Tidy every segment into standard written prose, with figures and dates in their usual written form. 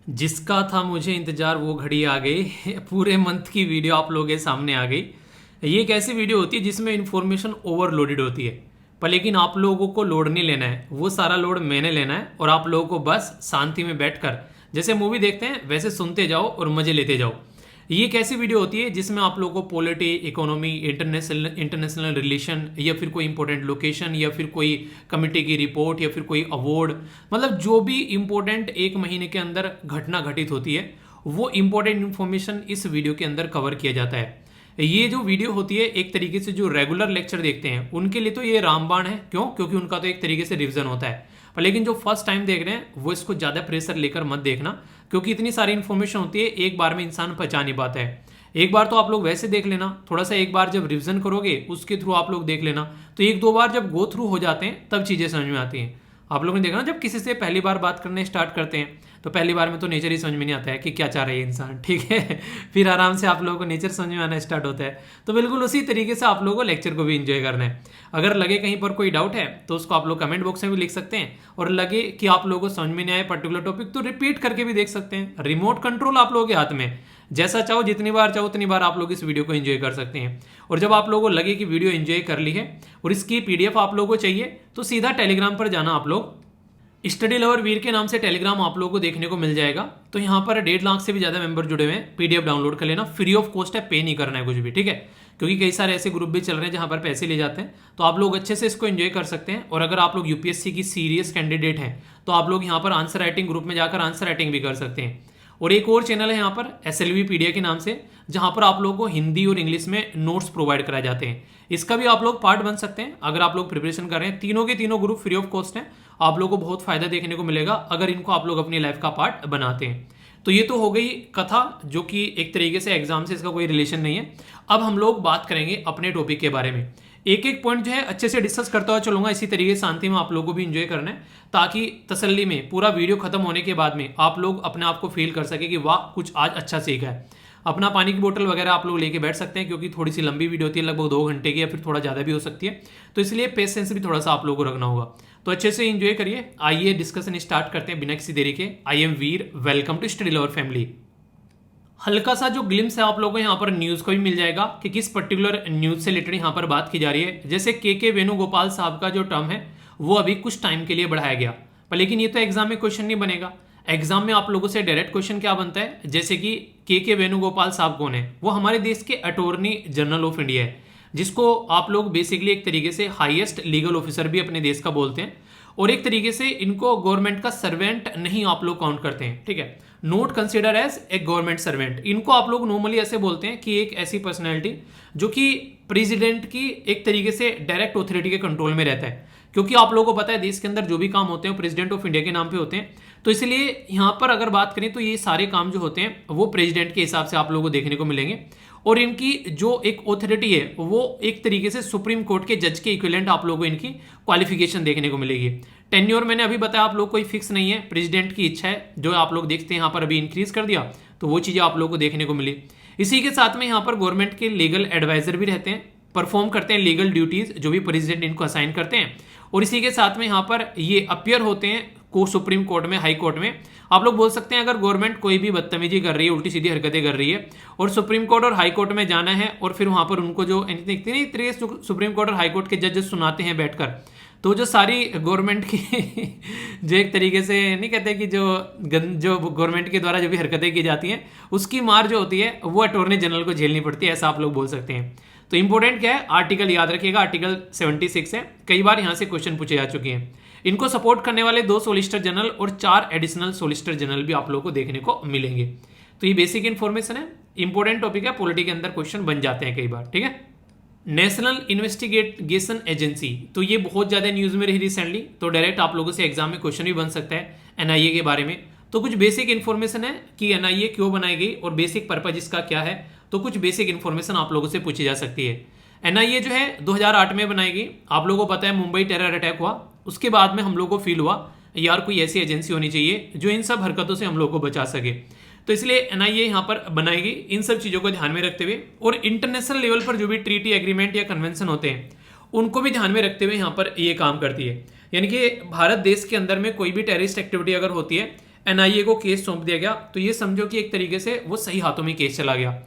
जिसका था मुझे इंतजार वो घड़ी आ गई। पूरे मंथ की वीडियो आप लोगों के सामने आ गई। ये एक ऐसी वीडियो होती है जिसमें इंफॉर्मेशन ओवरलोडेड होती है, पर लेकिन आप लोगों को लोड नहीं लेना है, वो सारा लोड मैंने लेना है और आप लोगों को बस शांति में बैठकर जैसे मूवी देखते हैं वैसे सुनते जाओ और मजे लेते जाओ। ये एक ऐसी वीडियो होती है जिसमें आप लोगों को पॉलिटी, इकोनॉमी, इंटरनेशनल रिलेशन या फिर कोई इंपॉर्टेंट लोकेशन या फिर कोई कमिटी की रिपोर्ट या फिर कोई अवार्ड, मतलब जो भी इंपॉर्टेंट एक महीने के अंदर घटना घटित होती है वो इंपॉर्टेंट इन्फॉर्मेशन इस वीडियो के अंदर कवर किया जाता है। ये जो वीडियो होती है एक तरीके से जो रेगुलर लेक्चर देखते हैं उनके लिए तो ये रामबाण है। क्यों? क्योंकि उनका तो एक तरीके से रिवीजन होता है। पर लेकिन जो फर्स्ट टाइम देख रहे हैं वो इसको ज़्यादा प्रेशर लेकर मत देखना, क्योंकि इतनी सारी इन्फॉर्मेशन होती है एक बार में इंसान पहचान नहीं पाता है। एक बार तो आप लोग वैसे देख लेना, थोड़ा सा एक बार जब रिवीजन करोगे उसके थ्रू आप लोग देख लेना, तो एक दो बार जब गो थ्रू हो जाते हैं तब चीज़ें समझ में आती हैं। आप लोगों ने देखा ना, जब किसी से पहली बार बात करने स्टार्ट करते हैं तो पहली बार में तो नेचर ही समझ में नहीं आता है कि क्या चाह रहा है ये इंसान, ठीक है। फिर आराम से आप लोगों को नेचर समझ में आना स्टार्ट होता है। तो बिल्कुल उसी तरीके से आप लोगों को लेक्चर को भी इंजॉय करना है। अगर लगे कहीं पर कोई डाउट है तो उसको आप लोग कमेंट बॉक्स में भी लिख सकते हैं, और लगे कि आप लोगों को समझ में नहीं आए पर्टिकुलर टॉपिक तो रिपीट करके भी देख सकते हैं। रिमोट कंट्रोल आप लोगों के हाथ में, जैसा चाहो जितनी बार चाहो उतनी बार आप लोग इस वीडियो को एंजॉय कर सकते हैं। और जब आप लोगों को लगे कि वीडियो एंजॉय कर ली है और इसकी पीडीएफ आप लोगों को चाहिए तो सीधा टेलीग्राम पर जाना। आप लोग स्टडी लवर वीर के नाम से टेलीग्राम आप लोगों को देखने को मिल जाएगा। तो यहाँ पर 1.5 लाख से भी ज़्यादा मेंबर जुड़े हुए हैं। पीडीएफ डाउनलोड कर लेना, फ्री ऑफ कॉस्ट है, पे नहीं करना है कुछ भी, ठीक है। क्योंकि कई सारे ऐसे ग्रुप भी चल रहे हैं जहाँ पर पैसे ले जाते हैं, तो आप लोग अच्छे से इसको एंजॉय कर सकते हैं। और अगर आप लोग यूपीएससी की सीरियस कैंडिडेट हैं तो आप लोग यहाँ पर आंसर राइटिंग ग्रुप में जाकर आंसर राइटिंग भी कर सकते हैं। और एक और चैनल है यहाँ पर SLV पीडिया के नाम से, जहाँ पर आप लोगों को हिंदी और इंग्लिश में नोट्स प्रोवाइड कराए जाते हैं। इसका भी आप लोग पार्ट बन सकते हैं अगर आप लोग प्रिपरेशन कर रहे हैं। तीनों के तीनों ग्रुप फ्री ऑफ कॉस्ट हैं। आप लोगों को बहुत फायदा देखने को मिलेगा अगर इनको आप लोग अपनी लाइफ का पार्ट बनाते हैं। तो ये तो हो गई कथा, जो कि एक तरीके से एग्जाम से इसका कोई रिलेशन नहीं है। अब हम लोग बात करेंगे अपने टॉपिक के बारे में। एक एक पॉइंट जो है अच्छे से डिस्कस करता हुआ चलूंगा, इसी तरीके से शांति में आप लोगों को भी इंजॉय करना है, ताकि तसल्ली में पूरा वीडियो खत्म होने के बाद में आप लोग अपने आप को फील कर सके कि वाह कुछ आज अच्छा सीखा है। अपना पानी की बोतल वगैरह आप लोग लेके बैठ सकते हैं, क्योंकि थोड़ी सी लंबी वीडियो होती है, लगभग 2 घंटे की या फिर थोड़ा ज़्यादा भी हो सकती है। तो इसलिए पेशेंस भी थोड़ा सा आप लोगों को रखना होगा। तो अच्छे से इंजॉय करिए। आइए डिस्कशन स्टार्ट करते हैं बिना किसी देरी के। I am Veer, welcome to study lover family. हल्का सा जो ग्लिम्स है आप लोगों को यहाँ पर न्यूज़ को भी मिल जाएगा कि किस पर्टिकुलर न्यूज़ से रिलेटेड यहाँ पर बात की जा रही है। जैसे के वेणुगोपाल साहब का जो टर्म है वो अभी कुछ टाइम के लिए बढ़ाया गया, पर लेकिन ये तो एग्जाम में क्वेश्चन नहीं बनेगा। एग्जाम में आप लोगों से डायरेक्ट क्वेश्चन क्या बनता है, जैसे कि के वेणुगोपाल साहब कौन है? वो हमारे देश के अटॉर्नी जनरल ऑफ इंडिया है, जिसको आप लोग बेसिकली एक तरीके से हाईएस्ट लीगल ऑफिसर भी अपने देश का बोलते हैं। और एक तरीके से इनको गवर्नमेंट का सर्वेंट नहीं आप लोग काउंट करते हैं, ठीक है। Not consider as a government servant. इनको आप लोग नॉर्मली ऐसे बोलते हैं कि एक ऐसी पर्सनैलिटी जो कि प्रेसिडेंट की एक तरीके से डायरेक्ट ऑथोरिटी के कंट्रोल में रहता है। क्योंकि आप लोगों को पता है देश के अंदर जो भी काम होते हैं वो प्रेसिडेंट ऑफ इंडिया के नाम पे होते हैं, तो इसलिए यहाँ पर अगर बात करें तो ये सारे काम जो होते हैं वो प्रेसिडेंट के हिसाब से आप लोगों को देखने को मिलेंगे। और इनकी जो एक ऑथोरिटी है वो एक तरीके से सुप्रीम कोर्ट के जज के इक्विवेलेंट आप लोगों को इनकी क्वालिफिकेशन देखने को मिलेगी। टेन्योर मैंने अभी बताया आप लोग कोई फिक्स नहीं है, प्रेसिडेंट की इच्छा है। जो आप लोग देखते हैं यहाँ पर अभी इंक्रीज कर दिया, तो वो चीज़ें आप लोगों को देखने को मिली। इसी के साथ में यहाँ पर गवर्नमेंट के लीगल एडवाइजर भी रहते हैं, परफॉर्म करते हैं लीगल ड्यूटीज जो भी प्रेसिडेंट इनको असाइन करते हैं। और इसी के साथ में यहाँ पर ये अपीयर होते हैं सुप्रीम कोर्ट में, हाई कोर्ट में। आप लोग बोल सकते हैं अगर गवर्नमेंट कोई भी बदतमीजी कर रही है, उल्टी सीधी हरकतें कर रही है और सुप्रीम कोर्ट और हाई कोर्ट में जाना है, और फिर वहां पर उनको जो इतनी तरीके सुप्रीम कोर्ट और हाई कोर्ट के जजेस सुनाते हैं बैठकर, तो जो सारी गवर्नमेंट की जो एक तरीके से नहीं कहते कि जो गवर्नमेंट के द्वारा जो भी हरकतें की जाती हैं उसकी मार जो होती है वो अटॉर्नी जनरल को झेलनी पड़ती है, ऐसा आप लोग बोल सकते हैं। तो इंपॉर्टेंट क्या है, आर्टिकल याद रखिएगा, आर्टिकल 76 है। कई बार यहाँ से क्वेश्चन पूछे जा चुके हैं। इनको सपोर्ट करने वाले 2 सोलिसिटर जनरल और 4 एडिशनल सोलिसिटर जनरल भी आप लोगों को देखने को मिलेंगे। तो ये बेसिक इन्फॉर्मेशन है, इंपॉर्टेंट टॉपिक है, पॉलिटी के अंदर क्वेश्चन बन जाते हैं कई बार, ठीक है। नेशनल इन्वेस्टिगेशन एजेंसी, तो ये बहुत ज़्यादा न्यूज़ में रही रिसेंटली, तो डायरेक्ट आप लोगों से एग्जाम में क्वेश्चन भी बन सकता है NIA के बारे में। तो कुछ बेसिक इन्फॉर्मेशन है कि NIA क्यों बनाई गई और बेसिक पर्पज इसका क्या है, तो कुछ बेसिक इन्फॉर्मेशन आप लोगों से पूछी जा सकती है। NIA जो है 2008 में बनाई गई। आप लोगों को पता है मुंबई टेरर अटैक हुआ, उसके बाद में हम लोग को फील हुआ यार कोई ऐसी एजेंसी होनी चाहिए जो इन सब हरकतों से हम लोग को बचा सके। तो इसलिए NIA यहाँ पर बनाई गई इन सब चीज़ों को ध्यान में रखते हुए, और इंटरनेशनल लेवल पर जो भी ट्रीटी, एग्रीमेंट या कन्वेंशन होते हैं उनको भी ध्यान में रखते हुए यहाँ पर ये काम करती है। यानी कि भारत देश के अंदर में कोई भी टेररिस्ट एक्टिविटी अगर होती है, एनआईए को केस सौंप दिया गया, तो ये समझो कि एक तरीके से वो सही हाथों में केस चला गया।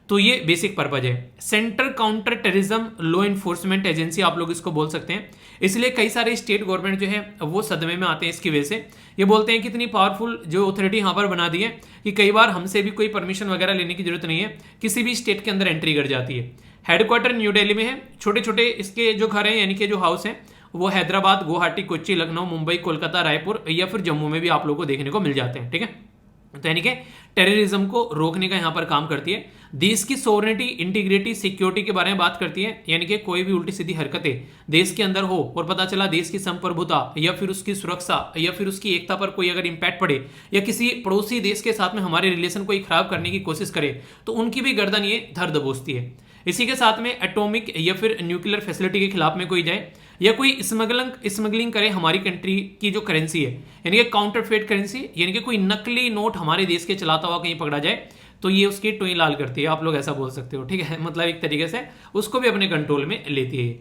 तो ये बेसिक पर्पज है। Central counter terrorism law enforcement agency आप लोग इसको बोल सकते हैं। इसलिए कई सारे स्टेट गवर्नमेंट जो है वो सदमे में आते हैं इसकी वजह से। ये बोलते हैं कि इतनी पावरफुल जो अथॉरिटी यहाँ पर बना दी है कि कई बार हमसे भी कोई परमिशन वगैरह लेने की जरूरत नहीं है, किसी भी स्टेट के अंदर एंट्री कर जाती है। हेडक्वार्टर न्यू दिल्ली में है। छोटे छोटे इसके जो घर हैं यानी कि जो हाउस हैं वो हैदराबाद, गुवाहाटी, कोच्चि, लखनऊ, मुंबई, कोलकाता, रायपुर या फिर जम्मू में भी आप लोगों को देखने को मिल जाते हैं। ठीक है, तो यानी कि टेररिज्म को रोकने का यहाँ पर काम करती है। देश की सोवरेनिटी, इंटीग्रिटी, सिक्योरिटी के बारे में बात करती है, यानी कि कोई भी उल्टी सीधी हरकतें देश के अंदर हो और पता चला देश की संप्रभुता या फिर उसकी सुरक्षा या फिर उसकी एकता पर कोई अगर इंपैक्ट पड़े या किसी पड़ोसी देश के साथ में हमारे रिलेशन को खराब करने की कोशिश करे तो उनकी भी गर्दन ये धर दबोचती है। इसी के साथ में एटॉमिक या फिर न्यूक्लियर फैसिलिटी के खिलाफ में कोई जाए या कोई स्मगलिंग करे हमारी कंट्री की जो करेंसी है, यानी कि काउंटरफेट करेंसी, यानी कि कोई नकली नोट हमारे देश के चलाता हुआ कहीं पकड़ा जाए तो ये उसकी टोई लाल करती है, आप लोग ऐसा बोल सकते हो। ठीक है, मतलब एक तरीके से उसको भी अपने कंट्रोल में लेती है।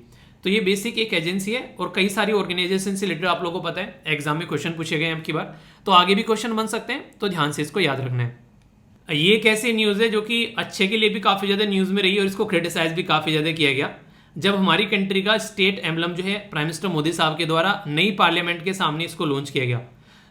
तो ये बेसिक एक एजेंसी है और कई सारी ऑर्गेनाइजेशन से रिलेटेड आप लोगों को पता है, एग्जाम में क्वेश्चन पूछे गए अब की बार, तो आगे भी क्वेश्चन बन सकते हैं, तो ध्यान से इसको याद रखना है। ये एक ऐसी न्यूज़ है जो कि अच्छे के लिए भी काफ़ी ज़्यादा न्यूज़ में रही और इसको क्रिटिसाइज भी काफ़ी ज़्यादा किया गया। जब हमारी कंट्री का स्टेट एम्बलम जो है प्राइम मिनिस्टर मोदी साहब के द्वारा नई पार्लियामेंट के सामने इसको लॉन्च किया गया,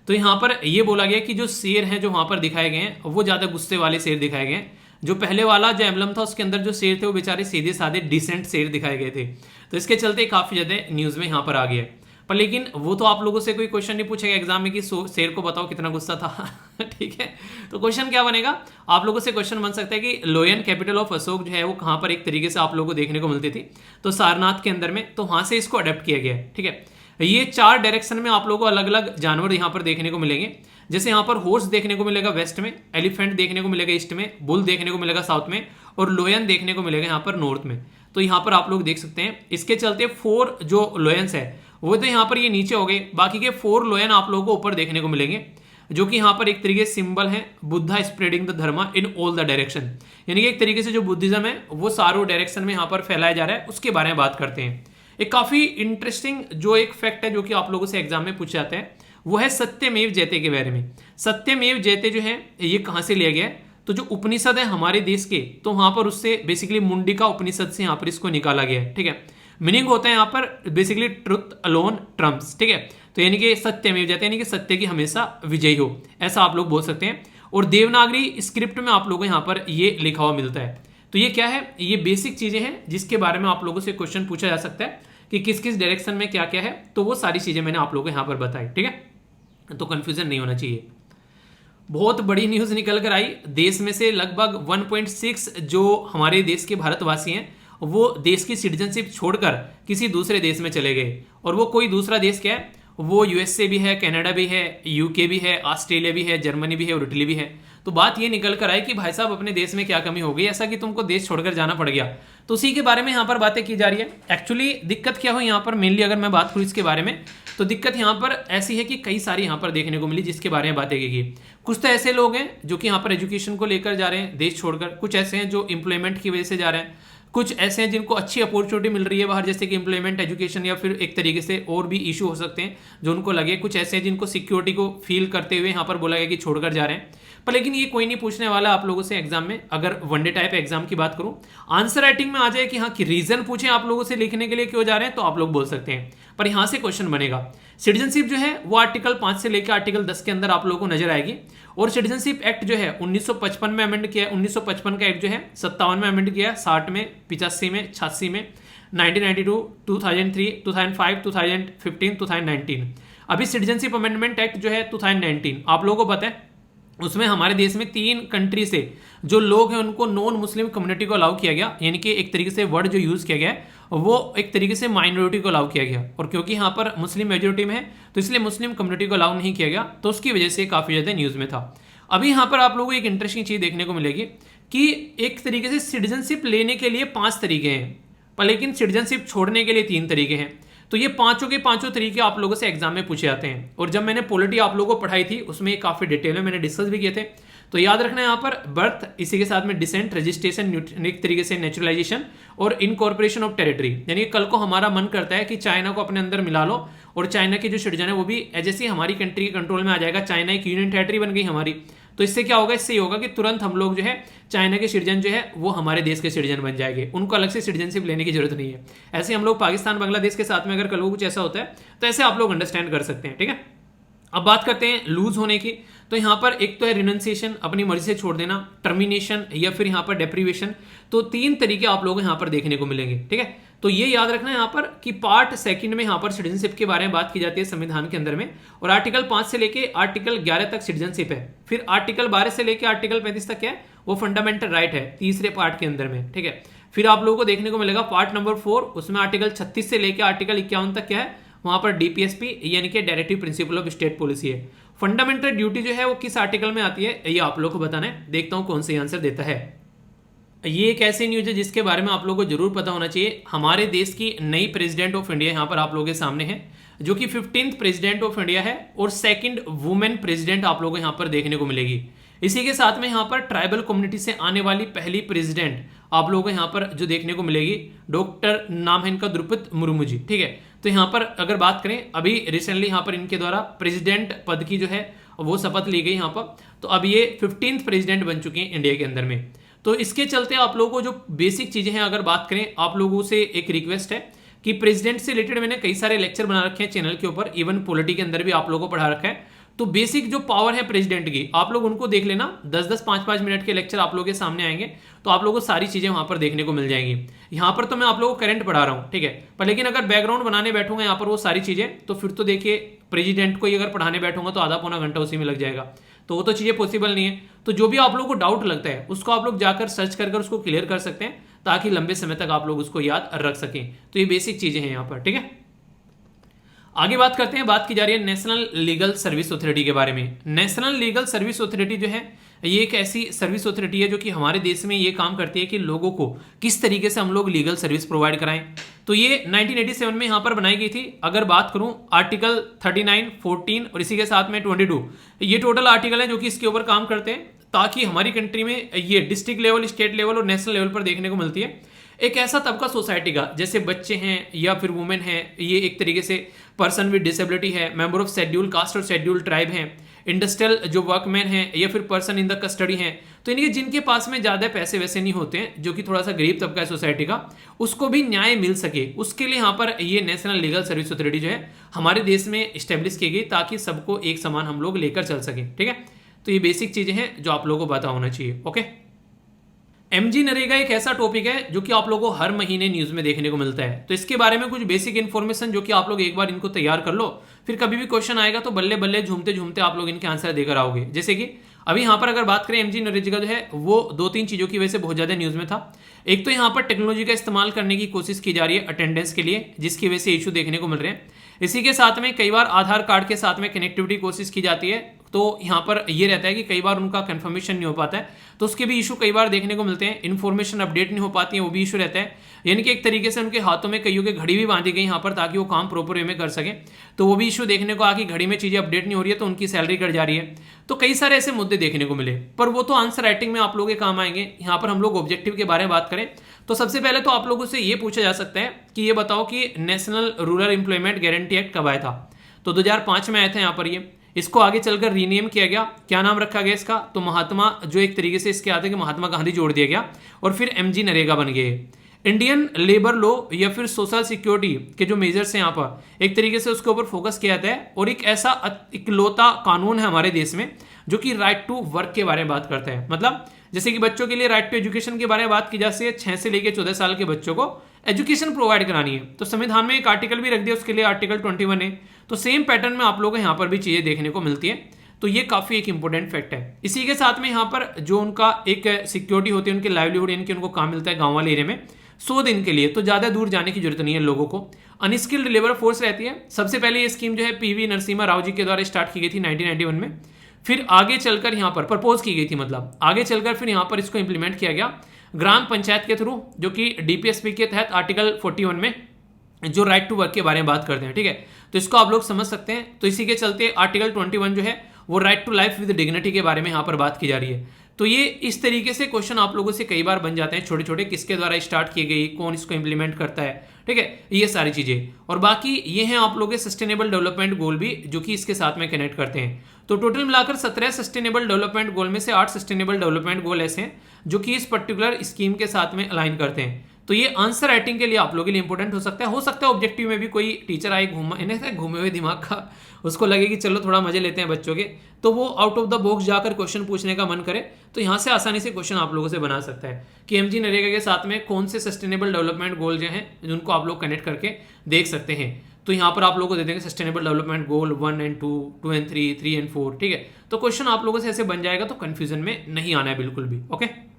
तो यहाँ पर ये बोला गया कि जो शेर हैं जो वहाँ पर दिखाए गए हैं वो ज़्यादा गुस्से वाले शेर दिखाए गए हैं। जो पहले वाला जो एम्बलम था उसके अंदर जो शेर थे वो बेचारे सीधे साधे डिसेंट शेर दिखाए गए थे, तो इसके चलते काफ़ी ज़्यादा न्यूज़ में यहाँ पर आ गया है। पर लेकिन वो तो आप लोगों से कोई क्वेश्चन नहीं पूछेगा एग्जाम में कि शेर को बताओ कितना गुस्सा था। ठीक है, तो क्वेश्चन क्या बनेगा, आप लोगों से क्वेश्चन बन सकता है कि लोयन कैपिटल ऑफ अशोक जो है वो कहाँ पर एक तरीके से आप लोगों को देखने को मिलती थी, तो सारनाथ के अंदर में, तो वहां से इसको अडेप्ट किया गया है। ठीक है, ये 4 डायरेक्शन में आप लोगों को अलग अलग जानवर यहाँ पर देखने को मिलेंगे। जैसे यहाँ पर हॉर्स देखने को मिलेगा वेस्ट में, एलिफेंट देखने को मिलेगा ईस्ट में, बुल देखने को मिलेगा साउथ में और लोयन देखने को मिलेगा यहाँ पर नॉर्थ में। तो यहाँ पर आप लोग देख सकते हैं। इसके चलते 4 जो लोयंस है वो तो यहाँ पर ये नीचे हो गए, बाकी के 4 लोयन आप लोगों को ऊपर देखने को मिलेंगे, जो कि यहाँ पर एक तरीके से सिंबल है Buddha spreading the Dharma in all the direction, यानी कि एक तरीके से जो बुद्धिज्म है वो सारों डायरेक्शन में यहाँ पर फैलाया जा रहा है, उसके बारे में बात करते हैं। एक काफी इंटरेस्टिंग जो एक फैक्ट है जो कि आप लोगों से एग्जाम में पूछे जाते हैं वो है सत्यमेव जयते के बारे में। सत्यमेव जयते जो है ये कहाँ से लिया गया है, तो जो उपनिषद है हमारे देश के, तो वहां पर उससे बेसिकली मुंडिका उपनिषद से यहाँ पर इसको निकाला गया है। ठीक है, मीनिंग होता है यहाँ पर बेसिकली ट्रुथ अलोन ट्रम्प्स। ठीक है, तो यानी कि सत्यमेव जयते यानी कि सत्य की हमेशा विजयी हो, ऐसा आप लोग बोल सकते हैं। और देवनागरी स्क्रिप्ट में आप लोगों को यहाँ पर ये लिखा हुआ मिलता है। तो ये क्या है, ये बेसिक चीजें हैं जिसके बारे में आप लोगों से क्वेश्चन पूछा जा सकता है कि किस किस डायरेक्शन में क्या क्या है, तो वो सारी चीजें मैंने आप लोगों को यहाँ पर बताई। ठीक है, तो कंफ्यूजन नहीं होना चाहिए। बहुत बड़ी न्यूज निकल कर आई, देश में से लगभग 1.6 जो हमारे देश के भारतवासी हैं वो देश की सिटीजनशिप छोड़कर किसी दूसरे देश में चले गए। और वो कोई दूसरा देश क्या है, वो यूएसए भी है, कनाडा भी है, यूके भी है, ऑस्ट्रेलिया भी है, जर्मनी भी है और इटली भी है। तो बात ये निकल कर आई कि भाई साहब अपने देश में क्या कमी हो गई ऐसा कि तुमको देश छोड़कर जाना पड़ गया, तो उसी के बारे में यहाँ पर बातें की जा रही है। एक्चुअली दिक्कत क्या हो यहाँ पर, मेनली अगर मैं बात करूँ इसके बारे में, तो दिक्कत यहाँ पर ऐसी है कि कई सारी यहाँ पर देखने को मिली जिसके बारे में बातें की गई। कुछ तो ऐसे लोग हैं जो कि यहाँ पर एजुकेशन को लेकर जा रहे हैं देश छोड़कर, कुछ ऐसे हैं जो एम्प्लॉयमेंट की वजह से जा रहे हैं, कुछ ऐसे हैं जिनको अच्छी अपॉर्चुनिटी मिल रही है बाहर, जैसे कि एम्प्लॉयमेंट, एजुकेशन या फिर एक तरीके से और भी इशू हो सकते हैं जो उनको लगे, कुछ ऐसे हैं जिनको सिक्योरिटी को फील करते हुए यहाँ पर बोला गया कि छोड़कर जा रहे हैं। पर लेकिन ये कोई नहीं पूछने वाला आप लोगों से एग्जाम में, अगर वनडे टाइप एग्जाम की बात करूं, आंसर राइटिंग में आ जाए कि हाँ कि रीजन पूछे आप लोगों से लिखने के लिए क्यों जा रहे हैं, तो आप लोग बोल सकते हैं। पर यहां से क्वेश्चन बनेगा, सिटीजनशिप जो है वो आर्टिकल 5 से लेकर आर्टिकल 10 के अंदर आप लोगों को नजर आएगी। और सिटीजनशिप एक्ट जो है 1955 में अमेंड किया है, 1955 का एक्ट जो है 57 में अमेंड किया है, 60 में, 85 में, 86 में, 1992, 2003, 2005, 2015, 2019। अभी सिटीजनशिप अमेंडमेंट एक्ट जो है 2019 आप लोगों को पता है, उसमें हमारे देश में 3 कंट्री से जो लोग हैं उनको नॉन मुस्लिम कम्युनिटी को अलाउ किया गया, यानी कि एक तरीके से वर्ड जो यूज किया गया है वो एक तरीके से माइनॉरिटी को अलाउ किया गया। और क्योंकि यहाँ पर मुस्लिम मेजोरिटी में है तो इसलिए मुस्लिम कम्युनिटी को अलाउ नहीं किया गया, तो उसकी वजह से काफ़ी ज़्यादा न्यूज़ में था। अभी यहाँ पर आप लोगों को एक इंटरेस्टिंग चीज़ देखने को मिलेगी कि एक तरीके से सिटीजनशिप लेने के लिए 5 तरीके हैं, पर लेकिन सिटीजनशिप छोड़ने के लिए 3 तरीके हैं। तो ये पांचों के पांचों तरीके आप लोगों से एग्जाम में पूछे जाते हैं। और जब मैंने पॉलिटी आप लोगों को पढ़ाई थी उसमें काफ़ी डिटेल में मैंने डिस्कस भी किए थे। तो याद रखना यहाँ पर बर्थ, इसी के साथ में डिसेंट, रजिस्ट्रेशन, एक तरीके से नेचुरलाइजेशन और इनकॉर्पोरेशन ऑफ टेरिटरी, यानी कल को हमारा मन करता है कि चाइना को अपने अंदर मिला लो और चाइना के जो सिटीजन है वो भी जैसे हमारी कंट्री के कंट्रोल में आ जाएगा, चाइना एक यूनियन टेरिटरी बन गई हमारी, तो इससे क्या होगा, इससे ये होगा कि तुरंत हम लोग जो है चाइना के सिटीजन जो है वो हमारे देश के सिटीजन बन जाएंगे, उनको अलग से सिटीजनशिप लेने की जरूरत नहीं है। ऐसे हम लोग पाकिस्तान बांग्लादेश के साथ में अगर कल को कुछ ऐसा होता है तो ऐसे आप लोग अंडरस्टैंड कर सकते हैं, ठीक है। अब बात करते हैं लूज होने की, तो यहाँ पर एक तो है रिनंसिएशन, अपनी मर्जी से छोड़ देना, टर्मिनेशन या फिर यहाँ पर डेप्रीवेशन। तो 3 तरीके आप लोगों को यहाँ पर देखने को मिलेंगे, ठीक है। तो ये याद रखना है यहाँ पर कि पार्ट 2 में यहाँ पर सिटीजनशिप के बारे में बात की जाती है संविधान के अंदर में, और आर्टिकल 5 से लेके आर्टिकल 11 तक सिटीजनशिप है। फिर आर्टिकल 12 से लेके आर्टिकल 35 तक क्या है, वो फंडामेंटल राइट है तीसरे पार्ट के अंदर में, ठीक है। फिर आप लोगों को देखने को मिलेगा पार्ट नंबर 4, उसमें आर्टिकल 36 से लेकर आर्टिकल 51 तक क्या है, वहां पर डीपीएसपी यानी कि directive principle of state policy है। फंडामेंटल ड्यूटी जो है वो किस आर्टिकल में आती है, ये आप लोग को बताना है। देखता हूं कौन सा आंसर देता है। ये एक ऐसी न्यूज है जिसके बारे में आप लोगों को जरूर पता होना चाहिए। हमारे देश की नई प्रेसिडेंट ऑफ इंडिया यहाँ पर आप लोगों के सामने है, जो कि 15th प्रेसिडेंट ऑफ इंडिया है और 2nd वुमेन प्रेसिडेंट आप लोगों को यहाँ पर देखने को मिलेगी। इसी के साथ में यहाँ पर ट्राइबल कम्युनिटी से आने वाली पहली प्रेसिडेंट आप लोगों को यहाँ पर जो देखने को मिलेगी, डॉक्टर नाम है इनका द्रौपदी मुर्मू जी, ठीक है। तो यहाँ पर अगर बात करें, अभी रिसेंटली यहाँ पर इनके द्वारा प्रेसिडेंट पद की जो है वो शपथ ली गई यहाँ पर, तो अब ये 15th प्रेसिडेंट बन चुके हैं इंडिया के अंदर में। तो इसके चलते आप लोगों को जो बेसिक चीजें हैं अगर बात करें, आप लोगों से एक रिक्वेस्ट है कि प्रेसिडेंट से रिलेटेड मैंने कई सारे लेक्चर बना रखे हैं चैनल के ऊपर, इवन पॉलिटी के अंदर भी आप लोगों को पढ़ा रखा है। तो बेसिक जो पावर है प्रेसिडेंट की, आप लोग उनको देख लेना। 10-10, 5-5 मिनट के लेक्चर आप लोगों के सामने आएंगे, तो आप लोगों को सारी चीजें वहां पर देखने को मिल जाएंगी। यहाँ पर तो मैं आप लोगों को करंट पढ़ा रहा हूँ, ठीक है, पर लेकिन अगर बैकग्राउंड बनाने बैठूंगा यहाँ पर वो सारी चीजें, तो फिर तो देखिए प्रेसिडेंट को ही अगर पढ़ाने बैठूंगा तो आधा पौना घंटा उसी में लग जाएगा, तो वो तो चीजें पॉसिबल नहीं है। तो जो भी आप लोगों को डाउट लगता है उसको आप लोग जाकर सर्च कर उसको क्लियर कर सकते हैं, ताकि लंबे समय तक आप लोग उसको याद रख सकें। तो ये बेसिक चीजें हैं यहाँ पर, ठीक है। आगे बात करते हैं, बात की जा रही है नेशनल लीगल सर्विस अथॉरिटी के बारे में। नेशनल लीगल सर्विस अथॉरिटी जो है ये एक ऐसी सर्विस अथॉरिटी है जो कि हमारे देश में ये काम करती है कि लोगों को किस तरीके से हम लोग लीगल सर्विस प्रोवाइड कराएं। तो ये 1987 में यहाँ पर बनाई गई थी। अगर बात करूं आर्टिकल 39, 14 और इसी के साथ में 22, ये टोटल आर्टिकल है जो कि इसके ऊपर काम करते हैं, ताकि हमारी कंट्री में ये डिस्ट्रिक्ट लेवल, स्टेट लेवल और नेशनल लेवल पर देखने को मिलती है। एक ऐसा तबका सोसाइटी का, जैसे बच्चे हैं या फिर वुमेन हैं, ये एक तरीके से पर्सन विद डिसेबिलिटी है, मेंबर ऑफ शेड्यूल कास्ट और शेड्यूल ट्राइब हैं, इंडस्ट्रियल जो वर्कमैन हैं या फिर पर्सन इन द कस्टडी हैं, तो इनके जिनके पास में ज़्यादा पैसे वैसे नहीं होते हैं, जो कि थोड़ा सा गरीब तबका है सोसाइटी का, उसको भी न्याय मिल सके, उसके लिए यहाँ पर ये नेशनल लीगल सर्विस अथॉरिटी जो है हमारे देश में इस्टेब्लिश की गई, ताकि सबको एक समान हम लोग लेकर चल सकें, ठीक है। तो ये बेसिक चीज़ें हैं जो आप लोगों को पता होना चाहिए, ओके। एमजी नरेगा एक ऐसा टॉपिक है जो कि आप लोगों को हर महीने न्यूज में देखने को मिलता है। तो इसके बारे में कुछ बेसिक इन्फॉर्मेशन जो कि आप लोग एक बार इनको तैयार कर लो, फिर कभी भी क्वेश्चन आएगा तो बल्ले बल्ले झूमते झूमते आप लोग इनके आंसर देकर आओगे। जैसे कि अभी यहाँ पर अगर बात करें, एमजी नरेगा जो है वो 2-3 चीजों की वजह से बहुत ज्यादा न्यूज में था। एक तो यहाँ पर टेक्नोलॉजी का इस्तेमाल करने की कोशिश की जा रही है अटेंडेंस के लिए, जिसकी वजह से इशू देखने को मिल रहे हैं। इसी के साथ में कई बार आधार कार्ड के साथ में कनेक्टिविटी कोशिश की जाती है, तो यहाँ पर ये रहता है कि कई बार उनका कंफर्मेशन नहीं हो पाता है, तो उसके भी इशू कई बार देखने को मिलते हैं। इन्फॉर्मेशन अपडेट नहीं हो पाती है, वो भी इशू रहता है। यानी कि एक तरीके से उनके हाथों में कईयों के घड़ी भी बांधी गई यहाँ पर, ताकि वो काम प्रॉपर वे में कर सकें, तो वो भी इशू देखने को आ कि घड़ी में चीजें अपडेट नहीं हो रही है तो उनकी सैलरी कट जा रही है। तो कई सारे ऐसे मुद्दे देखने को मिले, पर वो तो आंसर राइटिंग में आप लोगों के काम आएंगे। यहाँ पर हम लोग ऑब्जेक्टिव के बारे में बात करें तो सबसे पहले तो आप लोगों से ये पूछा जा सकता है कि ये बताओ कि national rural employment guarantee act कब आया था। तो 2005 में आया था यहाँ पर ये। इसको आगे चलकर रीनेम किया गया, क्या नाम रखा गया इसका, तो महात्मा, जो एक तरीके से इसके आते कि महात्मा गांधी जोड़ दिया गया, और फिर एमजी नरेगा बन गए। इंडियन लेबर लॉ या फिर सोशल सिक्योरिटी के जो मेजर्स हैं यहाँ पर, एक तरीके से उसके ऊपर फोकस किया जाता है, और एक ऐसा इकलौता कानून है हमारे देश में जो कि राइट टू वर्क के बारे में बात करता है। मतलब जैसे कि बच्चों के लिए राइट टू एजुकेशन के बारे में बात की जाती है, 6 से लेकर 14 साल के बच्चों को एजुकेशन प्रोवाइड करानी है, तो संविधान में एक आर्टिकल भी रख दिया उसके लिए, आर्टिकल 21 है। तो सेम पैटर्न में आप लोगों को यहाँ पर भी चीजें देखने को मिलती है, तो ये काफी एक इंपॉर्टेंट फैक्ट है। इसी के साथ में यहाँ पर जो उनका एक सिक्योरिटी होती है, उनकी लाइवलीहुड, यानी कि उनको काम मिलता है गांव वाले एरिया में 100 दिन के लिए, तो ज्यादा दूर जाने की जरूरत नहीं है लोगों को। अनस्किल्ड लेबर फोर्स रहती है। सबसे पहले ये स्कीम जो है पीवी नरसिम्हा राव जी के द्वारा स्टार्ट की गई थी 1991 में, फिर आगे चलकर यहाँ पर प्रपोज की गई थी, मतलब आगे चलकर फिर यहाँ पर इसको इंप्लीमेंट किया गया ग्राम पंचायत के थ्रू, जो कि डीपीएसपी के तहत आर्टिकल 41 में जो राइट टू वर्क के बारे में बात करते हैं, ठीक है। तो इसको आप लोग समझ सकते हैं। तो इसी के चलते आर्टिकल 21 जो है वो right to life with dignity के बारे में यहाँ पर बात की जा रही है। तो ये इस तरीके से क्वेश्चन आप लोगों से कई बार बन जाते हैं, छोटे छोटे, किसके द्वारा स्टार्ट किए गई, कौन इसको इंप्लीमेंट करता है, ठीक है, ये सारी चीजें। और बाकी ये हैं आप लोगों के सस्टेनेबल डेवलपमेंट गोल भी, जो कि इसके साथ में कनेक्ट करते हैं। तो टोटल मिलाकर 17 सस्टेनेबल डेवलपमेंट गोल में से 8 सस्टेनेबल डेवलपमेंट गोल ऐसे हैं जो कि इस पर्टिकुलर स्कीम के साथ में अलाइन करते हैं। तो ये आंसर राइटिंग के लिए आप लोगों के लिए इंपॉर्टेंट हो सकता है ऑब्जेक्टिव में भी कोई टीचर आए घूमे हुए दिमाग का, उसको लगे कि चलो थोड़ा मजे लेते हैं बच्चों के, तो वो आउट ऑफ द बॉक्स जाकर क्वेश्चन पूछने का मन करे तो यहाँ से आसानी से क्वेश्चन आप लोगों से बना सकता है कि एमजी नरेगा के साथ में कौन से सस्टेनेबल डेवलपमेंट गोल जो हैं जिनको आप लोग कनेक्ट करके देख सकते हैं। तो यहाँ पर आप लोगों को दे देंगे sustainable development goal 1 and 2, 2 and 3, 3 and 4, ठीक है। तो क्वेश्चन आप लोगों से ऐसे बन जाएगा, तो कंफ्यूजन में नहीं आना है बिल्कुल भी। ओके,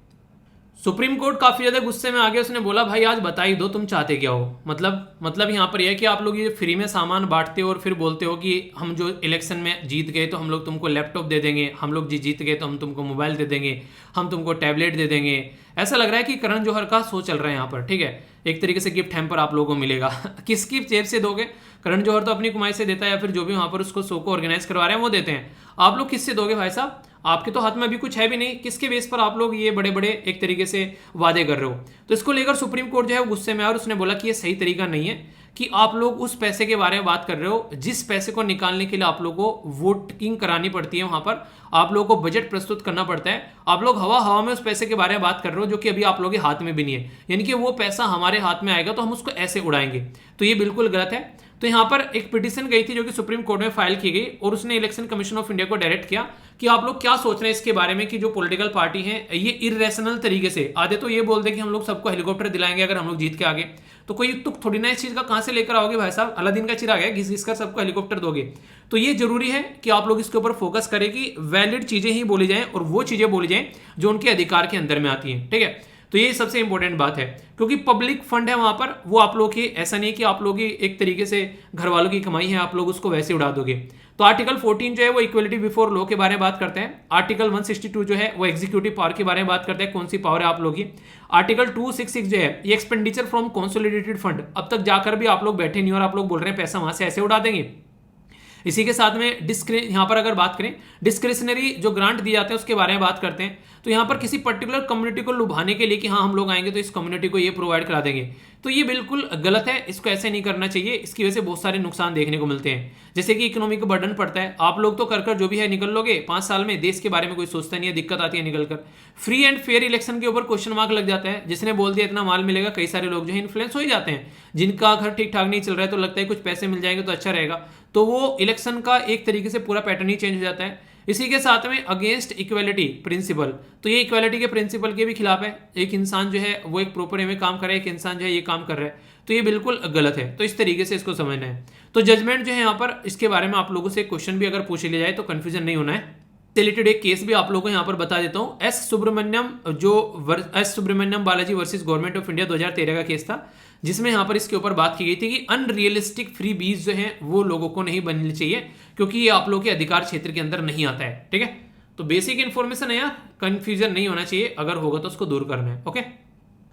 सुप्रीम कोर्ट काफी ज्यादा गुस्से में आ गया, उसने बोला भाई आज बता ही दो तुम चाहते क्या हो। मतलब यहाँ पर यह है कि आप लोग ये फ्री में सामान बांटते हो और फिर बोलते हो कि हम जो इलेक्शन में जीत गए तो हम लोग तुमको लैपटॉप दे देंगे, हम लोग जीत गए तो हम तुमको मोबाइल दे देंगे, हम तुमको टैबलेट दे देंगे। ऐसा लग रहा है कि करण जौहर का शो चल रहा है यहाँ पर, ठीक है। एक तरीके से गिफ्ट हैम्पर आप लोगों को मिलेगा किसकी जेब से दोगे? करण जौहर तो अपनी कमाई से देता है, या फिर जो भी वहां पर उसको शो को ऑर्गेनाइज करवा रहे हैं वो देते हैं। आप लोग किससे दोगे भाई साहब? आपके तो हाथ में अभी कुछ है भी नहीं, किसके बेस पर आप लोग ये बड़े बड़े एक तरीके से वादे कर रहे हो? तो इसको लेकर सुप्रीम कोर्ट जो है गुस्से में आया और उसने बोला कि ये सही तरीका नहीं है कि आप लोग उस पैसे के बारे में बात कर रहे हो जिस पैसे को निकालने के लिए आप लोगों को वोटिंग करानी पड़ती है, वहां पर आप लोगों को बजट प्रस्तुत करना पड़ता है। आप लोग हवा में उस पैसे के बारे में बात कर रहे हो जो कि अभी आप लोगों के हाथ में भी नहीं है, यानी कि वो पैसा हमारे हाथ में आएगा तो हम उसको ऐसे उड़ाएंगे, तो ये बिल्कुल गलत है। तो यहाँ पर एक पिटीशन गई थी जो कि सुप्रीम कोर्ट में फाइल की गई और उसने इलेक्शन कमीशन ऑफ इंडिया को डायरेक्ट किया कि आप लोग क्या सोच रहे हैं इसके बारे में कि जो पॉलिटिकल पार्टी है ये इरेशनल तरीके से, आधे तो ये बोल दे कि हम लोग सबको हेलीकॉप्टर दिलाएंगे अगर हम लोग जीत के आगे, तो कोई तुक थोड़ी ना इस चीज का कहां से लेकर आओगे भाई साहब? अलादीन का चिराग है, घिस घिस कर सबको हेलीकॉप्टर दोगे। तो ये जरूरी है कि आप लोग इसके ऊपर फोकस करें कि वैलिड चीजें ही बोली जाएं और वो चीजें बोली जाएं जो उनके अधिकार के अंदर में आती हैं, ठीक है। तो ये सबसे इंपॉर्टेंट बात है क्योंकि पब्लिक फंड है वहां पर, वो आप लोग की ऐसा नहीं है कि आप लोग की एक तरीके से घर वालों की कमाई है आप लोग उसको वैसे उड़ा दोगे। तो आर्टिकल 14 जो है वो इक्वलिटी बिफोर लॉ के बारे में बात करते हैं। आर्टिकल 162 जो है वो एग्जीक्यूटिव पावर के बारे में बात करते हैं, कौन सी पावर है आप लोग की। आर्टिकल 266 जो है ये एक्सपेंडिचर फ्रॉम कंसोलिडेटेड फंड, अब तक जाकर भी आप लोग बैठे नहीं और आप लोग बोल रहे हैं पैसा वहां से ऐसे उड़ा देंगे। इसी के साथ में यहाँ पर अगर बात करें डिस्क्रिशनरी जो ग्रांट दिए जाते हैं उसके बारे में बात करते हैं। तो यहाँ पर किसी पर्टिकुलर कम्युनिटी को लुभाने के लिए कि हाँ हम लोग आएंगे तो इस कम्युनिटी को ये प्रोवाइड करा देंगे, तो ये बिल्कुल गलत है, इसको ऐसे नहीं करना चाहिए। इसकी वजह से बहुत सारे नुकसान देखने को मिलते हैं, जैसे कि इकोनॉमिक का बर्डन पड़ता है। आप लोग तो कर जो भी है निकल लोगे 5 साल में, देश के बारे में कोई सोचता नहीं है, दिक्कत आती है निकल कर। फ्री एंड फेयर इलेक्शन के ऊपर क्वेश्चन मार्क लग जाता है, जिसने बोल दिया इतना माल मिलेगा, कई सारे लोग जो है इन्फ्लुएंस हो ही जाते हैं, जिनका घर ठीक ठाक नहीं चल रहा है तो लगता है कुछ पैसे मिल जाएंगे तो अच्छा रहेगा, तो वो इलेक्शन का एक तरीके से पूरा पैटर्न ही चेंज हो जाता है। इसी के साथ में अगेंस्ट इक्वालिटी प्रिंसिपल, तो ये इक्वालिटी के प्रिंसिपल के भी खिलाफ है। एक इंसान जो है वो एक प्रॉपर वे में काम कर रहा है, एक इंसान जो है ये काम कर रहा है, तो ये बिल्कुल गलत है। तो इस तरीके से इसको समझना है। तो जजमेंट जो है यहाँ पर इसके बारे में आप लोगों से क्वेश्चन भी अगर पूछ लिया जाए तो कंफ्यूजन नहीं होना है। रिलेटेड एक केस भी आप लोगों को यहाँ पर बता देता हूँ। S Subramaniam Balaji versus government of India 2013 का केस था, जिसमें यहाँ पर इसके ऊपर बात की गई थी कि अनरियलिस्टिक फ्री बीज जो हैं वो लोगों को नहीं बननी चाहिए क्योंकि ये आप लोगों के अधिकार क्षेत्र के अंदर नहीं आता है, ठीक है। तो बेसिक इन्फॉर्मेशन है यार, कंफ्यूजन नहीं होना चाहिए, अगर होगा तो उसको दूर करना है। ओके,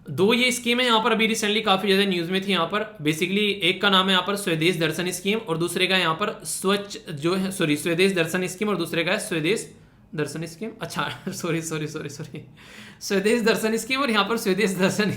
दो ये स्कीम है यहाँ पर अभी रिसेंटली काफी ज्यादा न्यूज में थी। यहाँ पर बेसिकली एक का नाम है यहाँ पर स्वदेश दर्शन स्कीम और दूसरे का यहाँ पर स्वदेश दर्शन स्कीम और दूसरे का है स्वदेश दर्शन स्कीम, अच्छा सॉरी स्वदेश दर्शन स्कीम और यहाँ पर स्वदेश दर्शन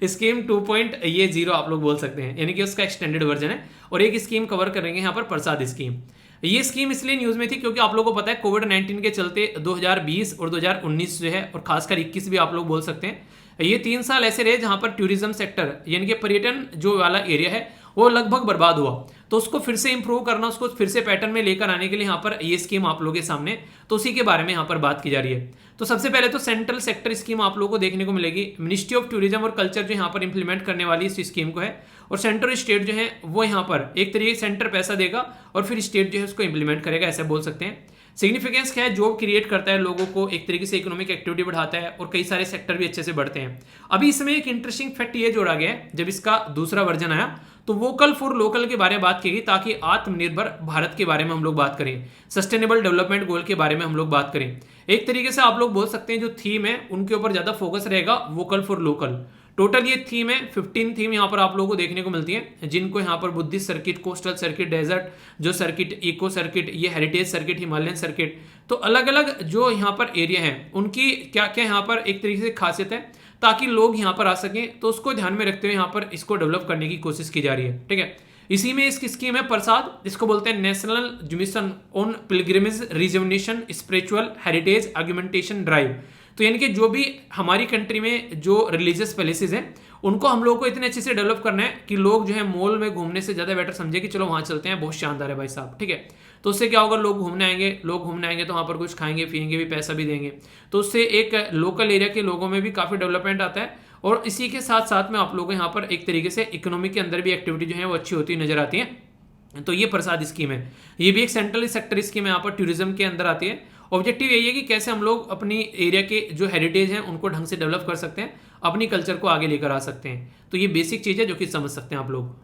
स्कीम 2.0 आप लोग बोल सकते हैं, यानी कि उसका एक्सटेंडेड वर्जन है। और एक स्कीम कवर करेंगे यहाँ पर प्रसाद स्कीम। ये स्कीम इसलिए न्यूज में थी क्योंकि आप लोगों को पता है कोविड-19 के चलते 2020 और 2019 जो है और खासकर 21 भी आप लोग बोल सकते हैं, ये 3 साल ऐसे रहे जहां पर टूरिज्म सेक्टर यानी कि पर्यटन जो वाला एरिया है वो लगभग बर्बाद हुआ। तो उसको फिर से इंप्रूव करना, उसको फिर से पैटर्न में लेकर आने के लिए यहाँ पर ये स्कीम आप लोगों के सामने, तो उसी के बारे में यहाँ पर बात की जा रही है। तो सबसे पहले तो सेंट्रल सेक्टर स्कीम आप लोगों को देखने को मिलेगी। मिनिस्ट्री ऑफ टूरिज्म और कल्चर जो यहाँ पर इंप्लीमेंट करने वाली इस स्कीम को है, और सेंटर स्टेट जो है वो यहाँ पर एक तरीके से सेंटर पैसा देगा और फिर स्टेट जो है उसको इंप्लीमेंट करेगा, ऐसे बोल सकते हैं। सिग्निफिकेंस क्या है? जॉब क्रिएट करता है, लोगों को एक तरीके से इकोनॉमिक एक्टिविटी बढ़ाता है और कई सारे सेक्टर भी अच्छे से बढ़ते हैं। अभी इसमें एक इंटरेस्टिंग फैक्ट ये जोड़ा गया है, जब इसका दूसरा वर्जन आया तो वोकल फॉर लोकल के बारे में बात की गई ताकि आत्मनिर्भर भारत के बारे में हम लोग बात करें, सस्टेनेबल डेवलपमेंट गोल के बारे में हम लोग बात करें। एक तरीके से आप लोग बोल सकते हैं जो थीम है उनके ऊपर ज्यादा फोकस रहेगा वोकल फॉर लोकल, टोटल ये थीम है 15 थीम यहाँ पर आप लोगों को देखने को मिलती है, जिनको यहाँ पर Buddhist circuit, coastal circuit, desert जो सर्किट, इको सर्किट, ये हेरिटेज सर्किट, हिमालयन सर्किट, तो अलग अलग जो यहाँ पर एरिया हैं उनकी क्या क्या यहाँ पर एक तरीके से खासियत है ताकि लोग यहाँ पर आ सकें। तो उसको ध्यान में रखते हुए यहाँ पर इसको डेवलप करने की कोशिश की जा रही है। ठीक है, इसी में इसकी स्कीम है प्रसाद, इसको बोलते हैं national mission on pilgrimage rejuvenation spiritual heritage argumentation drive. तो यानी कि जो भी हमारी कंट्री में जो रिलीजियस पैलेसेस हैं उनको हम लोग को इतने अच्छे से डेवलप करना है कि लोग जो है मॉल में घूमने से ज़्यादा बेटर समझे कि चलो वहाँ चलते हैं, बहुत शानदार है भाई साहब। ठीक है, तो उससे क्या होगा, लोग घूमने आएंगे तो वहाँ पर कुछ खाएंगे पिएंगे भी, पैसा भी देंगे, तो उससे एक लोकल एरिया के लोगों में भी काफ़ी डेवलपमेंट आता है। और इसी के साथ साथ में आप लोगों को यहाँ पर एक तरीके से इकोनॉमी के अंदर भी एक्टिविटी जो है वो अच्छी होती नजर आती है। तो ये प्रसाद स्कीम है, ये भी एक सेंट्रल सेक्टर स्कीम है, यहाँ पर टूरिज्म के अंदर आती है। ऑब्जेक्टिव यही है कि कैसे हम लोग अपनी एरिया के जो हेरिटेज हैं उनको ढंग से डेवलप कर सकते हैं, अपनी कल्चर को आगे लेकर आ सकते हैं। तो ये बेसिक चीज़ है जो कि समझ सकते हैं आप लोग।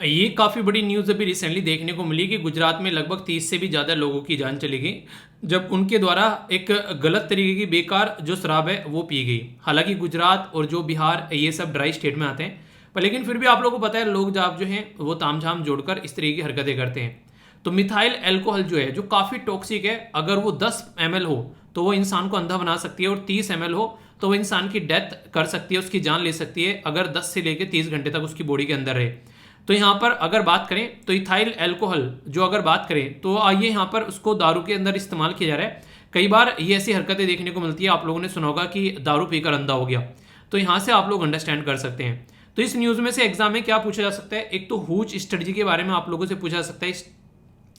ये काफ़ी बड़ी न्यूज़ अभी रिसेंटली देखने को मिली कि गुजरात में लगभग 30 से भी ज़्यादा लोगों की जान चली गई जब उनके द्वारा एक गलत तरीके की बेकार जो शराब है वो पी गई। हालांकि गुजरात और जो बिहार ये सब ड्राई स्टेट में आते हैं, पर लेकिन फिर भी आप लोगों को पता है लोग जाप जो हैं वो तामझाम जोड़कर इस तरीके की हरकतें करते हैं। तो मिथाइल एल्कोहल जो है जो काफ़ी टॉक्सिक है, अगर वो 10 ml हो तो वो इंसान को अंधा बना सकती है, और 30 ml हो तो वो इंसान की डेथ कर सकती है, उसकी जान ले सकती है अगर 10 से लेकर 30 घंटे तक उसकी बॉडी के अंदर रहे। तो यहाँ पर अगर बात करें तो इथाइल एल्कोहल जो अगर बात करें तो आइए यहाँ पर उसको दारू के अंदर इस्तेमाल किया जा रहा है। कई बार ये ऐसी हरकतें देखने को मिलती है, आप लोगों ने सुना होगा कि दारू पीकर अंधा हो गया, तो यहाँ से आप लोग अंडरस्टैंड कर सकते हैं। तो इस न्यूज़ में से एग्जाम में क्या पूछा जा सकता है, एक तो हुच स्ट्रेटजी के बारे में आप लोगों से पूछा जा सकता है, इस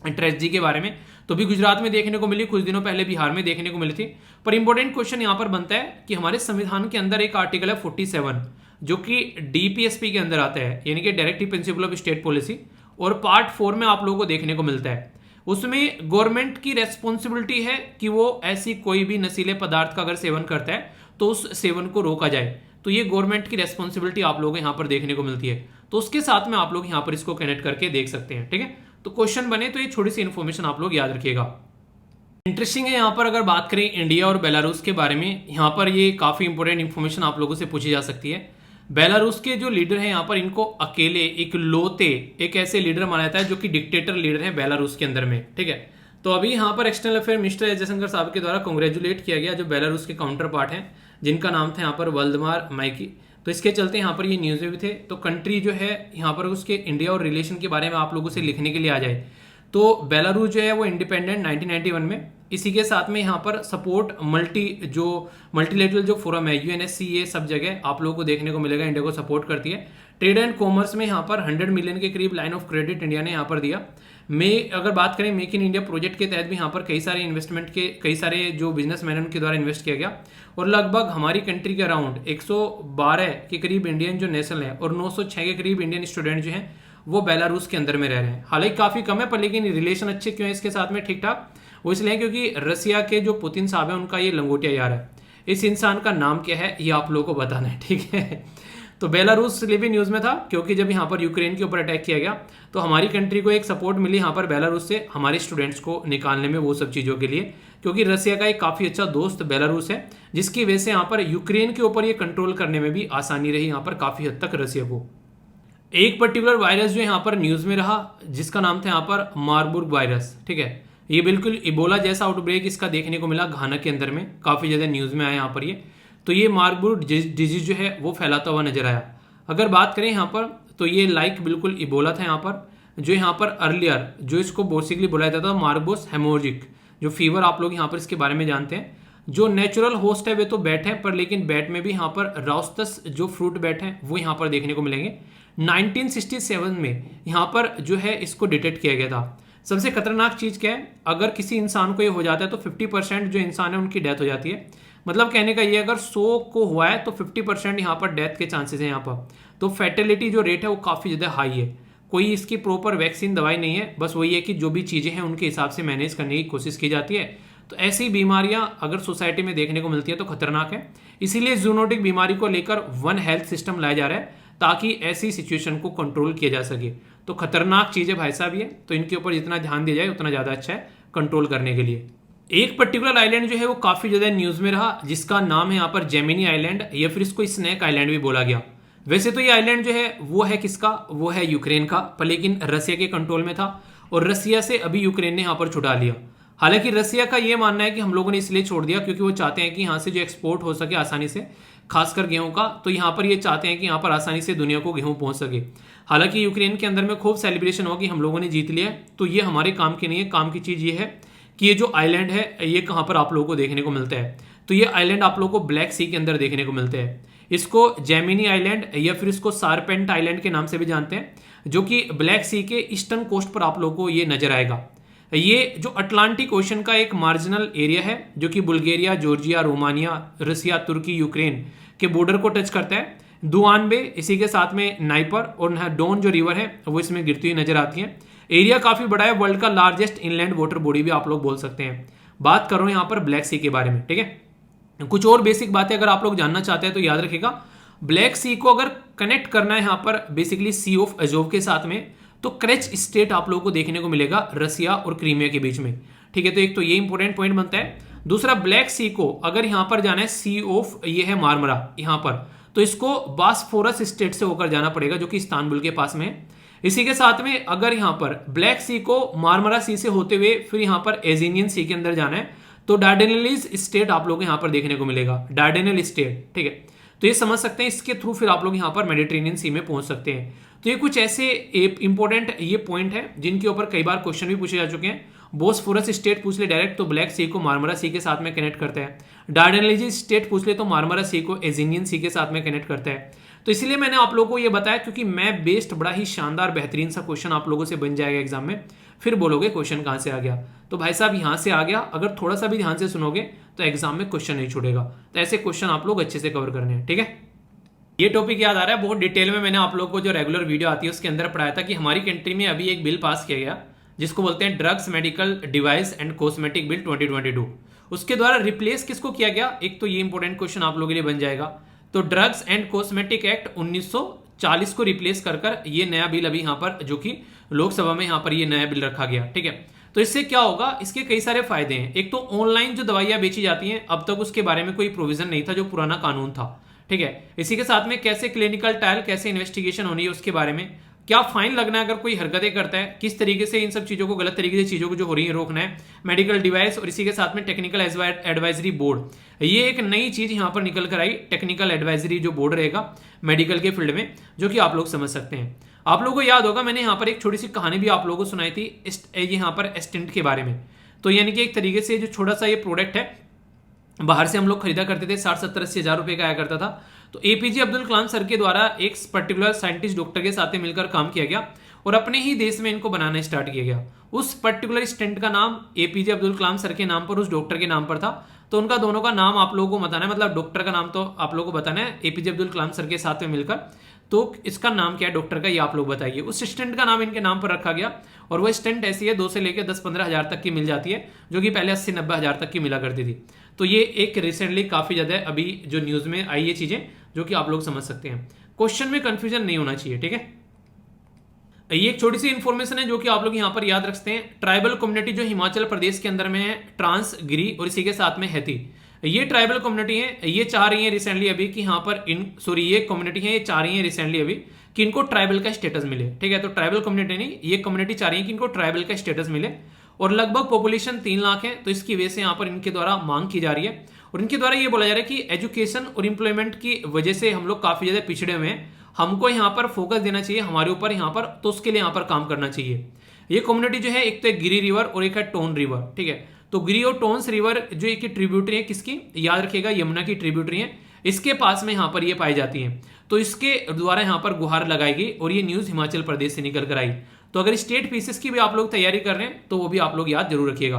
ट्रेजडी के बारे में तो भी गुजरात में देखने को मिली, कुछ दिनों पहले बिहार में देखने को मिली थी। पर इंपॉर्टेंट क्वेश्चन यहां पर बनता है कि हमारे संविधान के अंदर एक आर्टिकल है 47 जो कि डीपीएसपी के अंदर आता है, यानी कि directive principle of state policy, और पार्ट 4 में आप लोगों को देखने को मिलता है। उसमें गवर्नमेंट की रेस्पॉन्सिबिलिटी है कि वो ऐसी कोई भी नशीले पदार्थ का अगर सेवन करता है तो उस सेवन को रोका जाए। तो ये गवर्नमेंट की रेस्पॉन्सिबिलिटी आप लोगों को यहाँ पर देखने को मिलती है। तो उसके साथ में आप लोग यहाँ पर इसको कनेक्ट करके देख सकते हैं। ठीक है, तो क्वेश्चन बने तो ये छोटी सी इन्फॉर्मेशन आप लोग याद रखिएगा। इंटरेस्टिंग है यहाँ पर अगर बात करें इंडिया और बेलारूस के बारे में, यहाँ पर ये काफ़ी इंपॉर्टेंट इन्फॉर्मेशन आप लोगों से पूछी जा सकती है। बेलारूस के जो लीडर हैं यहाँ पर, इनको अकेले एक ऐसे लीडर माना जाता है जो कि डिक्टेटर लीडर हैं बेलारूस के अंदर में। ठीक है, तो अभी यहाँ पर external affair minister S Jaishankar साहब के द्वारा कांग्रेचुलेट किया गया जो बेलारूस के काउंटर पार्ट हैं, जिनका नाम था यहाँ पर वल्दमार माइकी। तो इसके चलते यहाँ पर ये न्यूज़ में भी थे। तो कंट्री जो है यहाँ पर उसके इंडिया और रिलेशन के बारे में आप लोगों से लिखने के लिए आ जाए तो बेलारूस जो है वो इंडिपेंडेंट 1991 में, इसी के साथ में यहाँ पर सपोर्ट मल्टीलेटरल जो फोरम है यूएनएससी, ये सब जगह आप लोगों को देखने को मिलेगा इंडिया को सपोर्ट करती है। ट्रेड एंड कॉमर्स में यहाँ पर 100 मिलियन के करीब लाइन ऑफ क्रेडिट इंडिया ने यहाँ पर दिया। अगर बात करें मेक इन इंडिया प्रोजेक्ट के तहत भी यहाँ पर कई सारे इन्वेस्टमेंट के कई सारे जो बिजनेसमैन उनके द्वारा इन्वेस्ट किया गया, और लगभग हमारी कंट्री के अराउंड 112 के करीब इंडियन जो नेशनल है और 906 के करीब इंडियन स्टूडेंट जो हैं वो बेलारूस के अंदर में रह रहे हैं। हालांकि काफ़ी कम है, पर लेकिन रिलेशन अच्छे क्यों है इसके साथ में ठीक ठाक, वो इसलिए क्योंकि रसिया के जो पुतिन साहब हैं उनका ये लंगोटिया यार है। इस इंसान का नाम क्या है ये आप लोगों को बताना है। ठीक है, तो बेलारूस इसलिए भी न्यूज़ में था क्योंकि जब यहाँ पर यूक्रेन के ऊपर अटैक किया गया तो हमारी कंट्री को एक सपोर्ट मिली यहाँ पर बेलारूस से हमारे स्टूडेंट्स को निकालने में, वो सब चीज़ों के लिए, क्योंकि रसिया का एक काफ़ी अच्छा दोस्त बेलारूस है, जिसकी वजह से यहाँ पर यूक्रेन के ऊपर ये कंट्रोल करने में भी आसानी रही यहाँ पर काफ़ी हद तक रसिया को। एक पर्टिकुलर वायरस जो यहाँ पर न्यूज़ में रहा जिसका नाम था यहाँ पर मार्बर्ग वायरस। ठीक है, ये बिल्कुल इबोला जैसा आउटब्रेक इसका देखने को मिला घाना के अंदर में, काफ़ी ज़्यादा न्यूज़ में आया यहाँ पर ये। तो ये मार्बर्ग डिजीज जो है वो फैलाता हुआ नजर आया। अगर बात करें यहाँ पर तो ये लाइक बिल्कुल इबोला था यहाँ पर, जो यहाँ पर अर्लियर जो इसको बेसिकली बुलाया जाता था मार्बर्ग हेमोरजिक जो फीवर, आप लोग यहाँ पर इसके बारे में जानते हैं। जो नेचुरल होस्ट है वे तो बैट है, पर लेकिन बैट में भी यहाँ पर राउस्तस जो फ्रूट बैट हैं वो यहाँ पर देखने को मिलेंगे। 1967 में यहाँ पर जो है इसको डिटेक्ट किया गया था। सबसे खतरनाक चीज़ क्या है, अगर किसी इंसान को ये हो जाता है तो 50% जो इंसान है उनकी डेथ हो जाती है। मतलब कहने का ये, अगर 100 को हुआ है तो 50% यहाँ पर डेथ के चांसेस हैं यहाँ पर। तो फैटेलिटी जो रेट है वो काफ़ी ज़्यादा हाई है। कोई इसकी प्रॉपर वैक्सीन दवाई नहीं है, बस वही है कि जो भी चीज़ें हैं उनके हिसाब से मैनेज करने की कोशिश की जाती है। तो ऐसी बीमारियां अगर सोसाइटी में देखने को मिलती है तो खतरनाक है। इसीलिए जूनोटिक बीमारी को लेकर वन हेल्थ सिस्टम लाया जा रहा है ताकि ऐसी सिचुएशन को कंट्रोल किया जा सके। तो खतरनाक चीज़ें भाई साहब ये, तो इनके ऊपर जितना ध्यान दिया जाए उतना ज़्यादा अच्छा है कंट्रोल करने के लिए। एक पर्टिकुलर आइलैंड जो है वो काफी ज्यादा न्यूज में रहा, जिसका नाम है यहाँ पर जेमिनी आइलैंड या फिर इसको स्नैक आइलैंड भी बोला गया। वैसे तो ये आइलैंड जो है वो है किसका, वो है यूक्रेन का, पर लेकिन रसिया के कंट्रोल में था और रसिया से अभी यूक्रेन ने यहाँ पर छुटा लिया। हालांकि रसिया का ये मानना है कि हम लोगों ने इसलिए छोड़ दिया क्योंकि वो चाहते हैं कि यहाँ से जो एक्सपोर्ट हो सके आसानी से, खासकर गेहूं का, तो यहाँ पर ये चाहते हैं कि यहाँ पर आसानी से दुनिया को गेहूं पहुंच सके। हालांकि यूक्रेन के अंदर में खूब सेलिब्रेशन हो कि हम लोगों ने जीत लिया, तो ये हमारे काम की नहीं है। काम की चीज़ ये है कि ये जो आइलैंड है ये कहाँ पर आप लोगों को देखने को मिलता है। तो ये आइलैंड आप लोगों को ब्लैक सी के अंदर देखने को मिलते हैं। इसको जेमिनी आइलैंड या फिर इसको सारपेंट आइलैंड के नाम से भी जानते हैं, जो कि ब्लैक सी के ईस्टर्न कोस्ट पर आप लोगों को ये नजर आएगा। ये जो अटलांटिक ओशन का एक मार्जिनल एरिया है जो कि बुल्गारिया, जॉर्जिया, रोमानिया, रसिया, तुर्की, यूक्रेन के बॉर्डर को टच करता है। दुआनबे, इसी के साथ में नाइपर और डोन जो रिवर है वो इसमें गिरती हुई नजर आती है। एरिया काफी बड़ा है, वर्ल्ड का लार्जेस्ट इनलैंड वाटर बॉडी भी आप लोग बोल सकते हैं। बात कर रहा हूं यहाँ पर ब्लैक सी के बारे में, ठीक है। कुछ और बेसिक बातें अगर आप लोग जानना चाहते हैं तो याद रखिएगा, ब्लैक सी को अगर कनेक्ट करना है यहाँ पर बेसिकली सी ऑफ अजोव के साथ में, तो क्रेच स्टेट आप लोगों को देखने को मिलेगा रसिया और क्रीमिया के बीच में, ठीक है। तो एक तो ये इंपॉर्टेंट पॉइंट बनता है। दूसरा, ब्लैक सी को अगर यहां पर जाना है, सी ऑफ ये है मार्मरा यहां पर, तो इसको बास्फोरस स्टेट से होकर जाना पड़ेगा जो कि इस्तांबुल के पास में है। इसी के साथ में अगर यहां पर ब्लैक सी को मार्मरा सी से होते हुए फिर यहां पर एजीनियन सी के अंदर जाना है, तो डार्डेनलीज स्टेट आप लोग यहां पर देखने को मिलेगा, डार्डेनल स्टेट, ठीक है। तो ये समझ सकते हैं, इसके थ्रू फिर आप लोग यहां पर मेडिटेरेनियन सी में पहुंच सकते हैं। तो ये कुछ ऐसे इंपॉर्टेंट ये पॉइंट है जिनके ऊपर कई बार क्वेश्चन भी पूछे जा चुके हैं। बोस्फोरस स्टेट पूछ ले डायरेक्ट तो ब्लैक सी को मार्मरा सी के साथ में कनेक्ट करता है। डार्डेनलीज स्टेट पूछ ले तो मार्मरा सी को एजीनियन सी के साथ में कनेक्ट करता है। तो इसलिए मैंने आप लोगों को ये बताया क्योंकि मैप बेस्ड बड़ा ही शानदार बेहतरीन सा क्वेश्चन आप लोगों से बन जाएगा एग्जाम में। फिर बोलोगे क्वेश्चन कहां से आ गया, तो भाई साहब यहां से आ गया। अगर थोड़ा सा भी ध्यान से सुनोगे तो एग्जाम में क्वेश्चन नहीं छूटेगा। तो ऐसे क्वेश्चन आप लोग अच्छे से कवर करने हैं, ठीक है। ये टॉपिक याद आ रहा है, बहुत डिटेल में मैंने आप लोगों को जो रेगुलर वीडियो आती है उसके अंदर पढ़ाया था कि हमारी कंट्री में अभी एक बिल पास किया गया जिसको बोलते हैं drugs, medical device and cosmetic bill 2022। उसके द्वारा रिप्लेस किसको किया गया, एक तो ये इंपॉर्टेंट क्वेश्चन आप लोगों के लिए बन जाएगा। तो ड्रग्स एंड कॉस्मेटिक एक्ट 1940 को रिप्लेस कर ये नया बिल अभी यहाँ पर जो कि लोकसभा में यहाँ पर ये नया बिल रखा गया, ठीक है। तो इससे क्या होगा, इसके कई सारे फायदे हैं। एक तो ऑनलाइन जो दवाइयां बेची जाती हैं अब तक उसके बारे में कोई प्रोविजन नहीं था, जो पुराना कानून था, ठीक है। इसी के साथ में कैसे क्लिनिकल ट्रायल, कैसे इन्वेस्टिगेशन होनी है उसके बारे में, क्या फाइन लगना है अगर कोई हरकतें करता है, किस तरीके से इन सब चीजों को, गलत तरीके से चीजों को जो हो रही है रोकना है, मेडिकल डिवाइस और इसी के साथ में टेक्निकल एडवाइजरी बोर्ड। ये एक नई चीज यहां पर निकल कर आई, टेक्निकल एडवाइजरी जो बोर्ड रहेगा मेडिकल के फील्ड में, जो कि आप लोग समझ सकते हैं। आप लोगों को याद होगा मैंने यहाँ पर एक छोटी सी कहानी भी आप लोगों को सुनाई थी यहाँ पर स्टेंट के बारे में। तो यानी कि एक तरीके से जो छोटा सा ये प्रोडक्ट है बाहर से हम लोग खरीदा करते थे, 60-70-80 हज़ार रुपए का आया करता था। तो एपीजे अब्दुल कलाम सर के द्वारा एक पर्टिकुलर साइंटिस्ट डॉक्टर के साथ मिलकर काम किया गया और अपने ही देश में इनको बनाना स्टार्ट किया गया। उस पर्टिकुलर स्टेंट का नाम एपीजे अब्दुल कलाम सर के नाम पर, उस डॉक्टर के नाम पर था। तो उनका दोनों का नाम आप लोगों को बताना है, मतलब डॉक्टर का नाम तो आप लोगों को बताना है एपीजे अब्दुल कलाम सर के साथ में मिलकर। तो इसका नाम क्या है डॉक्टर का, ये आप लोग बताइए। उस स्टेंट का नाम इनके नाम पर रखा गया और वो स्टेंट ऐसी है 2 से लेकर 10-15 हज़ार तक की मिल जाती है, जो कि पहले 80-90 हज़ार तक की मिला करती थी। तो ये एक रिसेंटली काफी ज्यादा अभी जो न्यूज में आई ये चीजें, जो कि आप लोग समझ सकते हैं। क्वेश्चन में कंफ्यूजन नहीं होना चाहिए, ठीक है। ये एक छोटी सी इंफॉर्मेशन है जो कि आप लोग यहाँ पर याद रखते हैं। ट्राइबल कम्युनिटी जो हिमाचल प्रदेश के अंदर में है, ट्रांस, गिरी और इसी के साथ में हैती, ये ट्राइबल कम्युनिटी है। ये चाह रही है रिसेंटली अभी कि यहाँ पर ये कम्युनिटी है, ये चाह रही है रिसेंटली अभी कि इनको ट्राइबल का स्टेटस मिले, ठीक है। तो ट्राइबल कम्युनिटी नहीं, ये कम्युनिटी चाह रही है कि इनको ट्राइबल का स्टेटस मिले और लगभग पॉपुलेशन 3 लाख है। तो इसकी वजह से यहाँ पर इनके द्वारा मांग की जा रही है और इनके द्वारा ये बोला जा रहा है कि एजुकेशन और इंप्लॉयमेंट की वजह से हम लोग काफी ज्यादा पिछड़े हुए हैं, हमको यहाँ पर फोकस देना चाहिए हमारे ऊपर यहाँ पर, तो उसके लिए यहाँ पर काम करना चाहिए। ये कम्युनिटी जो है एक तो एक गिरी रिवर और एक है टोन रिवर, ठीक है। तो गिरी और टोन्स रिवर जो एक ट्रिब्यूटरी है किसकी, याद रखिएगा यमुना की ट्रिब्यूटरी है, इसके पास में यहाँ पर ये पाई जाती है। तो इसके द्वारा यहाँ पर गुहार लगाई गई और ये न्यूज हिमाचल प्रदेश से निकल कर आई। तो अगर स्टेट पीसेस की भी आप लोग तैयारी कर रहे हैं तो वो भी आप लोग याद जरूर रखिएगा।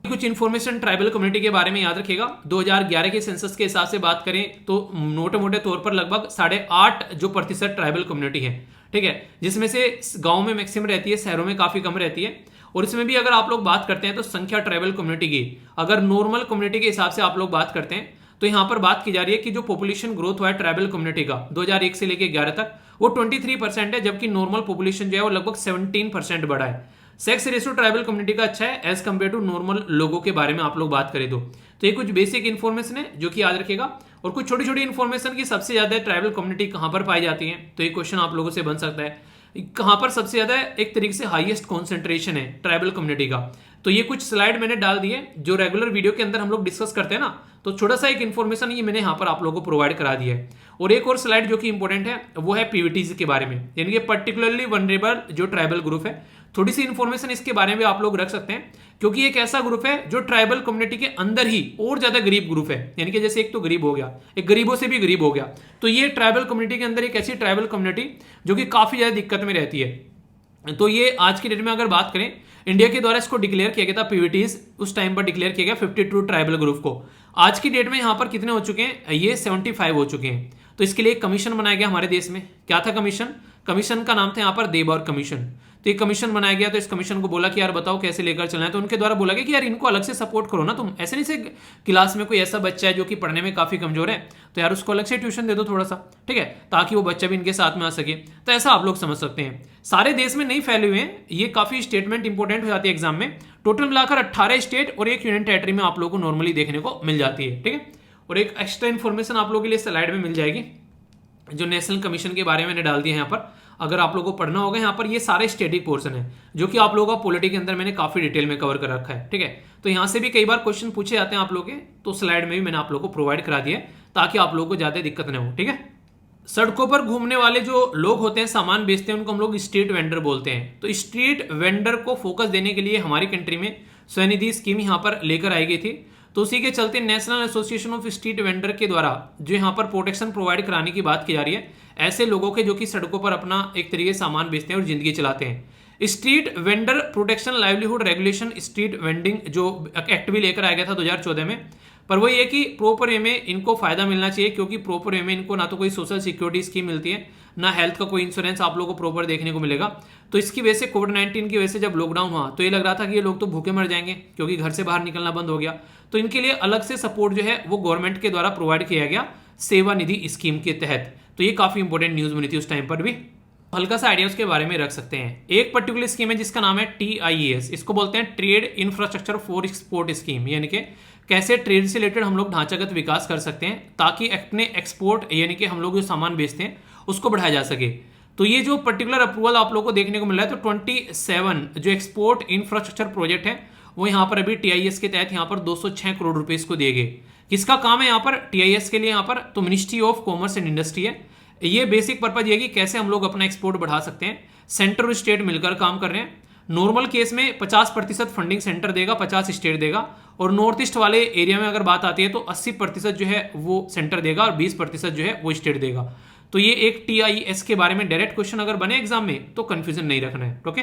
कुछ इन्फॉर्मेशन ट्राइबल कम्युनिटी के बारे में याद रखिएगा। 2011 के सेंसस के हिसाब से बात करें तो मोटे मोटे तौर पर लगभग 8.5% ट्राइबल कम्युनिटी है, ठीक है, जिसमें से गांव में मैक्सिमम रहती है, शहरों में काफी कम रहती है। और इसमें भी अगर आप लोग बात करते हैं तो संख्या ट्राइबल कम्युनिटी की, अगर नॉर्मल कम्युनिटी के हिसाब से आप लोग बात करते हैं तो यहां पर बात की जा रही है कि जो पॉपुलेशन ग्रोथ हुआ है ट्राइबल कम्युनिटी का 2001 से लेकर 11 तक वो 23% है, जबकि नॉर्मल पॉपुलेशन जो है वो लगभग 17% बढ़ा है। सेक्स रेशियो ट्राइबल कम्युनिटी का अच्छा है एज कम्पेयर टू नॉर्मल लोगों के बारे में आप लोग बात करें तो ये कुछ बेसिक इन्फॉर्मेशन है जो कि याद रखिएगा। और कुछ छोटी छोटी इन्फॉर्मेशन की सबसे ज्यादा ट्राइबल कम्युनिटी कहां पर पाई जाती है, तो ये क्वेश्चन आप लोगों से बन सकता है, कहां पर सबसे ज्यादा एक तरीके से हाईएस्ट कॉन्सेंट्रेशन है ट्राइबल कम्युनिटी का। तो ये कुछ स्लाइड मैंने डाल दिए जो रेगुलर वीडियो के अंदर हम लोग डिस्कस करते हैं ना, तो छोटा सा एक इन्फॉर्मेशन ये मैंने यहाँ पर आप लोगों को प्रोवाइड करा दिया है। और एक और स्लाइड जो कि इंपॉर्टेंट है वो है पीवीटीज के बारे में, यानी कि पर्टिकुलरली वनरेबल जो ट्राइबल ग्रुप है। थोड़ी सी इन्फॉर्मेशन इसके बारे में आप लोग रख सकते हैं, क्योंकि एक ऐसा ग्रुप है जो ट्राइबल कम्युनिटी के अंदर ही और ज्यादा गरीब ग्रुप है, यानी कि जैसे एक तो गरीब हो गया, एक गरीबों से भी गरीब हो गया, तो ये ट्राइबल कम्युनिटी के अंदर एक ऐसी ट्राइबल कम्युनिटी जो कि काफी ज्यादा दिक्कत में रहती है। तो ये आज की डेट में अगर बात करें, इंडिया के द्वारा इसको डिक्लेयर किया गया था, पीवीटीज उस टाइम पर डिक्लेयर किया गया 52 ट्राइबल ग्रुप को। आज की डेट में यहां पर कितने हो चुके हैं, ये 75 हो चुके हैं। तो इसके लिए एक कमीशन बनाया गया हमारे देश में। क्या था कमीशन? कमीशन का नाम था यहाँ पर देबौर कमीशन। तो एक कमीशन बनाया गया, तो इस कमीशन को बोला कि यार बताओ कैसे लेकर चलना है। तो उनके द्वारा बोला गया कि यार इनको अलग से सपोर्ट करो ना, तुम ऐसे नहीं से क्लास में कोई ऐसा बच्चा है जो कि पढ़ने में काफी कमजोर है, तो यार उसको अलग से ट्यूशन दे दो थोड़ा सा, ठीक है, ताकि वो बच्चा भी इनके साथ में आ सके। तो ऐसा आप लोग समझ सकते हैं। सारे देश में नहीं फैले हुए हैं, ये काफी स्टेटमेंट इंपॉर्टेंट हो जाती है एग्जाम में। टोटल मिलाकर 18 स्टेट और एक यूनियन टेरिटरी में आप लोगों को नॉर्मली देखने को मिल जाती है, ठीक है। और एक एक्स्ट्रा इन्फॉर्मेशन आप लोगों के लिए स्लाइड में मिल जाएगी, जो नेशनल कमीशन के बारे में मैंने डाल दिया है यहाँ पर। अगर आप लोगों को पढ़ना होगा, यहाँ पर ये सारे स्टैटिक पोर्शन है जो कि आप लोगों का पॉलिटी के अंदर मैंने काफी डिटेल में कवर कर रखा है, ठीक है। तो यहाँ से भी कई बार क्वेश्चन पूछे जाते हैं आप लोगों के, तो स्लाइड में भी मैंने आप लोगों को प्रोवाइड करा दिया है ताकि आप लोगों को ज्यादा दिक्कत न हो, ठीक है। सड़कों पर घूमने वाले जो लोग होते हैं, सामान बेचते हैं, उनको हम लोग स्ट्रीट वेंडर बोलते हैं। तो स्ट्रीट वेंडर को फोकस देने के लिए हमारी कंट्री में स्वनिधि स्कीम यहाँ पर लेकर आई गई थी। तो उसी के चलते national association of street vendor के द्वारा जो यहाँ पर प्रोटेक्शन प्रोवाइड कराने की बात की जा रही है ऐसे लोगों के जो कि सड़कों पर अपना एक तरीके से सामान बेचते हैं और जिंदगी चलाते हैं। Street vendor protection livelihood regulation street vending जो एक्ट भी लेकर आया गया था 2014 में, पर वो ये कि प्रॉपर वे में इनको फायदा मिलना चाहिए, क्योंकि प्रॉपर वे में इनको ना तो कोई सोशल सिक्योरिटी स्कीम मिलती है, ना हेल्थ का कोई इंश्योरेंस आप लोगों को प्रॉपर देखने को मिलेगा। तो इसकी वजह से कोविड-19 की वजह से जब लॉकडाउन हुआ तो ये लग रहा था कि ये लोग तो भूखे मर जाएंगे, क्योंकि घर से बाहर निकलना बंद हो गया। तो इनके लिए अलग से सपोर्ट जो है वो गवर्नमेंट के द्वारा प्रोवाइड किया गया सेवा निधि स्कीम के तहत। तो ये काफी इंपॉर्टेंट न्यूज बनी थी उस टाइम पर भी। हल्का सा आइडिया उसके बारे में रख सकते हैं। एक पर्टिकुलर स्कीम है जिसका नाम है TIES, इसको बोलते हैं trade infrastructure for export scheme, यानी कि कैसे ट्रेड से रिलेटेड हम लोग ढांचागत विकास कर सकते हैं ताकि अपने एक्सपोर्ट यानी कि हम लोग जो सामान बेचते हैं उसको बढ़ाया जा सके। तो ये जो पर्टिकुलर अप्रूवल आप लोगों को देखने को मिल रहा है, तो 27 जो एक्सपोर्ट इंफ्रास्ट्रक्चर प्रोजेक्ट है वो यहाँ पर अभी TIS के तहत यहाँ पर 206 करोड़ रुपए इसको दिए गए। किसका काम है यहाँ पर TIS के लिए? यहाँ पर तो ministry of commerce and industry है। ये बेसिक पर्पज ये कि कैसे हम लोग अपना एक्सपोर्ट बढ़ा सकते हैं। सेंटर और स्टेट मिलकर काम कर रहे हैं। नॉर्मल केस में 50% फंडिंग सेंटर देगा, 50 स्टेट देगा, और नॉर्थ ईस्ट वाले एरिया में अगर बात आती है तो 80% जो है वो सेंटर देगा और 20% जो है वो स्टेट देगा। तो ये एक TIS के बारे में डायरेक्ट क्वेश्चन अगर बने एग्जाम में तो कंफ्यूजन नहीं रखना है, ओके।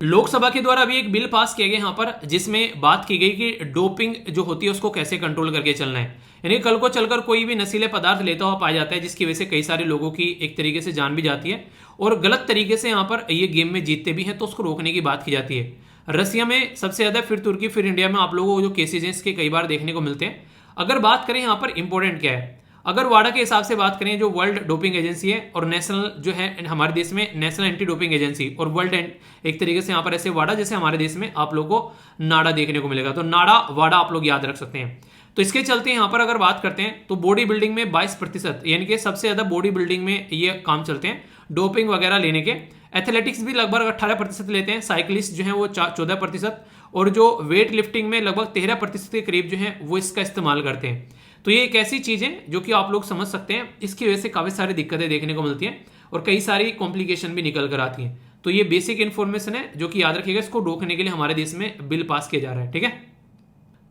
लोकसभा के द्वारा अभी एक बिल पास किया गया यहाँ पर जिसमें बात की गई कि डोपिंग जो होती है उसको कैसे कंट्रोल करके चलना है। यानी कल को चलकर कोई भी नशीले पदार्थ लेता हुआ पाया जाता है जिसकी वजह से कई सारे लोगों की एक तरीके से जान भी जाती है और गलत तरीके से यहाँ पर ये गेम में जीतते भी हैं, तो उसको रोकने की बात की जाती है। रसिया में सबसे ज्यादा, फिर तुर्की, फिर इंडिया में आप लोगों को जो केसेज हैं इसके कई बार देखने को मिलते हैं। अगर बात करें यहाँ पर इंपॉर्टेंट क्या है, अगर वाडा के हिसाब से बात करें जो वर्ल्ड डोपिंग एजेंसी है और नेशनल जो है हमारे देश में नेशनल एंटी डोपिंग एजेंसी और वर्ल्ड एक तरीके से यहाँ पर ऐसे वाडा जैसे हमारे देश में आप लोगों को नाडा देखने को मिलेगा। तो नाडा वाडा आप लोग याद रख सकते हैं। तो इसके चलते यहाँ पर अगर बात करते हैं तो बॉडी बिल्डिंग में 22% यानी कि सबसे ज्यादा बॉडी बिल्डिंग में ये काम चलते हैं डोपिंग वगैरह लेने के। एथलेटिक्स भी लगभग 18% लेते हैं, साइकिलिस्ट जो है वो 14% और जो वेट लिफ्टिंग में लगभग 13% के करीब जो है वो इसका इस्तेमाल करते हैं। तो ये एक ऐसी चीज है जो कि आप लोग समझ सकते हैं, इसकी वजह से काफी सारी दिक्कतें देखने को मिलती हैं और कई सारी कॉम्प्लिकेशन भी निकल कर आती हैं। तो ये बेसिक इन्फॉर्मेशन है जो कि याद रखिएगा, इसको रोकने के लिए हमारे देश में बिल पास किया जा रहा है, ठीक है।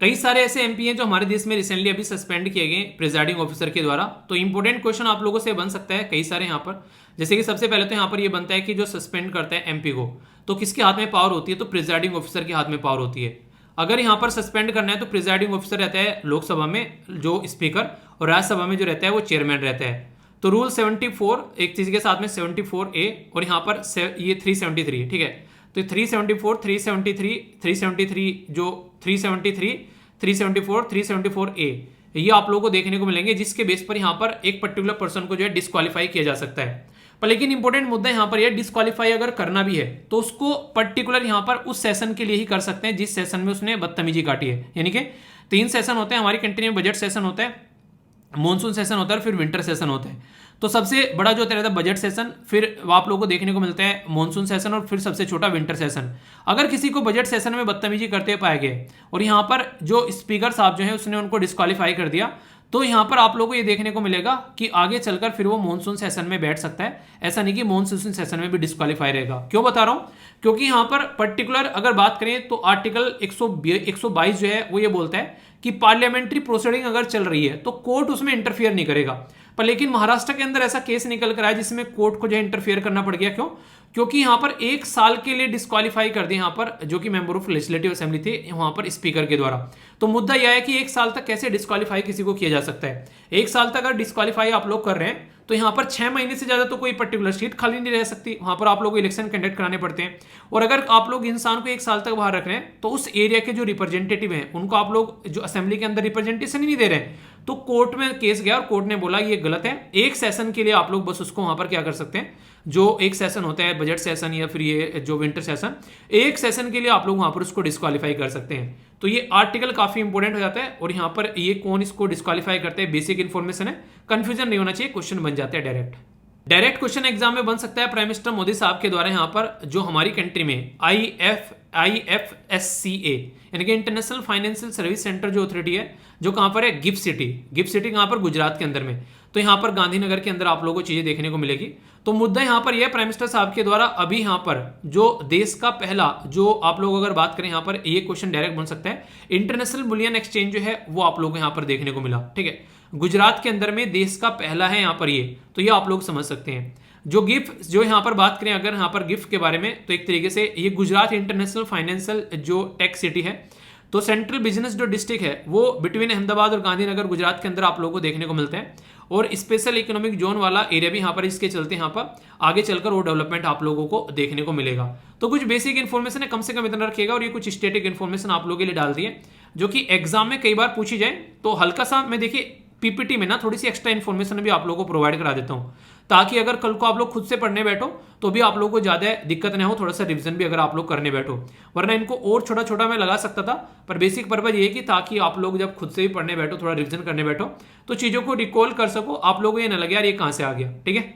कई सारे ऐसे MP हैं जो हमारे देश में रिसेंटली अभी सस्पेंड किए गए प्रिजाइडिंग ऑफिसर के द्वारा। तो इंपॉर्टेंट क्वेश्चन आप लोगों से बन सकता है कई सारे यहाँ पर, जैसे कि सबसे पहले तो यहाँ पर ये बनता है कि जो सस्पेंड करता है MP को तो किसके हाथ में पावर होती है, तो प्रिजाइडिंग ऑफिसर के हाथ में पावर होती है। अगर यहाँ पर सस्पेंड करना है तो प्रिजाइडिंग ऑफिसर रहता है लोकसभा में जो स्पीकर और राज्यसभा में जो रहता है वो चेयरमैन रहता है। तो रूल 74 एक चीज के साथ में 74A और यहाँ पर ये 373, ठीक है। तो 374, 373, 373 जो 373, 374, 374A ये आप लोगों को देखने को मिलेंगे, जिसके बेस पर यहाँ पर एक पर्टिकुलर पर्सन को जो है डिस्क्वालीफाई किया जा सकता है। पर लेकिन इंपॉर्टेंट मुद्दा यहाँ पर यह, डिस्क्वालीफाई अगर करना भी है तो उसको पर्टिकुलर यहाँ पर उस सेशन के लिए ही कर सकते हैं जिस सेशन में उसने बदतमीजी काटी है। यानी कि 3 सेशन होते हैं हमारी कंट्री में, बजट सेशन होता है, मॉनसून सेशन होता है और फिर विंटर सेशन होता है। तो सबसे बड़ा जो रहता है बजट सेशन, फिर आप लोगों को देखने को मिलता है मॉनसून सेशन और फिर सबसे छोटा विंटर सेशन। अगर किसी को बजट सेशन में बदतमीजी करते पाए गए और यहाँ पर जो स्पीकर साहब जो है उसने उनको डिस्क्वालीफाई कर दिया, तो यहाँ पर आप लोगों को ये देखने को मिलेगा कि आगे चलकर फिर वो मॉनसून सेशन में बैठ सकता है। ऐसा नहीं कि मॉनसून सेशन में भी डिस्क्वालीफाई रहेगा। क्यों बता रहा हूं? क्योंकि यहाँ पर पर्टिकुलर अगर बात करें तो आर्टिकल 122 जो है वो ये बोलता है कि पार्लियामेंट्री प्रोसीडिंग अगर चल रही है तो कोर्ट उसमें इंटरफियर नहीं करेगा। पर लेकिन महाराष्ट्र के अंदर ऐसा केस निकल कर आया जिसमें कोर्ट को जो है इंटरफियर करना पड़ गया। क्यों? क्योंकि यहाँ पर 1 साल के लिए डिस्क्वालीफाई कर दिया यहाँ पर जो कि मेंबर ऑफ लेजिस्लेटिव असेंबली थे वहां पर स्पीकर के द्वारा। तो मुद्दा यह है कि 1 साल तक कैसे डिस्क्वालीफाई किसी को किया जा सकता है। 1 साल तक अगर डिस्क्वालीफाई आप लोग कर रहे हैं तो यहाँ पर 6 महीने से ज्यादा तो कोई पर्टिकुलर सीट खाली नहीं रह सकती, वहां पर आप लोग को इलेक्शन कंडक्ट कराने पड़ते हैं। और अगर आप लोग इंसान को 1 साल तक बाहर रख रहे हैं तो उस एरिया के जो रिप्रेजेंटेटिव हैं उनको आप लोग जो असेंबली के अंदर रिप्रेजेंटेशन ही नहीं दे रहे हैं। तो कोर्ट में केस गया और कोर्ट ने बोला ये गलत है। 1 सेशन के लिए आप लोग बस उसको वहां पर क्या कर सकते हैं, जो 1 सेशन होता है बजट सेशन या फिर ये जो विंटर सेशन, 1 सेशन के लिए आप लोग वहां पर उसको डिस्क्वालीफाई कर सकते हैं। तो ये आर्टिकल काफी इंपॉर्टेंट हो जाता है और यहाँ पर ये कौन इसको डिस्क्वालीफाई करते हैं बेसिक इन्फॉर्मेशन है, कंफ्यूजन नहीं होना चाहिए, क्वेश्चन बन जाते हैं डायरेक्ट क्वेश्चन एग्जाम में बन सकता है। प्राइम मिनिस्टर मोदी साहब के द्वारा यहाँ पर जो हमारी कंट्री में IFSCA यानी कि इंटरनेशनल फाइनेंशियल सर्विस सेंटर जो अथॉरिटी है, जो कहां पर है, गिफ्ट सिटी कहां पर, गुजरात के अंदर में। तो यहां पर गांधीनगर के अंदर आप लोगों को चीजें देखने को मिलेगी। तो मुद्दा यहां पर यह प्राइम मिनिस्टर साहब के द्वारा अभी यहां पर जो देश का पहला जो आप लोग अगर बात करें, यहां पर ये क्वेश्चन डायरेक्ट बन सकता है, इंटरनेशनल बुलियन एक्सचेंज जो है वो आप लोग को यहां पर देखने को मिला। ठीक है, गुजरात के अंदर में देश का पहला है यहां पर ये, तो ये आप लोग समझ सकते हैं। जो गिफ्ट जो यहां पर बात करें अगर यहां पर गिफ्ट के बारे में, तो एक तरीके से ये गुजरात इंटरनेशनल फाइनेंशियल जो टेक सिटी है, तो सेंट्रल बिजनेस जो डिस्ट्रिक्ट है वो बिटवीन अहमदाबाद और गांधीनगर गुजरात के अंदर आप लोगों को देखने को मिलते हैं। और स्पेशल इकोनॉमिक जोन वाला एरिया भी यहाँ पर इसके चलते यहाँ पर आगे चलकर वो डेवलपमेंट आप लोगों को देखने को मिलेगा। तो कुछ बेसिक इन्फॉर्मेशन है, कम से कम इतना रखिएगा। और ये कुछ स्टैटिक इन्फॉर्मेशन आप लोगों के लिए डाल दी है जो कि एग्जाम में कई बार पूछी जाए। तो हल्का सा मैं देखिए पीपीटी में ना थोड़ी सी एक्स्ट्रा इन्फॉर्मेशन भी आप लोगों को प्रोवाइड करा देता हूँ, ताकि अगर कल को आप लोग खुद से पढ़ने बैठो तो भी आप लोगों को ज्यादा दिक्कत ना हो, थोड़ा सा रिवीजन भी अगर आप लोग करने बैठो। वरना इनको और छोटा छोटा मैं लगा सकता था, पर बेसिक पर्पज ये कि ताकि आप लोग जब खुद से भी पढ़ने बैठो, थोड़ा रिवीजन करने बैठो, तो चीजों को रिकॉल कर सको, आप लोगों को ये ना लगे यार ये कहां से आ गया। ठीक है,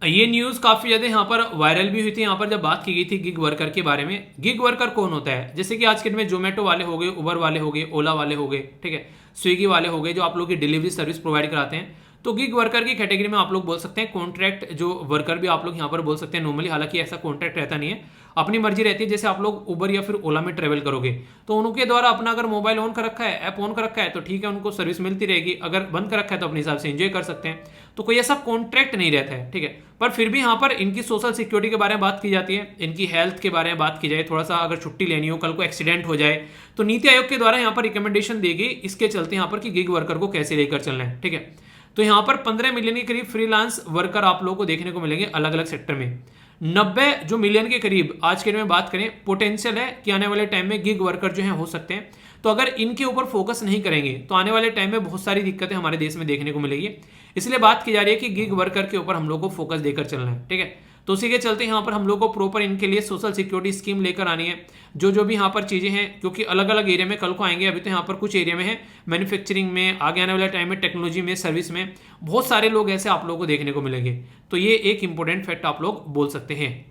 ये न्यूज काफी ज्यादा यहाँ पर वायरल भी हुई थी। यहाँ पर जब बात की गई थी गिग वर्कर के बारे में। गिग वर्कर कौन होता है? जैसे कि आज के दिन में जोमेटो वाले हो गए, उबर वाले हो गए, ओला वाले हो गए, ठीक है, स्विगी वाले हो गए, जो आप लोग की डिलीवरी सर्विस प्रोवाइड कराते हैं। तो गिग वर्कर की कैटेगरी में आप लोग बोल सकते हैं कॉन्ट्रैक्ट जो वर्कर भी आप लोग यहाँ पर बोल सकते हैं नॉर्मली। हालांकि ऐसा कॉन्ट्रैक्ट रहता नहीं है, अपनी मर्जी रहती है। जैसे आप लोग उबर या फिर ओला में ट्रेवल करोगे तो उनके द्वारा अपना अगर मोबाइल ऑन कर रखा है, ऐप ऑन कर रखा है, तो ठीक है, उनको सर्विस मिलती रहेगी। अगर बंद कर रखा है तो अपने हिसाब से एंजॉय कर सकते हैं। तो कोई ऐसा कॉन्ट्रैक्ट नहीं रहता है। ठीक है, पर फिर भी यहाँ पर इनकी सोशल सिक्योरिटी के बारे में बात की जाती है, इनकी हेल्थ के बारे में बात की जाए, थोड़ा सा अगर छुट्टी लेनी हो, कल को एक्सीडेंट हो जाए, तो नीति आयोग के द्वारा यहाँ पर रिकमेंडेशन दी गई इसके चलते यहाँ पर कि गिग वर्कर को कैसे लेकर चलना है। ठीक है, तो यहाँ पर 15 मिलियन के करीब फ्रीलांस वर्कर आप लोगों को देखने को मिलेंगे अलग अलग सेक्टर में। 90 जो मिलियन के करीब आज के दिन में बात करें पोटेंशियल है कि आने वाले टाइम में गिग वर्कर जो है हो सकते हैं। तो अगर इनके ऊपर फोकस नहीं करेंगे तो आने वाले टाइम में बहुत सारी दिक्कतें हमारे देश में देखने को मिलेगी। इसलिए बात की जा रही है कि गिग वर्कर के ऊपर हम लोग को फोकस देकर चलना है। ठीक है, तो उसी के चलते यहाँ पर हम लोग को प्रॉपर इनके लिए सोशल सिक्योरिटी स्कीम लेकर आनी है। जो भी यहाँ पर चीजें हैं, क्योंकि अलग अलग एरिया में कल को आएंगे, अभी तो यहाँ पर कुछ एरिया में है मैन्युफैक्चरिंग में, आगे आने वाले टाइम में टेक्नोलॉजी में, सर्विस में बहुत सारे लोग ऐसे आप लोगों को देखने को मिलेंगे। तो ये एक इंपॉर्टेंट फैक्ट आप लोग बोल सकते हैं।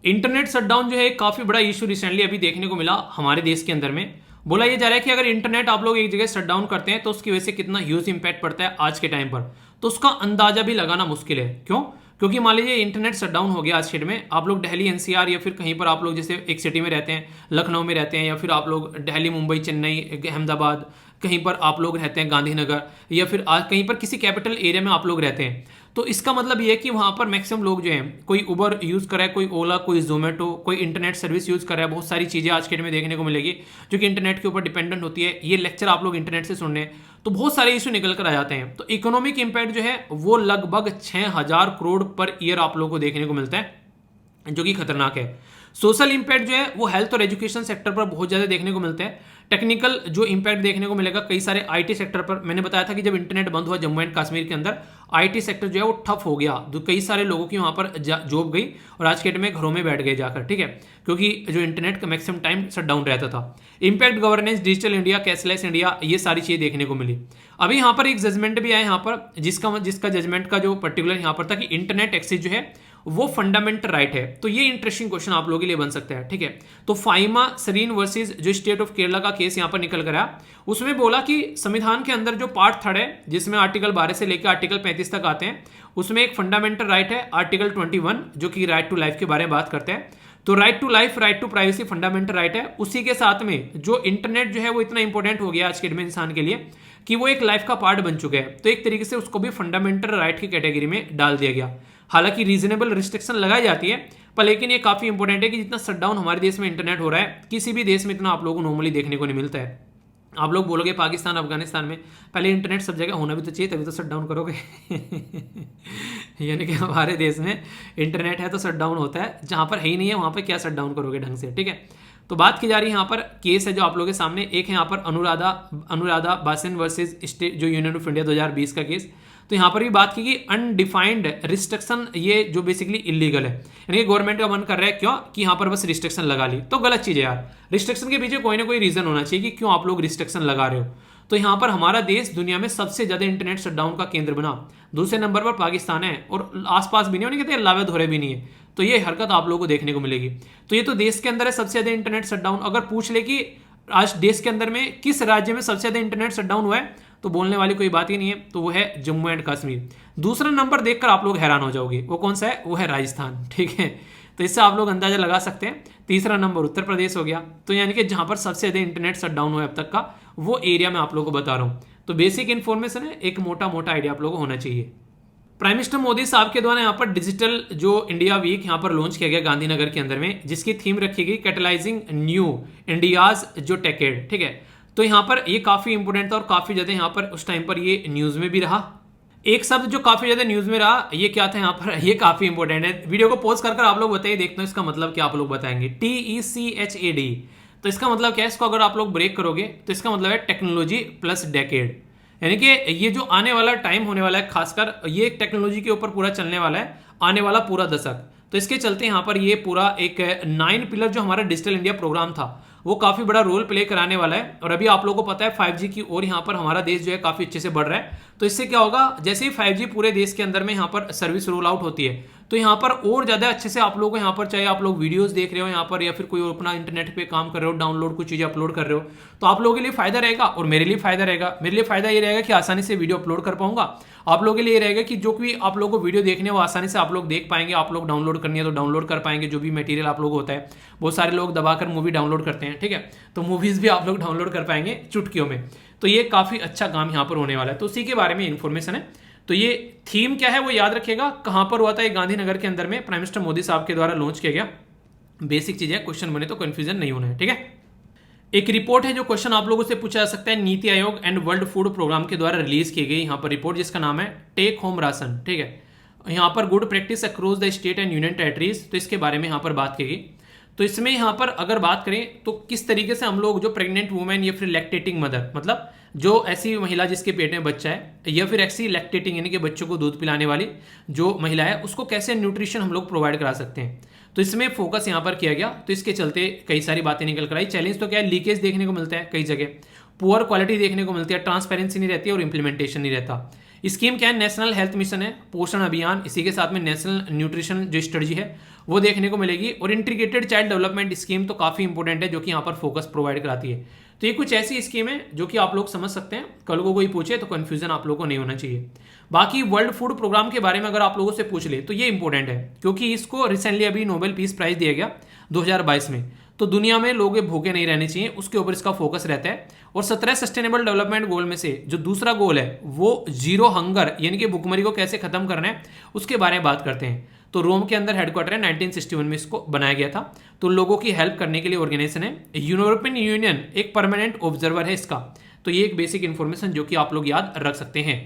इंटरनेट शटडाउन जो है काफी बड़ा इशू रिसेंटली अभी देखने को मिला हमारे देश के अंदर में। बोला यह जा रहा है कि अगर इंटरनेट आप लोग एक जगह शट डाउन करते हैं तो उसकी वजह से कितना ह्यूज इंपैक्ट पड़ता है आज के टाइम पर, तो उसका अंदाजा भी लगाना मुश्किल है। क्यों? क्योंकि मान लीजिए इंटरनेट शट डाउन हो गया आज के डेट में, आप लोग दिल्ली एनसीआर या फिर कहीं पर आप लोग जैसे एक सिटी में रहते हैं, लखनऊ में रहते हैं, या फिर आप लोग दिल्ली, मुंबई, चेन्नई, अहमदाबाद, कहीं पर आप लोग रहते हैं गांधीनगर, या फिर कहीं पर किसी कैपिटल एरिया में आप लोग रहते हैं। तो इसका मतलब ये है कि वहां पर मैक्सिमम लोग जो हैं, कोई उबर यूज कर रहा है, कोई ओला, कोई जोमेटो, कोई इंटरनेट सर्विस यूज कर रहा है। बहुत सारी चीजें आज के डेट में देखने को मिलेगी जो कि इंटरनेट के ऊपर डिपेंडेंट होती है। ये लेक्चर आप लोग इंटरनेट से सुन रहे हैं तो बहुत सारे इशू निकल कर आ जाते हैं। तो इकोनॉमिक इंपैक्ट जो है वो लगभग 6000 करोड़ पर ईयर आप लोगों को देखने को मिलता है, जो कि खतरनाक है। सोशल इंपैक्ट जो है वो हेल्थ और एजुकेशन सेक्टर पर बहुत ज्यादा देखने को मिलता है। टेक्निकल जो इम्पैक्ट देखने को मिलेगा कई सारे आईटी सेक्टर पर। मैंने बताया था कि जब इंटरनेट बंद हुआ जम्मू एंड कश्मीर के अंदर, आईटी सेक्टर जो है वो ठप हो गया, तो कई सारे लोगों की वहाँ पर जॉब गई और आज के डेट में घरों में बैठ गए जाकर, ठीक है, क्योंकि जो इंटरनेट का मैक्सिमम टाइम शट डाउन रहता था। Impact governance, digital India, cashless India, ये सारी चीज़ें देखने को मिली। अभी यहाँ पर एक जजमेंट भी आया यहाँ पर, जिसका जजमेंट का जो पर्टिकुलर यहाँ पर था कि इंटरनेट एक्सेस जो है वो फंडामेंटल राइट है। तो ये इंटरेस्टिंग क्वेश्चन आप लोगों के लिए बन सकता है, ठीक है। तो फाइमा सरीन वर्सेस जो स्टेट ऑफ केरला का केस यहाँ पर निकल कर आया, उसमें बोला कि संविधान के अंदर जो पार्ट 3 है, जिसमें आर्टिकल 12 से लेकर आर्टिकल 35 तक आते हैं, उसमें एक फंडामेंटल राइट है आर्टिकल 21 जो कि राइट टू लाइफ के बारे में बात करते हैं। तो right to life, right to privacy fundamental right है। उसी के साथ में जो इंटरनेट जो है वो इतना इंपॉर्टेंट हो गया आज के इंसान के लिए कि वो एक लाइफ का पार्ट बन चुका है, तो एक तरीके से उसको भी फंडामेंटल राइट की कैटेगरी में डाल दिया गया। हालांकि रीजनेबल रिस्ट्रिक्शन लगाई जाती है, पर लेकिन ये काफी इंपॉर्टेंट है कि जितना शटडाउन हमारे देश में इंटरनेट हो रहा है, किसी भी देश में इतना आप लोगों को नॉर्मली देखने को नहीं मिलता है। आप लोग बोलोगे पाकिस्तान, अफगानिस्तान में पहले इंटरनेट सब जगह होना भी तो चाहिए, तभी तो शटडाउन करोगे। यानी कि हमारे देश में इंटरनेट है तो शटडाउन होता है, जहां पर है ही नहीं है वहां पर क्या शटडाउन करोगे ढंग से, ठीक है। तो बात की जा रही है यहाँ पर केस है जो आप लोगों के सामने, एक है यहाँ पर अनुराधा बासिन वर्सेस स्टेट जो यूनियन ऑफ इंडिया 2020 का केस। तो यहाँ पर भी बात की कि अनडिफाइंड रिस्ट्रिक्शन ये जो बेसिकली इलीगल है, यानी कि गवर्नमेंट का मन कर रहा है क्यों कि यहाँ पर बस रिस्ट्रिक्शन लगा ली, तो गलत चीज़ है यार। रिस्ट्रिक्शन के पीछे कोई ना कोई रीजन होना चाहिए कि क्यों आप लोग रिस्ट्रिक्शन लगा रहे हो। तो यहाँ पर हमारा देश दुनिया में सबसे ज्यादा इंटरनेट शटडाउन का केंद्र बना, दूसरे नंबर पर पाकिस्तान है, और आसपास भी नहीं, उन्हें कहते हैं लावे धोरे भी नहीं है। तो ये हरकत आप लोगों को देखने को मिलेगी। तो ये तो देश के अंदर है सबसे ज्यादा इंटरनेट शटडाउन। अगर पूछ ले कि आज देश के अंदर में किस राज्य में सबसे ज्यादा इंटरनेट शटडाउन हुआ है, तो बोलने वाली कोई बात ही नहीं है, तो वो है जम्मू एंड कश्मीर। दूसरा नंबर देखकर आप लोग हैरान हो जाओगे, वो कौन सा है, वो है राजस्थान, ठीक है। तो इससे आप लोग अंदाजा लगा सकते हैं। तीसरा नंबर उत्तर प्रदेश हो गया। तो यानी कि जहां पर सबसे ज्यादा इंटरनेट शटडाउन हुआ अब तक का, वो एरिया में आप लोगों को बता रहा हूं। तो बेसिक इन्फॉर्मेशन है, एक मोटा मोटा आइडिया आप लोगों को होना चाहिए। प्राइम मिनिस्टर मोदी साहब के द्वारा यहाँ पर डिजिटल जो इंडिया वीक यहाँ पर लॉन्च किया गया गांधीनगर के अंदर में, जिसकी थीम रखी गई कैटलाइजिंग न्यू इंडियाज जो टेकेड, ठीक है। तो यहाँ पर ये काफी इंपोर्टेंट था और काफी ज्यादा यहाँ पर उस टाइम पर ये न्यूज में भी रहा। एक शब्द जो काफी ज्यादा न्यूज में रहा, ये क्या था यहाँ पर, ये काफी इंपोर्टेंट है। वीडियो को पॉज कर आप लोग बताइए, देखते हैं इसका मतलब क्या आप लोग बताएंगे। TECHAD, तो इसका मतलब क्या है, इसको अगर आप लोग ब्रेक करोगे तो इसका मतलब है टेक्नोलॉजी प्लस डेकेड, यानी कि ये जो आने वाला टाइम होने वाला है, खासकर ये टेक्नोलॉजी के ऊपर पूरा चलने वाला है आने वाला पूरा दशक। तो इसके चलते यहाँ पर ये पूरा एक 9 पिलर जो हमारा डिजिटल इंडिया प्रोग्राम था, वो काफी बड़ा रोल प्ले कराने वाला है। और अभी आप लोगों को पता है 5G की ओर यहाँ पर हमारा देश जो है काफी अच्छे से बढ़ रहा है। तो इससे क्या होगा, जैसे ही 5G पूरे देश के अंदर में यहाँ पर सर्विस रोल आउट होती है, तो यहाँ पर और ज्यादा अच्छे से आप लोगों को यहाँ पर, चाहे आप लोग वीडियोस देख रहे हो यहाँ पर, या फिर कोई अपना इंटरनेट पे काम कर रहे हो, डाउनलोड कुछ चीजें अपलोड कर रहे हो, तो आप लोगों के लिए फायदा रहेगा और मेरे लिए फायदा रहेगा। मेरे लिए फायदा ये रहेगा कि आसानी से वीडियो अपलोड कर पाऊंगा। आप लोगों के लिए रहेगा कि जो भी आप लोगों को वीडियो देखने वो आसानी से आप लोग देख पाएंगे। आप लोग डाउनलोड करनी है तो डाउनलोड कर पाएंगे, जो भी मटेरियल आप लोग होता है। बहुत सारे लोग दबाकर मूवी डाउनलोड करते हैं, ठीक है, तो मूवीज भी आप लोग डाउनलोड कर पाएंगे चुटकियों में। तो ये काफी अच्छा काम यहाँ पर होने वाला है, तो उसी के बारे में इंफॉर्मेशन है। तो ये थीम क्या है वो याद रखिएगा, कहां पर हुआ था, ये गांधीनगर के अंदर में प्राइम मिनिस्टर मोदी साहब के द्वारा लॉन्च किया गया। बेसिक चीज है, क्वेश्चन बने तो कंफ्यूजन नहीं होना है, ठीक है। एक रिपोर्ट है जो क्वेश्चन आप लोगों से पूछा जा सकता है, NITI Aayog and world food programme के द्वारा रिलीज की गई यहाँ पर रिपोर्ट, जिसका नाम है टेक होम राशन, ठीक है। यहाँ पर good practice across the state and union territories, तो इसके बारे में यहाँ पर बात की गई। तो इसमें यहाँ पर अगर बात करें तो किस तरीके से हम लोग जो प्रेग्नेंट वुमेन या फिर लैक्टेटिंग मदर, मतलब जो ऐसी महिला जिसके पेट में बच्चा है, या फिर ऐसी लैक्टेटिंग यानी कि बच्चों को दूध पिलाने वाली जो महिला है, उसको कैसे न्यूट्रिशन हम लोग प्रोवाइड करा सकते हैं। तो इसमें फोकस यहाँ पर किया गया। तो इसके चलते कई सारी बातें निकल कर आई। चैलेंज तो क्या है, लीकेज देखने को मिलता है कई जगह, पुअर क्वालिटी देखने को मिलती है, ट्रांसपेरेंसी नहीं रहती है और इंप्लीमेंटेशन नहीं रहता। स्कीम क्या है, नेशनल हेल्थ मिशन है, पोषण अभियान, इसी के साथ में नेशनल न्यूट्रिशन जो स्ट्रेटजी है वो देखने को मिलेगी, और इंटीग्रेटेड चाइल्ड डेवलपमेंट स्कीम तो काफी इंपॉर्टेंट है, जो कि यहाँ पर फोकस प्रोवाइड कराती है। तो ये कुछ ऐसी स्कीम है जो कि आप लोग समझ सकते हैं, कल को कोई पूछे तो कंफ्यूजन आप लोगों को नहीं होना चाहिए। बाकी वर्ल्ड फूड प्रोग्राम के बारे में अगर आप लोगों से पूछ ले तो ये इंपॉर्टेंट है, क्योंकि इसको रिसेंटली अभी नोबेल पीस प्राइज दिया गया 2022 में। तो दुनिया में लोग भूखे नहीं रहने चाहिए, उसके ऊपर इसका फोकस रहता है। और 17 सस्टेनेबल डेवलपमेंट गोल में से जो दूसरा गोल है वो जीरो हंगर यानी कि भूखमरी को कैसे खत्म करना है उसके बारे में बात करते हैं। तो रोम के अंदर हेडक्वार्टर है, 1961 में इसको बनाया गया था। तो लोगों की हेल्प करने के लिए ऑर्गेनाइजेशन है। यूरोपियन यूनियन एक परमानेंट ऑब्जर्वर है इसका। तो ये एक बेसिक इंफॉर्मेशन जो कि आप लोग याद रख सकते हैं।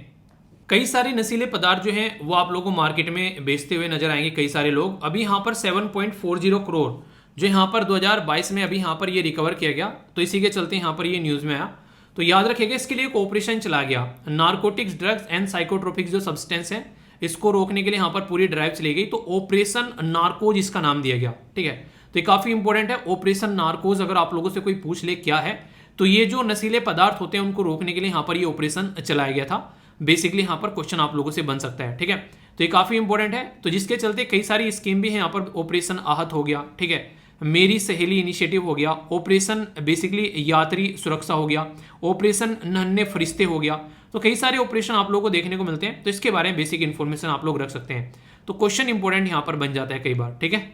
कई सारे नशीले पदार्थ जो हैं वो आप लोगों को मार्केट में बेचते हुए नजर आएंगे कई सारे लोग। अभी यहाँ पर 7.40 करोड़ जो यहाँ पर 2022 में अभी यहाँ पर ये रिकवर किया गया, तो इसी के चलते यहाँ पर ये न्यूज़ में आया। तो याद रखिएगा, इसके लिए एक ऑपरेशन चला गया, नारकोटिक्स ड्रग्स एंड साइकोट्रोपिक्स जो सब्सटेंस है इसको रोकने के लिए यहाँ पर पूरी ड्राइव चली गई। तो ऑपरेशन नार्कोज इसका नाम दिया गया, ठीक है। तो ये काफी इंपॉर्टेंट है, ऑपरेशन नार्कोज। अगर आप लोगों से कोई पूछ ले क्या है, तो ये जो नशीले पदार्थ होते हैं उनको रोकने के लिए यहाँ पर ये ऑपरेशन चलाया गया था। बेसिकली यहाँ पर क्वेश्चन आप लोगों से बन सकता है, ठीक है। तो ये काफी इंपॉर्टेंट है। तो जिसके चलते कई सारी स्कीम भी है यहाँ पर, ऑपरेशन आहत हो गया, ठीक है, मेरी सहेली इनिशिएटिव हो गया, ऑपरेशन बेसिकली यात्री सुरक्षा हो गया, ऑपरेशन नन्हे फरिश्ते हो गया। तो कई सारे ऑपरेशन आप लोगों को देखने को मिलते हैं, तो इसके बारे में बेसिक इन्फॉर्मेशन आप लोग रख सकते हैं। तो क्वेश्चन इंपॉर्टेंट यहाँ पर बन जाता है कई बार, ठीक है।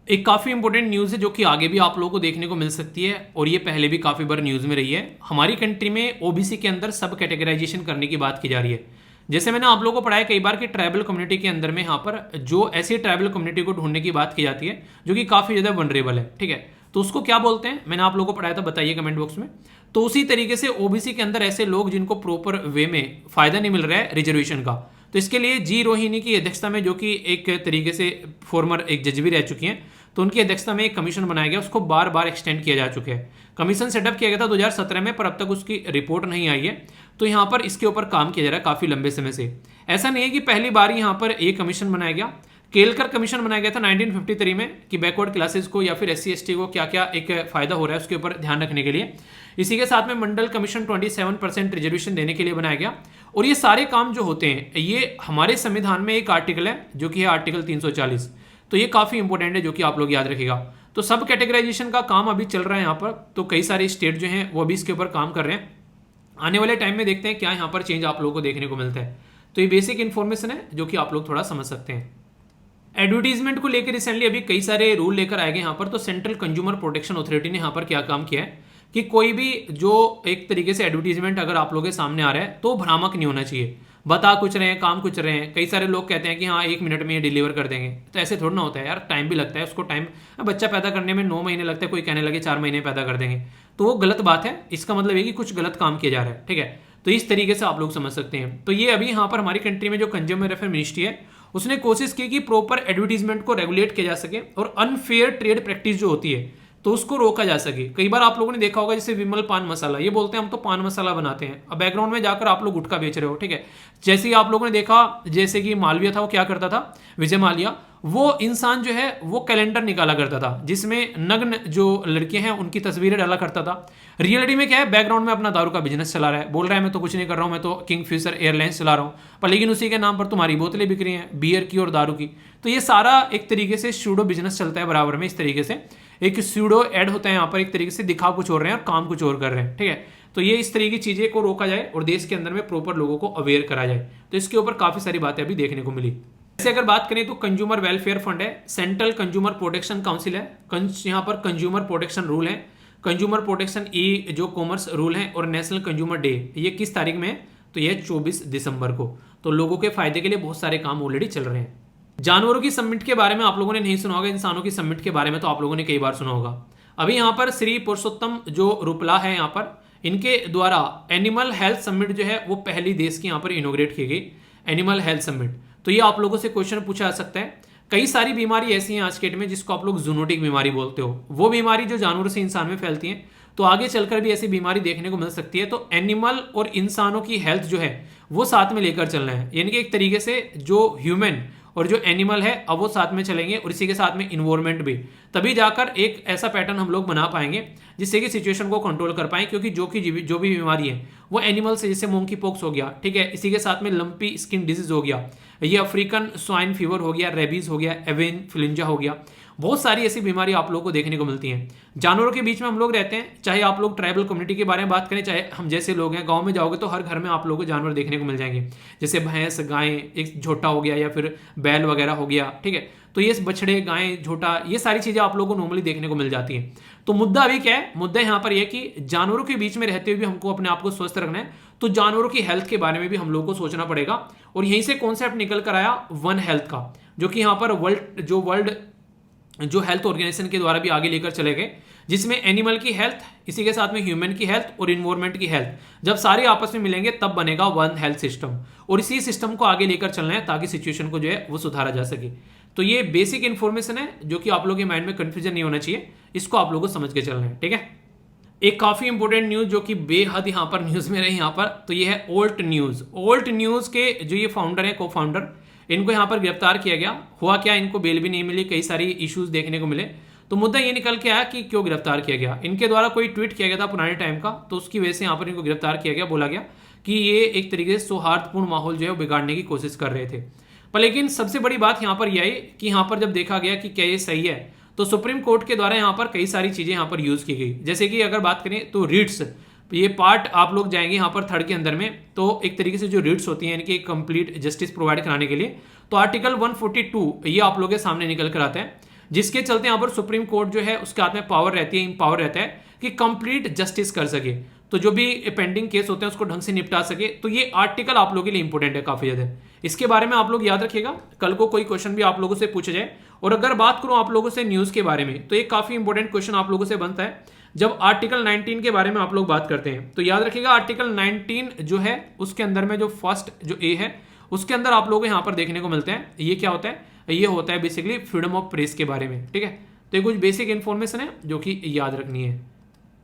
एक काफी इंपॉर्टेंट न्यूज है जो कि आगे भी आप लोगों को देखने को मिल सकती है, और ये पहले भी काफी बार न्यूज में रही है। हमारी कंट्री में ओबीसी के अंदर सब कैटेगराइजेशन करने की बात की जा रही है। जैसे मैंने आप लोगों को पढ़ाया कई बार कि ट्राइबल कम्युनिटी के अंदर में यहाँ पर जो ऐसी ट्राइबल कम्युनिटी को ढूंढने की बात की जाती है जो कि काफी ज्यादा वनरेबल है, ठीक है, तो उसको क्या बोलते हैं, मैंने आप लोगों को पढ़ाया था, बताइए कमेंट बॉक्स में। तो उसी तरीके से ओबीसी के अंदर ऐसे लोग जिनको प्रॉपर वे में फायदा नहीं मिल रहा है रिजर्वेशन का, तो इसके लिए जी रोहिणी की अध्यक्षता में, जो कि एक तरीके से फॉर्मर एक जज भी रह चुकी हैं, तो उनकी अध्यक्षता में एक कमीशन बनाया गया, उसको बार बार एक्सटेंड किया जा चुका है। कमीशन सेटअप किया गया था 2017 में, पर अब तक उसकी रिपोर्ट नहीं आई है। तो यहाँ पर इसके ऊपर काम किया जा रहा है काफी लंबे समय से। ऐसा नहीं है कि पहली बार यहाँ पर एक कमीशन बनाया गया, केलकर कमीशन बनाया गया था 1953 में, कि बैकवर्ड क्लासेस को या फिर SC/ST को क्या क्या एक फायदा हो रहा है उसके ऊपर ध्यान रखने के लिए। इसी के साथ में मंडल कमीशन 27% रिजर्वेशन देने के लिए बनाया गया। और ये सारे काम जो होते हैं, ये हमारे संविधान में एक आर्टिकल है जो कि है आर्टिकल 340। तो ये काफी इंपॉर्टेंट है, जो कि आप लोग याद रखिएगा। तो सब कैटेगराइजेशन का काम अभी चल रहा है यहाँ पर, तो कई सारे स्टेट जो हैं वो अभी इसके ऊपर काम कर रहे हैं। आने वाले टाइम में देखते हैं क्या यहाँ पर चेंज आप लोगों को देखने को मिलता है। तो ये बेसिक इन्फॉर्मेशन है जो कि आप लोग थोड़ा समझ सकते हैं। एडवर्टीजमेंट को लेकर रिसेंटली अभी कई सारे रूल लेकर आए गए यहाँ पर। तो सेंट्रल कंज्यूमर प्रोटेक्शन अथॉरिटी ने यहाँ पर क्या काम किया है कि कोई भी जो एक तरीके से एडवर्टीजमेंट अगर आप लोगों के सामने आ रहा है तो भ्रामक नहीं होना चाहिए। बता कुछ रहे हैं, काम कुछ रहे हैं। कई सारे लोग कहते हैं कि हाँ 1 मिनट में ये डिलीवर कर देंगे, तो ऐसे थोड़ा ना होता है यार, टाइम भी लगता है उसको। टाइम बच्चा पैदा करने में 9 महीने लगते हैं, कोई कहने लगे 4 महीने पैदा कर देंगे, तो वो गलत बात है। इसका मतलब ये कि कुछ गलत काम किया जा रहा है, ठीक है। तो इस तरीके से आप लोग समझ सकते हैं। तो ये अभी यहाँ पर हमारी कंट्री में जो कंज्यूमर अफेयर मिनिस्ट्री है उसने कोशिश की कि प्रॉपर एडवर्टीजमेंट को रेगुलेट किया जा सके और अनफेयर ट्रेड प्रैक्टिस जो होती है तो उसको रोका जा सके। कई बार आप लोगों ने देखा होगा, जैसे विमल पान मसाला, ये बोलते हैं हम तो पान मसाला बनाते हैं, अब बैकग्राउंड में जाकर आप लोग गुटखा बेच रहे हो, ठीक है। जैसे ही आप लोगों ने देखा, जैसे कि मालवीय था, वो क्या करता था, विजय माल्या, वो इंसान जो है वो कैलेंडर निकाला करता था जिसमें नग्न जो लड़कियां हैं उनकी तस्वीरें डाला करता था। रियलिटी में क्या है, बैकग्राउंड में अपना दारू का बिजनेस चला रहा है, बोल रहा है मैं तो कुछ नहीं कर रहा हूं, मैं तो किंगफिशर एयरलाइंस चला रहा हूं, पर लेकिन उसी के नाम पर तुम्हारी बोतलें बिक रही हैं बियर की और दारू की। तो ये सारा एक तरीके से सूडो बिजनेस चलता है बराबर में। इस तरीके से एक सूडो एड होता है यहाँ पर, एक तरीके से दिखा कुछ और रहे हैं और काम कुछ और कर रहे हैं, ठीक है। तो ये इस तरीके की चीजें को रोका जाए और देश के अंदर में प्रॉपर लोगों को अवेयर करा जाए। तो इसके ऊपर काफी सारी बातें अभी देखने को मिली। जैसे अगर बात करें तो कंज्यूमर वेलफेयर फंड है, सेंट्रल कंज्यूमर प्रोटेक्शन काउंसिल है, यहाँ पर कंज्यूमर प्रोटेक्शन रूल है, कंज्यूमर प्रोटेक्शन ई जो कॉमर्स रूल है, और नेशनल कंज्यूमर डे ये किस तारीख में है, तो ये 24 दिसंबर को। तो लोगों के फायदे के लिए बहुत सारे काम ऑलरेडी चल रहे हैं। जानवरों की समिट के बारे में आप लोगों ने नहीं सुना होगा, इंसानों की समिट के बारे में तो आप लोगों ने कई बार सुना होगा। अभी यहाँ पर श्री पुरुषोत्तम जो रूपला है यहाँ पर, इनके द्वारा एनिमल हेल्थ समिट जो है वो पहली देश की यहाँ पर इनोग्रेट की गई, एनिमल हेल्थ समिट। तो ये आप लोगों से क्वेश्चन पूछा जा सकता है। कई सारी बीमारी ऐसी हैं आज के डेट में जिसको आप लोग जूनोटिक बीमारी बोलते हो, वो बीमारी जो जानवरों से इंसान में फैलती है, तो आगे चलकर भी ऐसी बीमारी देखने को मिल सकती है। तो एनिमल और इंसानों की हेल्थ जो है वो साथ में लेकर चलना है, यानी कि एक तरीके से जो ह्यूमन और जो एनिमल है अब वो साथ में चलेंगे, और इसी के साथ में इन्वायरमेंट भी, तभी जाकर एक ऐसा पैटर्न हम लोग बना पाएंगे जिससे कि सिचुएशन को कंट्रोल कर पाएं। क्योंकि जो भी बीमारी है वो एनिमल से, जैसे मोंकी पॉक्स हो गया, ठीक है, इसी के साथ में लंपी स्किन डिजीज हो गया, ये अफ्रीकन स्वाइन फीवर हो गया, रेबीज हो गया, एवियन इन्फ्लुएंजा हो गया, बहुत सारी ऐसी बीमारी आप लोगों को देखने को मिलती हैं। जानवरों के बीच में हम लोग रहते हैं, चाहे आप लोग ट्राइबल कम्युनिटी के बारे में बात करें, चाहे हम जैसे लोग हैं, गांव में जाओगे तो हर घर में आप लोगों को जानवर देखने को मिल जाएंगे, जैसे भैंस, गाय, एक झोटा हो गया या फिर बैल वगैरह हो गया, ठीक है। तो ये बछड़े, गाय, झोटा, ये सारी चीजें आप लोगों को नॉर्मली देखने को मिल जाती हैं। तो मुद्दा अभी क्या है, मुद्दा यहाँ पर यह कि जानवरों के बीच में रहते हुए भी हमको अपने आप को स्वस्थ रखना है, तो जानवरों की हेल्थ के बारे में भी हम लोगों को सोचना पड़ेगा। और यहीं से कॉन्सेप्ट निकल कर आया वन हेल्थ का, जो कि यहाँ पर वर्ल्ड जो हेल्थ ऑर्गेनाइजेशन के द्वारा भी आगे लेकर चले गए, जिसमें एनिमल की हेल्थ, इसी के साथ में ह्यूमन की हेल्थ और इन्वायरमेंट की हेल्थ, जब सारे आपस में मिलेंगे तब बनेगा वन हेल्थ सिस्टम। और इसी सिस्टम को आगे लेकर चलना है ताकि सिचुएशन को जो है वो सुधारा जा सके। तो ये बेसिक इन्फॉर्मेशन है जो कि आप लोगों के माइंड में कंफ्यूजन नहीं होना चाहिए, इसको आप लोगों को समझ के चलना है, ठीक है। एक काफी इंपॉर्टेंट न्यूज जो कि बेहद यहाँ पर न्यूज में रही यहाँ पर, तो ये है ओल्ट न्यूज। ओल्ट न्यूज के जो ये फाउंडर है, को फाउंडर, इनको यहाँ पर गिरफ्तार किया गया। हुआ क्या, इनको बेल भी नहीं मिली, कई सारी इश्यूज देखने को मिले। तो मुद्दा ये निकल के आया कि क्यों गिरफ्तार किया गया। इनके द्वारा कोई ट्वीट किया गया था पुराने टाइम का, तो उसकी वजह से यहाँ पर इनको गिरफ्तार किया गया। बोला गया कि ये एक तरीके से सौहार्दपूर्ण माहौल जो है वो बिगाड़ने की कोशिश कर रहे थे। पर लेकिन सबसे बड़ी बात यहाँ पर यह आई कि यहाँ पर जब देखा गया कि क्या ये सही है, तो सुप्रीम कोर्ट के द्वारा यहाँ पर कई सारी चीजें यहाँ पर यूज की गई। जैसे कि अगर बात करें तो रिट्स, ये पार्ट आप लोग जाएंगे यहाँ पर थर्ड के अंदर में, तो एक तरीके से जो रिट्स होती हैं यानी कि कंप्लीट जस्टिस प्रोवाइड कराने के लिए, तो आर्टिकल 142 ये आप लोगों के सामने निकल कर आता है, जिसके चलते यहाँ पर सुप्रीम कोर्ट जो है उसके हाथ में पावर रहती है, पावर रहता है कि कंप्लीट जस्टिस कर सके, तो जो भी पेंडिंग केस होते हैं उसको ढंग से निपटा सके। तो ये आर्टिकल आप लोगों के लिए इंपॉर्टेंट है काफी ज्यादा, इसके बारे में आप लोग याद रखिएगा, कल को कोई क्वेश्चन भी आप लोगों से पूछा जाए। और अगर बात करूं आप लोगों से न्यूज के बारे में, तो एक काफी इंपॉर्टेंट क्वेश्चन आप लोगों से बनता है जब आर्टिकल 19 के बारे में आप लोग बात करते हैं। तो याद रखिएगा आर्टिकल 19 जो है उसके अंदर में जो फर्स्ट जो ए है उसके अंदर आप लोग यहाँ पर देखने को मिलते हैं, ये क्या होता है, ये होता है बेसिकली फ्रीडम ऑफ प्रेस के बारे में, ठीक है। तो ये कुछ बेसिक इंफॉर्मेशन है जो कि याद रखनी है।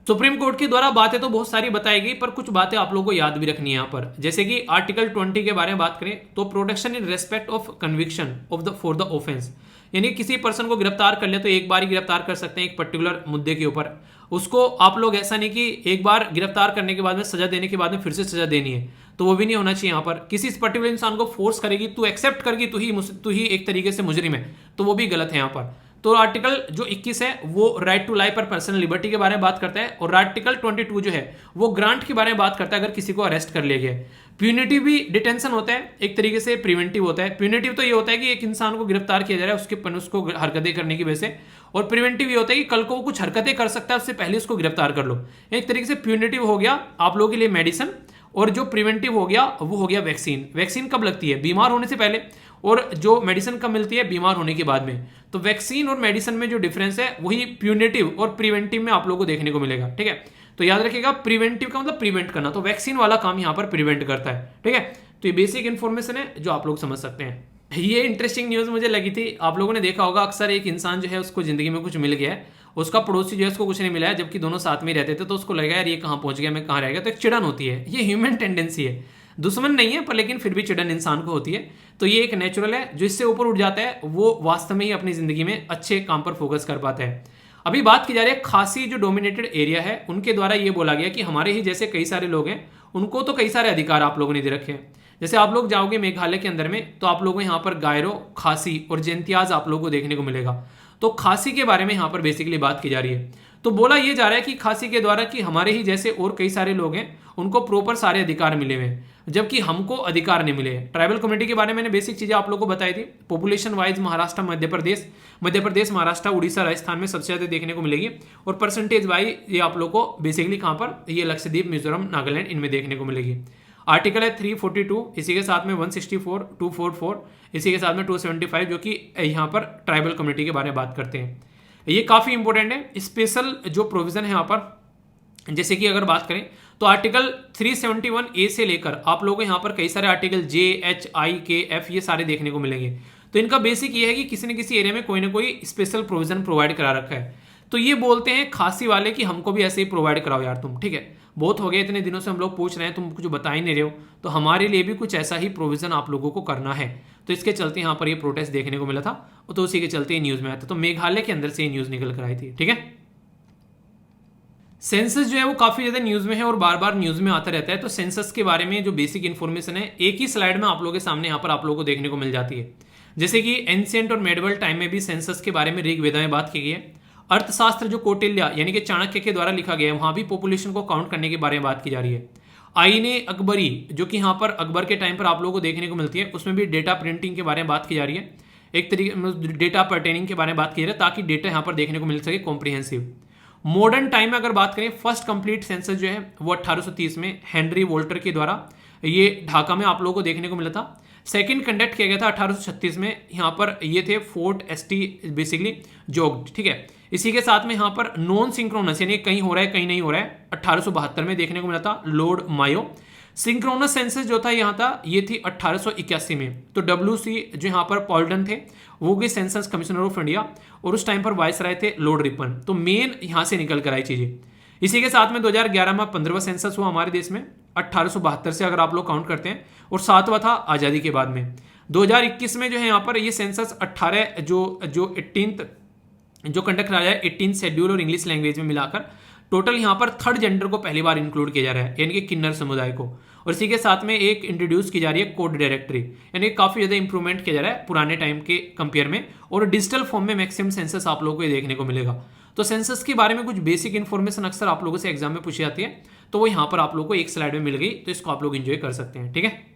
सुप्रीम कोर्ट के द्वारा बातें तो बहुत सारी बताई गई, पर कुछ बातें आप लोगों को याद भी रखनी है यहाँ पर। जैसे कि आर्टिकल 20 के बारे में बात करें तो protection in respect of conviction of the for the offence, यानी किसी पर्सन को गिरफ्तार कर ले तो एक बार ही गिरफ्तार कर सकते हैं एक पर्टिकुलर मुद्दे के ऊपर। उसको आप लोग ऐसा नहीं कि एक बार गिरफ्तार करने के बाद में सजा देने के बाद में फिर से सजा देनी है, तो वो भी नहीं होना चाहिए। यहाँ पर किसी पर्टिकुलर इंसान को फोर्स करेगी, तू एक्सेप्ट करेगी, तू ही एक तरीके से मुजरिम है, तो वो भी गलत है यहाँ पर। तो आर्टिकल जो 21 है वो राइट टू लाइफ और पर्सनल लिबर्टी के बारे में बात करता है, और आर्टिकल 22 जो है वो ग्रांट के बारे में बात करता है अगर किसी को अरेस्ट कर लिया गया। प्यूनिटिव भी डिटेंशन होता है, एक तरीके से प्रिवेंटिव होता है। प्यूनिटिव तो ये होता है कि एक इंसान को गिरफ्तार किया जा रहा है उसको हरकतें करने की वजह से, और प्रिवेंटिव ये होता है कि कल को वो कुछ हरकतें कर सकता है उससे पहले उसको गिरफ्तार कर लो। एक तरीके से प्यूनिटिव हो गया आप लोगों के लिए मेडिसिन, और जो प्रिवेंटिव हो गया वो हो गया वैक्सीन। वैक्सीन कब लगती है, बीमार होने से पहले, और जो मेडिसिन कब मिलती है, बीमार होने के बाद में। तो वैक्सीन और मेडिसिन में जो डिफरेंस है वही प्यूनेटिव और प्रिवेंटिव में आप लोगों को देखने को मिलेगा, ठीक है। तो याद रखिएगा प्रिवेंटिव का मतलब प्रिवेंट करना, तो वैक्सीन वाला काम यहाँ पर प्रिवेंट करता है, ठीक है। तो ये बेसिक इन्फॉर्मेशन है जो आप लोग समझ सकते हैं। ये इंटरेस्टिंग न्यूज मुझे लगी थी। आप लोगों ने देखा होगा अक्सर एक इंसान जो है उसको जिंदगी में कुछ मिल गया है, उसका पड़ोसी जो है उसको कुछ नहीं मिला है, जबकि दोनों साथ में रहते थे, तो उसको लगा यार ये कहाँ पहुंच गया, मैं कहाँ रह गया। तो एक चिड़न होती है, ये ह्यूमन टेंडेंसी है, दुश्मन नहीं है पर लेकिन फिर भी चिड़न इंसान को होती है। तो ये एक नेचुरल है, जो इससे ऊपर उठ जाता है वो वास्तव में ही अपनी जिंदगी में अच्छे काम पर फोकस कर पाता है। अभी बात की जा रही है खासी जो डोमिनेटेड एरिया है उनके द्वारा ये बोला गया कि हमारे ही जैसे कई सारे लोग हैं उनको तो कई सारे अधिकार आप लोगों ने दे रखे हैं। जैसे आप लोग जाओगे मेघालय के अंदर में तो आप लोगों को यहाँ पर गायरो, खासी और जैंतियाज आप लोगों को देखने को मिलेगा। तो खासी के बारे में यहाँ पर बेसिकली बात की जा रही है। तो बोला ये जा रहा है कि खासी के द्वारा कि हमारे ही जैसे और कई सारे लोग हैं उनको प्रॉपर सारे अधिकार मिले हुए हैं, जबकि हमको अधिकार नहीं मिले। ट्राइबल कम्युनिटी के बारे में मैंने बेसिक चीजें आप लोगों को बताई थी। पॉपुलेशन वाइज महाराष्ट्र, मध्य प्रदेश, महाराष्ट्र, उड़ीसा, राजस्थान में सबसे ज्यादा देखने को मिलेगी, और परसेंटेज वाइज ये आप लोग को बेसिकली कहाँ पर, ये लक्षद्वीप, मिजोरम, नागालैंड, इनमें देखने को मिलेगी। आर्टिकल है 342, इसी के साथ में 164, 244, इसी के साथ में 275 जो कि यहाँ पर ट्राइबल कम्युनिटी के बारे में बात करते हैं। ये काफी इंपॉर्टेंट है। स्पेशल जो प्रोविजन है यहाँ पर, जैसे कि अगर बात करें तो आर्टिकल 371 ए से लेकर आप लोगों को यहाँ पर कई सारे आर्टिकल जे, एच, आई, के, एफ ये सारे देखने को मिलेंगे। तो इनका बेसिक ये है कि किसी न किसी एरिया में कोई ना कोई स्पेशल प्रोविजन प्रोवाइड करा रखा है। तो ये बोलते हैं खासी वाले कि हमको भी ऐसे ही प्रोवाइड कराओ यार तुम, ठीक है। बहुत हो गया, इतने दिनों से हम लोग पूछ रहे हैं, तुम कुछ बता ही नहीं रहे हो, तो हमारे लिए भी कुछ ऐसा ही प्रोविजन आप लोगों को करना है। तो इसके चलते यहाँ पर ये प्रोटेस्ट देखने को मिला था, तो उसी के चलते न्यूज में आया था। तो मेघालय के अंदर से ये न्यूज निकल कर आई थी, ठीक है। सेंसस जो है वो काफी ज्यादा न्यूज में है और बार बार न्यूज में आता रहता है। तो सेंसस के बारे में जो बेसिक इन्फॉर्मेशन है एक ही स्लाइड में आप लोगों के सामने यहाँ पर आप लोगों को देखने को मिल जाती है। जैसे कि एंशिएंट और मेडिवल टाइम में भी सेंसस के बारे में ऋग्वेद में बात की गई है। अर्थशास्त्र जो कौटिल्य यानी कि चाणक्य के द्वारा लिखा गया है, वहां भी पॉपुलेशन को काउंट करने के बारे में बात की जा रही है। आईने अकबरी जो कि यहाँ पर अकबर के टाइम पर आप लोगों को देखने को मिलती है, उसमें भी डेटा प्रिंटिंग के बारे में बात की जा रही है। एक तरीके डेटा पर्टेनिंग के बारे में बात की जा रही है ताकि डेटा यहाँ पर देखने को मिल सके कॉम्प्रिहेंसिव। मॉडर्न टाइम में अगर बात करें, फर्स्ट कंप्लीट सेंसस जो है वो 1830 में हेनरी वोल्टर के द्वारा ये ढाका में आप लोगों को देखने को मिला था। सेकंड कंडक्ट किया गया था 1836 में, यहाँ पर ये थे फोर्ट एसटी बेसिकली जोग, ठीक है। इसी के साथ में यहाँ पर नॉन सिंक्रोनस यानी कहीं हो रहा है कहीं नहीं हो रहा है 1872 में देखने को मिला था लॉर्ड मायो। सिंक्रोनस सेंसस जो था यहाँ था, ये थी 1881 में। तो WC जो यहाँ पर पॉल्टन थे, वो गए सेंसस कमिश्नर ऑफ इंडिया, और उस टाइम पर वायसराय थे लॉर्ड रिपन। तो मेन यहाँ से निकल कर आई चीजें। इसी के साथ में 2011 में 15वां सेंसस हुआ हमारे देश में, 1872 से अगर आप लोग काउंट करते हैं, और 7वां था आज़ादी के बाद में। 2021 में जो है यहाँ पर ये सेंसस 18 जो 18th जो कंडक्ट कराया है 18 शेड्यूल और इंग्लिश लैंग्वेज में मिलाकर, टोटल यहाँ पर थर्ड जेंडर को पहली बार इंक्लूड किया जा रहा है, यानी कि किन्नर समुदाय को। और इसी के साथ में एक इंट्रोड्यूस की जा रही है कोड डायरेक्टरी, यानी काफी ज्यादा इंप्रूवमेंट किया जा रहा है पुराने टाइम के कंपेयर में, और डिजिटल फॉर्म में मैक्सिमम सेंसस आप लोगों को देखने को मिलेगा। तो सेंसस के बारे में कुछ बेसिक इन्फॉर्मेशन अक्सर आप लोगों से एग्जाम में पूछी जाती है, तो वो यहाँ पर आप लोगों को एक स्लाइड में मिल गई, तो इसको आप लोग एंजॉय कर सकते हैं। ठीक है,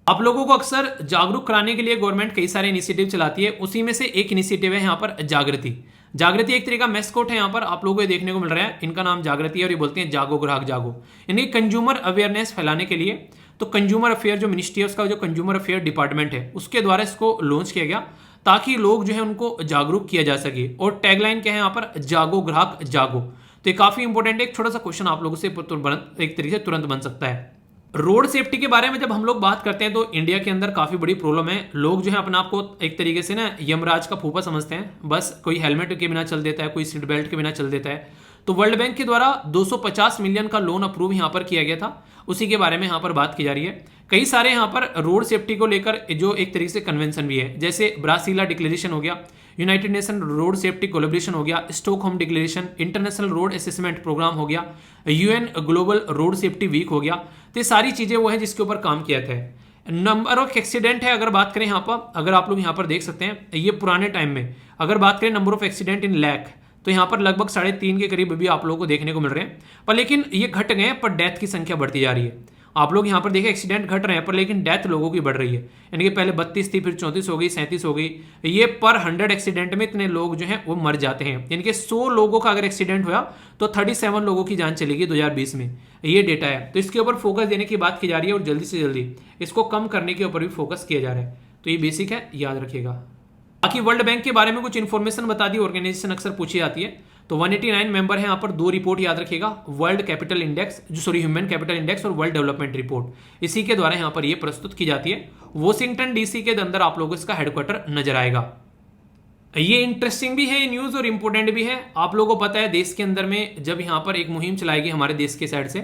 आप लोगों को अक्सर जागरूक कराने के लिए गवर्नमेंट कई सारे इनिशिएटिव चलाती है, उसी में से एक इनिशिएटिव है यहाँ पर जागृति। जागृति एक तरीका मैस्कोट है, यहाँ पर आप लोगों को देखने को मिल रहा है, इनका नाम जागृति है और ये बोलते हैं जागो ग्राहक जागो, यानी कंज्यूमर अवेयरनेस फैलाने के लिए। तो कंज्यूमर अफेयर जो मिनिस्ट्री है उसका जो कंज्यूमर अफेयर डिपार्टमेंट है उसके द्वारा इसको लॉन्च किया गया, ताकि लोग जो है उनको जागरूक किया जा सके। और टैगलाइन क्या है यहाँ पर, जागो ग्राहक जागो। तो ये काफी इंपॉर्टेंट है, एक छोटा सा क्वेश्चन आप लोगों से एक तरीके से तुरंत बन सकता है। रोड सेफ्टी के बारे में जब हम लोग बात करते हैं तो इंडिया के अंदर काफी बड़ी प्रॉब्लम है। लोग जो है अपने आप को एक तरीके से ना यमराज का फूफा समझते हैं, बस कोई हेलमेट के बिना चल देता है, कोई सीट बेल्ट के बिना चल देता है। तो वर्ल्ड बैंक के द्वारा 250 मिलियन का लोन अप्रूव यहाँ पर किया गया था, उसी के बारे में यहाँ पर बात की जा रही है। कई सारे यहाँ पर रोड सेफ्टी को लेकर जो एक तरीके से कन्वेंशन भी है, जैसे ब्रासिला डिक्लेरेशन हो गया, United Nation road safety collaboration हो गया, Stockholm declaration, international road assessment programme हो गया, UN global road safety week हो गया। तो ये सारी चीजें वो है जिसके ऊपर काम किया था। नंबर ऑफ एक्सीडेंट है, अगर बात करें यहाँ पर, अगर आप लोग यहाँ पर देख सकते हैं, ये पुराने टाइम में अगर बात करें number of accident in lakh, तो यहाँ पर लगभग 3.5 के करीब भी आप लोगों को देखने को मिल रहे हैं। पर लेकिन ये घट गए, पर डेथ की संख्या बढ़ती जा रही है। आप लोग यहाँ पर देखें एक्सीडेंट घट रहे हैं, पर लेकिन डेथ लोगों की बढ़ रही है, यानी कि पहले 32 थी, फिर 34 हो गई, 37 हो गई। ये पर 100 एक्सीडेंट में इतने लोग जो हैं वो मर जाते हैं, यानी कि 100 लोगों का अगर एक्सीडेंट हुआ तो 37 लोगों की जान चली गई 2020 में, ये डेटा है। तो इसके ऊपर फोकस देने की बात की जा रही है और जल्दी से जल्दी इसको कम करने के ऊपर भी फोकस किया जा रहा है। तो ये बेसिक है, याद रखिएगा। बाकी वर्ल्ड बैंक के बारे में कुछ इन्फॉर्मेशन बता दी, ऑर्गेनाइजेशन अक्सर पूछी जाती है। तो 189 मेंबर है यहाँ पर, 2 रिपोर्ट याद रखिएगा, world capital index human capital index और वर्ल्ड डेवलपमेंट रिपोर्ट, इसी के द्वारा यहाँ पर ये प्रस्तुत की जाती है। वॉशिंगटन DC के अंदर आप लोगों को इसका हेडक्वार्टर नजर आएगा। ये इंटरेस्टिंग भी है न्यूज और इंपॉर्टेंट भी है। आप लोगों को पता है देश के अंदर में जब यहाँ पर एक मुहिम चलाएगी हमारे देश के साइड से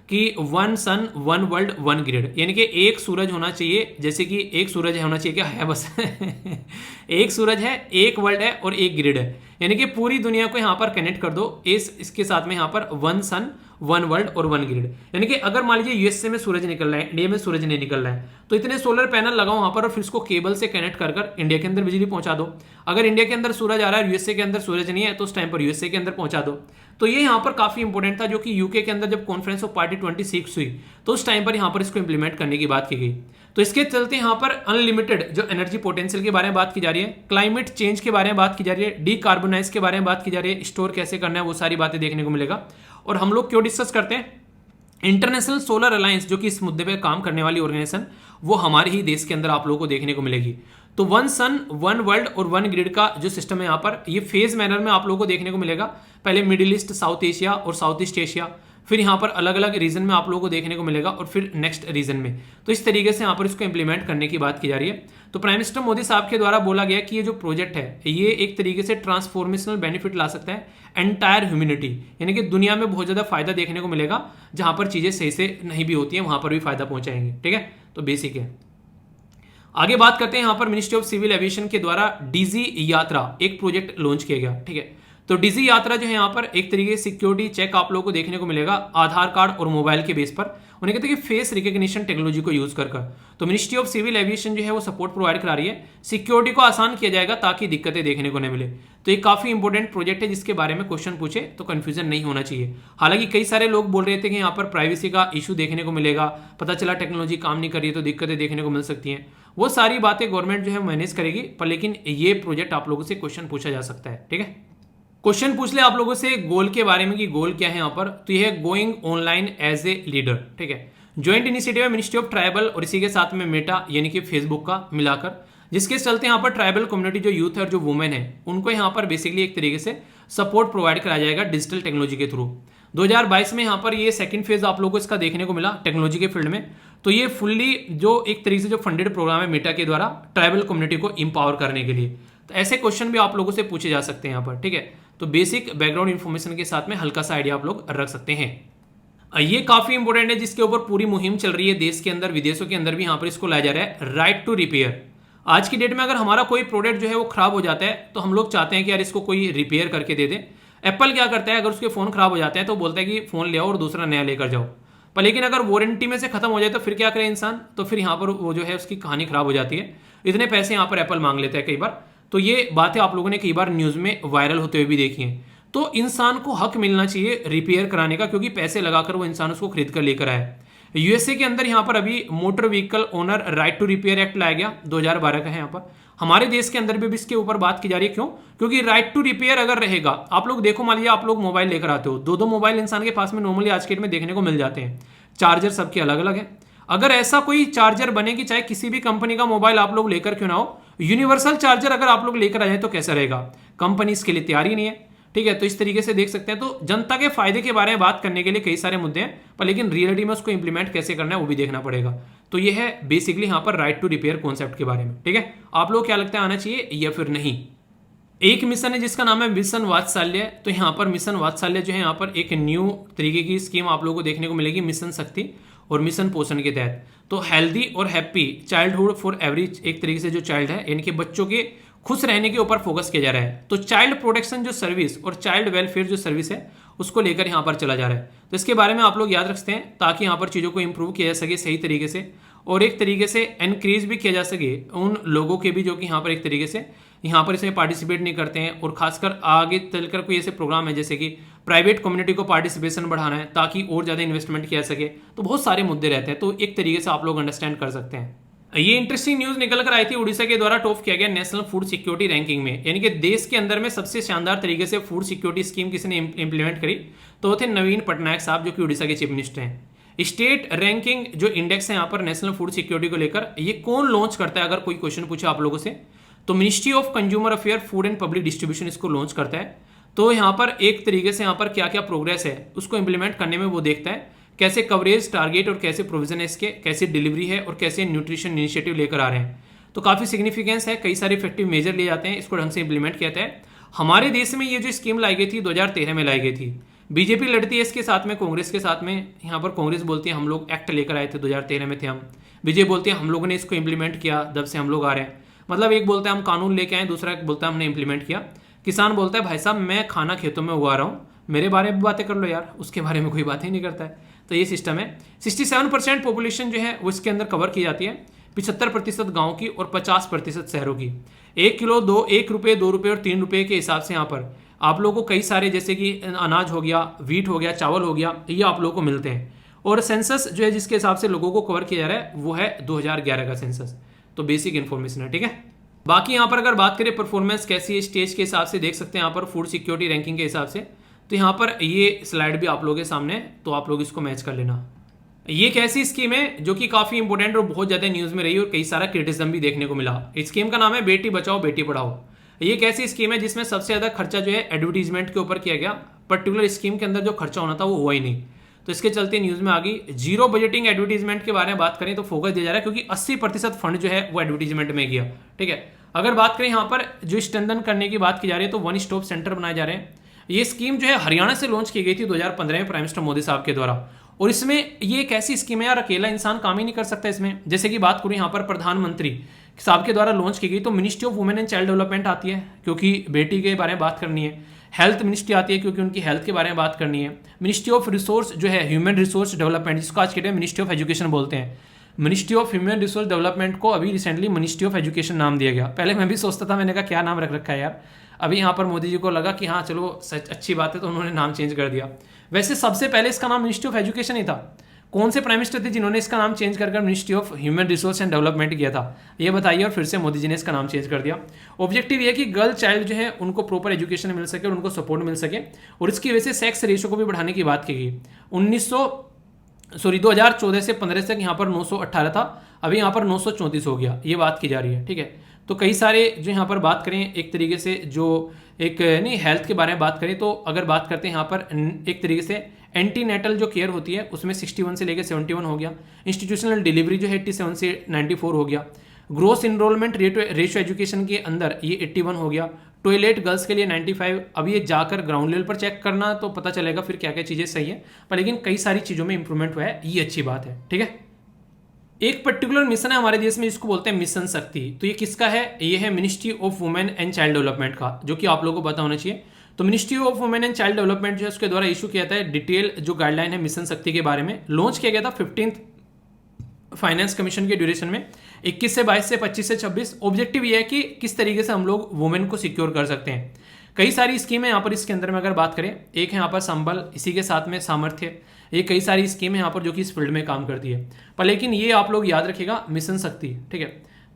कि 1 सन 1 वर्ल्ड 1 ग्रिड, यानी कि एक सूरज होना चाहिए, जैसे कि एक सूरज होना चाहिए, क्या है बस एक सूरज है, एक वर्ल्ड है और एक ग्रिड है, यानी कि पूरी दुनिया को यहाँ पर कनेक्ट कर दो इसके साथ में यहाँ पर 1 सन 1 वर्ल्ड और 1 ग्रिड। यानी कि अगर मान लीजिए USA में सूरज निकल रहा है, इंडिया में सूरज नहीं निकल रहा है, तो इतने सोलर पैनल लगाओ वहां पर और फिर उसको केबल से कनेक्ट कर कर इंडिया के अंदर बिजली पहुंचा दो। अगर इंडिया के अंदर सूरज आ रहा है, USA के अंदर सूरज नहीं है, तो उस टाइम पर USA के अंदर पहुंचा दो। तो ये यहाँ पर काफी इंपॉर्टेंट था, जो कि UK के अंदर जब कॉन्फ्रेंस ऑफ पार्टी 26 हुई तो उस टाइम पर यहाँ पर इसको इंप्लीमेंट करने की बात की गई। तो इसके चलते यहाँ पर अनलिमिटेड जो एनर्जी पोटेंशियल के बारे में बात की जा रही है, क्लाइमेट चेंज के बारे में बात की जा रही है, डीकार्बोनाइज के बारे में बात की जा रही है, स्टोर कैसे करना है, वो सारी बातें देखने को मिलेगा। और हम लोग क्यों डिस्कस करते हैं, इंटरनेशनल सोलर अलायंस जो कि इस मुद्दे पे काम करने वाली ऑर्गेनाइजेशन, वो हमारे ही देश के अंदर आप लोगों को देखने को मिलेगी। तो 1 सन 1 वर्ल्ड और 1 ग्रिड का जो सिस्टम है यहाँ पर, ये फेज मैनर में आप लोगों को देखने को मिलेगा। पहले मिडिल ईस्ट, साउथ एशिया और साउथ ईस्ट एशिया, फिर यहाँ पर अलग अलग रीजन में आप लोगों को देखने को मिलेगा, और फिर नेक्स्ट रीजन में। तो इस तरीके से यहाँ पर इसको इंप्लीमेंट करने की बात की जा रही है। तो प्राइम मिनिस्टर मोदी साहब के द्वारा बोला गया कि ये जो प्रोजेक्ट है ये एक तरीके से ट्रांसफॉर्मेशनल बेनिफिट ला सकता है एंटायर ह्यूमैनिटी, यानी कि दुनिया में बहुत ज्यादा फायदा देखने को मिलेगा। जहां पर चीजें सही से नहीं भी होती हैं वहां पर भी फायदा पहुंचाएंगे। ठीक है, तो बेसिक है। आगे बात करते हैं, यहाँ पर मिनिस्ट्री ऑफ सिविल एविएशन के द्वारा डीजी यात्रा एक प्रोजेक्ट लॉन्च किया गया। ठीक है, तो डीजी यात्रा जो है यहाँ पर एक तरीके से सिक्योरिटी चेक आप लोगों को देखने को मिलेगा आधार कार्ड और मोबाइल के बेस पर। उन्हें कहते हैं कि फेस रिकग्निशन टेक्नोलॉजी को यूज कर। तो मिनिस्ट्री ऑफ सिविल एविएशन जो है वो सपोर्ट प्रोवाइड करा रही है, सिक्योरिटी को आसान किया जाएगा ताकि दिक्कतें देखने को न मिले। तो ये काफी इंपॉर्टेंट प्रोजेक्ट है जिसके बारे में क्वेश्चन पूछे तो कंफ्यूजन नहीं होना चाहिए। हालांकि कई सारे लोग बोल रहे थे कि यहाँ पर प्राइवेसी का इशू देखने को मिलेगा, पता चला टेक्नोलॉजी काम नहीं कर रही है तो दिक्कतें देखने को मिल सकती हैं। वो सारी बातें गवर्नमेंट जो है मैनेज करेगी, पर लेकिन ये प्रोजेक्ट आप लोगों से क्वेश्चन पूछा जा सकता है। ठीक है, क्वेश्चन पूछ ले आप लोगों से गोल के बारे में कि गोल क्या है यहाँ पर, तो ये है going online as a leader. ठीक है, ज्वाइंट इनिशिएटिव है मिनिस्ट्री ऑफ ट्राइबल और इसी के साथ में मेटा यानी कि फेसबुक का मिलाकर, जिसके चलते यहाँ पर ट्राइबल कम्युनिटी जो यूथ है और जो वुमेन है उनको यहाँ पर बेसिकली एक तरीके से सपोर्ट प्रोवाइड कराया जाएगा डिजिटल टेक्नोलॉजी के थ्रू। 2022 में यहाँ पर ये सेकंड फेज आप लोगों को इसका देखने को मिला टेक्नोलॉजी के फील्ड में। तो ये फुल्ली जो एक तरीके से जो फंडेड प्रोग्राम है मेटा के द्वारा ट्राइबल कम्युनिटी को इंपावर करने के लिए। तो ऐसे क्वेश्चन भी आप लोगों से पूछे जा सकते हैं यहाँ पर, ठीक है। तो बेसिक बैकग्राउंड इन्फॉर्मेशन के साथ में हल्का सा आइडिया आप लोग रख सकते हैं। ये काफी इंपॉर्टेंट है, जिसके ऊपर पूरी मुहिम चल रही है देश के अंदर, विदेशों के अंदर भी यहाँ पर इसको लाया जा रहा है, राइट टू रिपेयर। आज की डेट में अगर हमारा कोई प्रोडक्ट जो है वो खराब हो जाता है तो हम लोग चाहते हैं कि यार इसको कोई रिपेयर करके दे दे। एप्पल क्या करता है, अगर उसके फोन खराब हो जाते हैं तो बोलता है कि फोन ले आओ और दूसरा नया लेकर जाओ। पर लेकिन अगर वारंटी में से खत्म हो जाए तो फिर क्या करे इंसान, तो फिर यहाँ पर वो जो है उसकी कहानी खराब हो जाती है। इतने पैसे यहाँ पर एप्पल मांग लेता है कई बार। तो ये बातें आप लोगों ने कई बार न्यूज में वायरल होते हुए भी देखी हैं। तो इंसान को हक मिलना चाहिए रिपेयर कराने का, क्योंकि पैसे लगाकर वो इंसान उसको खरीद कर लेकर आए। यूएसए के अंदर यहाँ पर अभी motor vehicle owner right to repair act लाया गया, 2012 का है। यहाँ पर हमारे देश के अंदर भी इसके ऊपर बात की जा रही है। क्यों? क्योंकि राइट टू रिपेयर अगर रहेगा, आप लोग देखो, मान लिया आप लोग मोबाइल लेकर आते हो, दो मोबाइल इंसान के पास में नॉर्मली आज के डेट में देखने को मिल जाते हैं, चार्जर सबके अलग अलग है। अगर ऐसा कोई चार्जर बने कि चाहे किसी भी कंपनी का मोबाइल आप लोग लेकर क्यों ना हो, यूनिवर्सल चार्जर अगर आप लोग लेकर आ जाए तो कैसा रहेगा? कंपनी इसके लिए तैयार ही नहीं है, ठीक है। तो इस तरीके से देख सकते हैं। तो जनता के फायदे के बारे में बात करने के लिए कई सारे मुद्दे हैं, पर लेकिन रियलिटी में उसको इंप्लीमेंट कैसे करना है वो भी देखना पड़ेगा। तो ये है बेसिकली यहाँ पर राइट टू रिपेयर कॉन्सेप्ट के बारे में, ठीक है। आप लोग क्या लगता है, आना चाहिए या फिर नहीं? एक मिशन है जिसका नाम है मिशन वात्सल्य। तो यहाँ पर मिशन वात्सल्य जो है, यहाँ पर एक न्यू तरीके की स्कीम आप लोगों को देखने को मिलेगी मिशन शक्ति और मिशन पोषण के तहत। तो हेल्दी और हैप्पी चाइल्डहुड फॉर एवरी, एक तरीके से जो चाइल्ड है यानी कि बच्चों के खुश रहने के ऊपर फोकस किया जा रहा है। तो चाइल्ड प्रोटेक्शन जो सर्विस और चाइल्ड वेलफेयर जो सर्विस है उसको लेकर यहाँ पर चला जा रहा है। तो इसके बारे में आप लोग याद रखते हैं ताकि यहाँ पर चीज़ों को इंप्रूव किया जा सके सही तरीके से, और एक तरीके से एनकरेज भी किया जा सके उन लोगों के भी जो कि यहाँ पर एक तरीके से यहाँ पर इसमें पार्टिसिपेट नहीं करते हैं। और खासकर आगे चलकर कोई ऐसे प्रोग्राम है जैसे कि प्राइवेट कम्युनिटी को पार्टिसिपेशन बढ़ाना है ताकि और ज़्यादा इन्वेस्टमेंट किया सके। तो बहुत सारे मुद्दे रहते हैं, तो एक तरीके से आप लोग अंडरस्टैंड कर सकते हैं। ये इंटरेस्टिंग न्यूज निकल कर आई थी, उड़ीसा के द्वारा टॉप किया गया नेशनल फूड सिक्योरिटी रैंकिंग में, यानी कि देश के अंदर में सबसे शानदार तरीके से फूड सिक्योरिटी स्कीम किसी ने इंप्लीमेंट करी तो वो थे नवीन पटनायक साहब, जो कि उड़ीसा के चीफ मिनिस्टर हैं। स्टेट रैंकिंग जो इंडेक्स है यहाँ पर नेशनल फूड सिक्योरिटी को लेकर, ये कौन लॉन्च करता है? अगर कोई क्वेश्चन पूछे आप लोगों से तो ministry of consumer affair, food and public distribution इसको लॉन्च करता है। तो यहाँ पर एक तरीके से यहाँ पर क्या क्या प्रोग्रेस है उसको इंप्लीमेंट करने में वो देखता है, कैसे कवरेज, टारगेट और कैसे प्रोविजन है इसके, कैसे डिलीवरी है और कैसे न्यूट्रिशन इनिशिएटिव लेकर आ रहे हैं। तो काफ़ी सिग्निफिकेंस है, कई सारे इफेक्टिव मेजर लिए जाते हैं, इसको ढंग से इंप्लीमेंट किया जाता है। हमारे देश में ये जो स्कीम लाई गई थी 2013 में लाई गई थी। बीजेपी लड़ती है इसके साथ में कांग्रेस के साथ में। यहाँ पर कांग्रेस बोलती है हम लोग एक्ट लेकर आए थे 2013 में थे हम, बीजेपी बोलती है हम लोगों ने इसको इंप्लीमेंट किया, जब से हम लोग आ रहे हैं। मतलब एक बोलता है हम कानून लेके आए, दूसरा बोलता है हमने इंप्लीमेंट किया। किसान बोलता है भाई साहब मैं खाना खेतों में उगा रहा हूँ, मेरे बारे में बातें कर लो यार, उसके बारे में कोई बात ही नहीं करता है। तो ये सिस्टम है। 67% पॉपुलेशन जो है वो इसके अंदर कवर की जाती है, 75% गाँव की और 50% शहरों की। 1 किलो 1 रुपये 2 रुपये और 3 रुपये के हिसाब से यहाँ पर आप लोगों को कई सारे जैसे कि अनाज हो गया, वीट हो गया, चावल हो गया, ये आप लोगों को मिलते हैं। और सेंसस जो है जिसके हिसाब से लोगों को कवर किया जा रहा है वो है 2011 का सेंसस। तो बेसिक इन्फॉर्मेशन है, ठीक है। बाकी यहाँ पर अगर बात करें परफॉर्मेंस कैसी है स्टेज के हिसाब से, देख सकते हैं यहाँ पर फूड सिक्योरिटी रैंकिंग के हिसाब से। तो यहाँ पर ये स्लाइड भी आप लोगों के सामने है, तो आप लोग इसको मैच कर लेना। ये एक ऐसी स्कीम है जो कि काफी इंपॉर्टेंट और बहुत ज्यादा न्यूज में रही और कई सारा क्रिटिसिज्म भी देखने को मिला। इस स्कीम का नाम है बेटी बचाओ बेटी पढ़ाओ। ये एक ऐसी स्कीम है जिसमें सबसे ज्यादा खर्चा जो है एडवर्टीजमेंट के ऊपर किया गया। पर्टिकुलर स्कीम के अंदर जो खर्चा होना था वो हुआ ही नहीं, तो इसके चलते न्यूज में आ गई। जीरो बजटिंग एडवर्टीजमेंट के बारे में बात करें तो फोकस दिया जा रहा है क्योंकि 80% फंड जो है वो एडवर्टीजमेंट में गया, ठीक है। अगर बात करें यहाँ पर जो स्ट्रेंथन करने की बात की जा रही है तो वन स्टॉप सेंटर बनाए जा रहे हैं। ये स्कीम जो है हरियाणा से लॉन्च की गई थी 2015 में प्राइम मिनिस्टर मोदी साहब के द्वारा। और इसमें ये एक ऐसी स्कीम है यार, अकेला इंसान काम ही नहीं कर सकता इसमें। जैसे कि बात करूँ यहाँ पर प्रधानमंत्री साहब के द्वारा लॉन्च की गई तो ministry of women and child development आती है क्योंकि बेटी के बारे में बात करनी है। हेल्थ मिनिस्ट्री आती है क्योंकि उनकी हेल्थ के बारे में बात करनी है। मिनिस्ट्री ऑफ रिसोर्स जो है ह्यूमन रिसोर्स डेवलपमेंट, जिसको आज के टाइम मिनिस्ट्री ऑफ एजुकेशन बोलते हैं। Ministry of human resource development को अभी रिसेंटली मिनिस्ट्री ऑफ एजुकेशन नाम दिया गया। पहले मैं भी सोचता था, मैंने कहा क्या नाम रख रखा है यार। अभी यहाँ पर मोदी जी को लगा कि हाँ चलो सच अच्छी बात है, तो उन्होंने नाम चेंज कर दिया। वैसे सबसे पहले इसका नाम मिनिस्ट्री ऑफ एजुकेशन ही था। कौन से प्राइम मिनिस्टर थे जिन्होंने इसका नाम चेंज कर ministry of human resource and development किया था, ये बताइए। और फिर से मोदी जी ने इसका नाम चेंज कर दिया। ऑब्जेक्टिव ये कि गर्ल चाइल्ड जो है उनको प्रॉपर एजुकेशन मिल सके और उनको सपोर्ट मिल सके, और इसकी वजह से सेक्स रेशियो को भी बढ़ाने की बात की गई। 2014 से 15 तक यहाँ पर 918 था, अभी यहाँ पर 934 हो गया, ये बात की जा रही है, ठीक है। तो कई सारे जो यहाँ पर बात करें एक तरीके से जो एक नहीं हेल्थ के बारे में बात करें तो अगर बात करते हैं यहाँ पर एक तरीके से एंटीनेटल जो केयर होती है उसमें 61 से लेकर 71 हो गया। इंस्टीट्यूशनल डिलीवरी जो है 87 से 94 हो गया। ग्रोस इनरोलमेंट रेशियो एजुकेशन के अंदर ये 81 हो गया। टॉयलेट गर्ल्स के लिए 95। अब ये जाकर ग्राउंड लेवल पर चेक करना तो पता चलेगा फिर क्या क्या चीज़ें सही है, पर लेकिन कई सारी चीज़ों में इंप्रूवमेंट हुआ है, ये अच्छी बात है। ठीक है, एक पर्टिकुलर मिशन है हमारे देश में जिसको बोलते हैं मिशन शक्ति। तो ये किसका है? ये है ministry of women and child development का, जो कि आप लोगों को पता होना चाहिए। तो ministry of women and child development जो है उसके द्वारा इशू किया था डिटेल जो गाइडलाइन है मिशन शक्ति के बारे में, लॉन्च किया गया था 15th फाइनेंस कमीशन के ड्यूरेशन में 21 से 22 से 25 से 26। ऑब्जेक्टिव ये है कि किस तरीके से हम लोग वुमेन को सिक्योर कर सकते हैं। कई सारी स्कीम है यहाँ पर इसके अंदर में अगर बात करें, एक है यहाँ पर संबल, इसी के साथ में सामर्थ्य, ये कई सारी स्कीम है यहाँ पर जो कि इस फील्ड में काम करती है। पर लेकिन ये आप लोग याद रखिएगा मिशन शक्ति, ठीक है,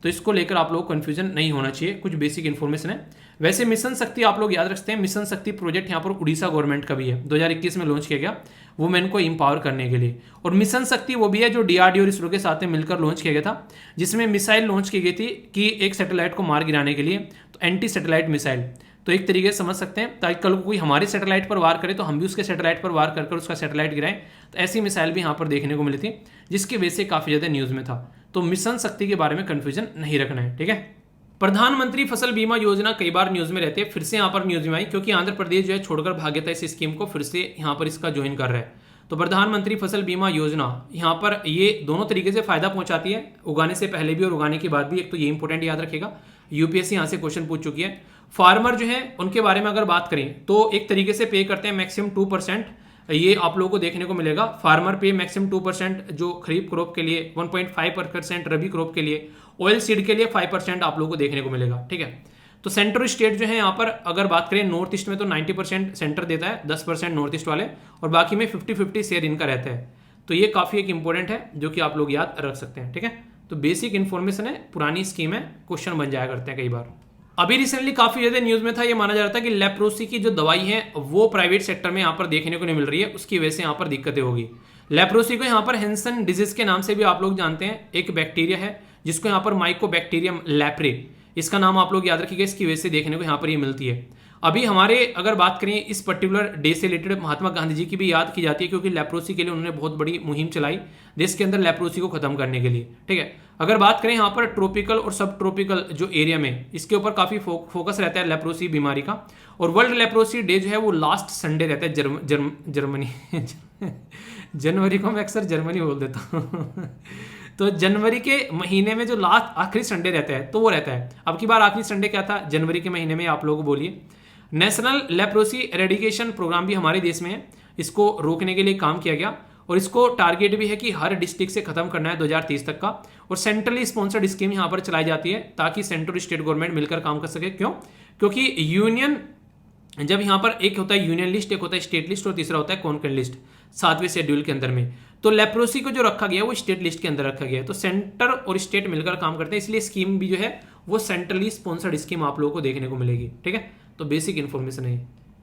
तो इसको लेकर आप लोग कंफ्यूजन नहीं होना चाहिए, कुछ बेसिक इन्फॉर्मेशन है। वैसे मिशन शक्ति आप लोग याद रखते हैं, मिशन शक्ति प्रोजेक्ट यहाँ पर उड़ीसा गवर्नमेंट का भी है, 2021 में लॉन्च किया गया वुमेन को एम्पावर करने के लिए। और मिशन शक्ति वो भी है जो डीआरडीओ और इसरो के साथ में मिलकर लॉन्च किया गया था, जिसमें मिसाइल लॉन्च की गई थी कि एक सैटेलाइट को मार गिराने के लिए, तो एंटी सैटेलाइट मिसाइल। तो एक तरीके से समझ सकते हैं ताकि कल को कोई हमारे सैटेलाइट पर वार करे तो हम भी उसके सैटेलाइट पर वार कर उसका सैटेलाइट गिराएं। तो ऐसी मिसाइल भी यहाँ पर देखने को मिली थी, जिसकी वजह से काफ़ी ज़्यादा न्यूज़ में था। तो मिशन शक्ति के बारे में कन्फ्यूजन नहीं रखना है, ठीक है। प्रधानमंत्री फसल बीमा योजना कई बार न्यूज़ में रहती है, फिर से यहाँ पर न्यूज़ में आई क्योंकि आंध्र प्रदेश जो है छोड़कर भाग गया था इस स्कीम को, फिर से यहाँ पर इसका ज्वाइन कर रहा है। तो प्रधानमंत्री फसल बीमा योजना यहाँ पर ये दोनों तरीके से फायदा पहुंचाती है, उगाने से पहले भी और उगाने के बाद भी। एक तो ये इंपॉर्टेंट याद रखिएगा, यूपीएससी यहाँ से क्वेश्चन पूछ चुकी है। फार्मर जो है उनके बारे में अगर बात करें तो एक तरीके से पे करते हैं मैक्सिमम 2%, ये आप लोगों को देखने को मिलेगा। फार्मर पे मैक्सिमम 2% जो खरीफ क्रॉप के लिए, 1.5% रबी क्रॉप के लिए, ऑयल सीड के लिए 5% आप लोगों को देखने को मिलेगा, ठीक है। तो सेंट्रल स्टेट जो है यहाँ पर अगर बात करें नॉर्थ ईस्ट में तो 90% सेंटर देता है, 10% नॉर्थ ईस्ट वाले, और बाकी में 50-50 शेयर इनका रहता है। तो ये काफ़ी एक इंपॉर्टेंट है जो कि आप लोग याद रख सकते हैं, ठीक है। तो बेसिक इन्फॉर्मेशन है, पुरानी स्कीम है, क्वेश्चन बन जाया करते हैं कई बार। अभी रिसेंटली काफी ज्यादा न्यूज में था, ये माना जा रहा था कि लेप्रोसी की जो दवाई है वो प्राइवेट सेक्टर में यहाँ पर देखने को नहीं मिल रही है, उसकी वजह से यहाँ पर दिक्कतें होगी। लेप्रोसी को यहाँ पर हैंसन डिजीज के नाम से भी आप लोग जानते हैं, एक बैक्टीरिया है जिसको यहाँ पर माइकोबैक्टीरियम लेप्रे, इसका नाम आप लोग याद रखिएगा, इसकी वजह से देखने को यहाँ पर ये मिलती है। अभी हमारे अगर बात करें इस पर्टिकुलर डे से रिलेटेड महात्मा गांधी जी की भी याद की जाती है, क्योंकि लेप्रोसी के लिए उन्होंने बहुत बड़ी मुहिम चलाई देश के अंदर लेप्रोसी को खत्म करने के लिए, ठीक है। अगर बात करें यहाँ पर ट्रॉपिकल और सब ट्रॉपिकल जो एरिया में, इसके ऊपर काफी फोकस रहता है लेप्रोसी बीमारी का। और वर्ल्ड लेप्रोसी डे जो है वो लास्ट संडे रहता है जर्मनी जनवरी को मैं अक्सर जर्मनी बोल देता हूँ तो जनवरी के महीने में जो लास्ट आखिरी संडे रहता है तो वो रहता है। अब की बार आखिरी संडे क्या था जनवरी के महीने में, आप लोगों को बोलिए। नेशनल लेप्रोसी एरेडिकेशन प्रोग्राम भी हमारे देश में है, इसको रोकने के लिए काम किया गया और इसको टारगेट भी है कि हर डिस्ट्रिक्ट से खत्म करना है 2030 तक का। और सेंट्रली स्पॉन्सर्ड स्कीम यहाँ पर चलाई जाती है ताकि सेंट्रल स्टेट गवर्नमेंट मिलकर काम कर सके। क्यों? क्योंकि यूनियन जब यहाँ पर एक होता है यूनियन लिस्ट, एक होता है स्टेट लिस्ट और तीसरा होता है कॉन्करेंट लिस्ट 7वें शेड्यूल के अंदर में। तो लेप्रोसी को जो रखा गया वो स्टेट लिस्ट के अंदर रखा गया है। तो सेंटर और स्टेट मिलकर काम करते हैं, इसलिए स्कीम भी जो है वो सेंट्रली स्पॉन्सर्ड स्कीम आप लोगों को देखने को मिलेगी, ठीक है। तो बेसिक इन्फॉर्मेशन है।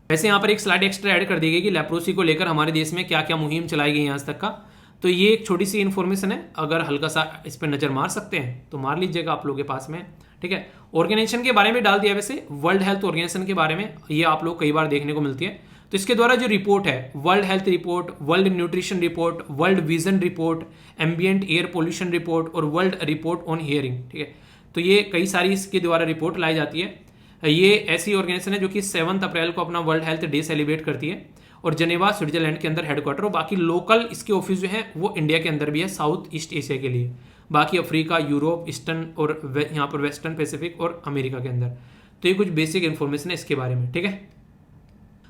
वैसे यहाँ पर एक स्लाइड एक्स्ट्रा ऐड कर दी गई कि लेप्रोसी को लेकर हमारे देश में क्या क्या मुहिम चलाई गई है आज तक का। तो ये एक छोटी सी इन्फॉर्मेशन है, अगर हल्का सा इस पर नजर मार सकते हैं तो मार लीजिएगा आप लोगों के पास में, ठीक है। ऑर्गेनाइजेशन के बारे में डाल दिया, वैसे वर्ल्ड हेल्थ ऑर्गेनाइजेशन के बारे में ये आप लोग कई बार देखने को मिलती है। तो इसके द्वारा जो रिपोर्ट है, world health report, world nutrition report, world vision report, ambient air pollution report और वर्ल्ड रिपोर्ट ऑन हियरिंग, ठीक है। तो ये कई सारी इसके द्वारा रिपोर्ट लाई जाती है। ये ऐसी ऑर्गेनाइजेशन है जो कि 7 अप्रैल को अपना वर्ल्ड हेल्थ डे सेलिब्रेट करती है और जनेवा स्विट्जरलैंड के अंदर हेडक्वार्टर, और बाकी लोकल इसके ऑफिस जो है वो इंडिया के अंदर भी है, साउथ ईस्ट एशिया के लिए, बाकी अफ्रीका, यूरोप, ईस्टर्न और यहाँ पर वेस्टर्न पैसिफिक और अमेरिका के अंदर। तो ये कुछ बेसिक इन्फॉर्मेशन है इसके बारे में, ठीक है।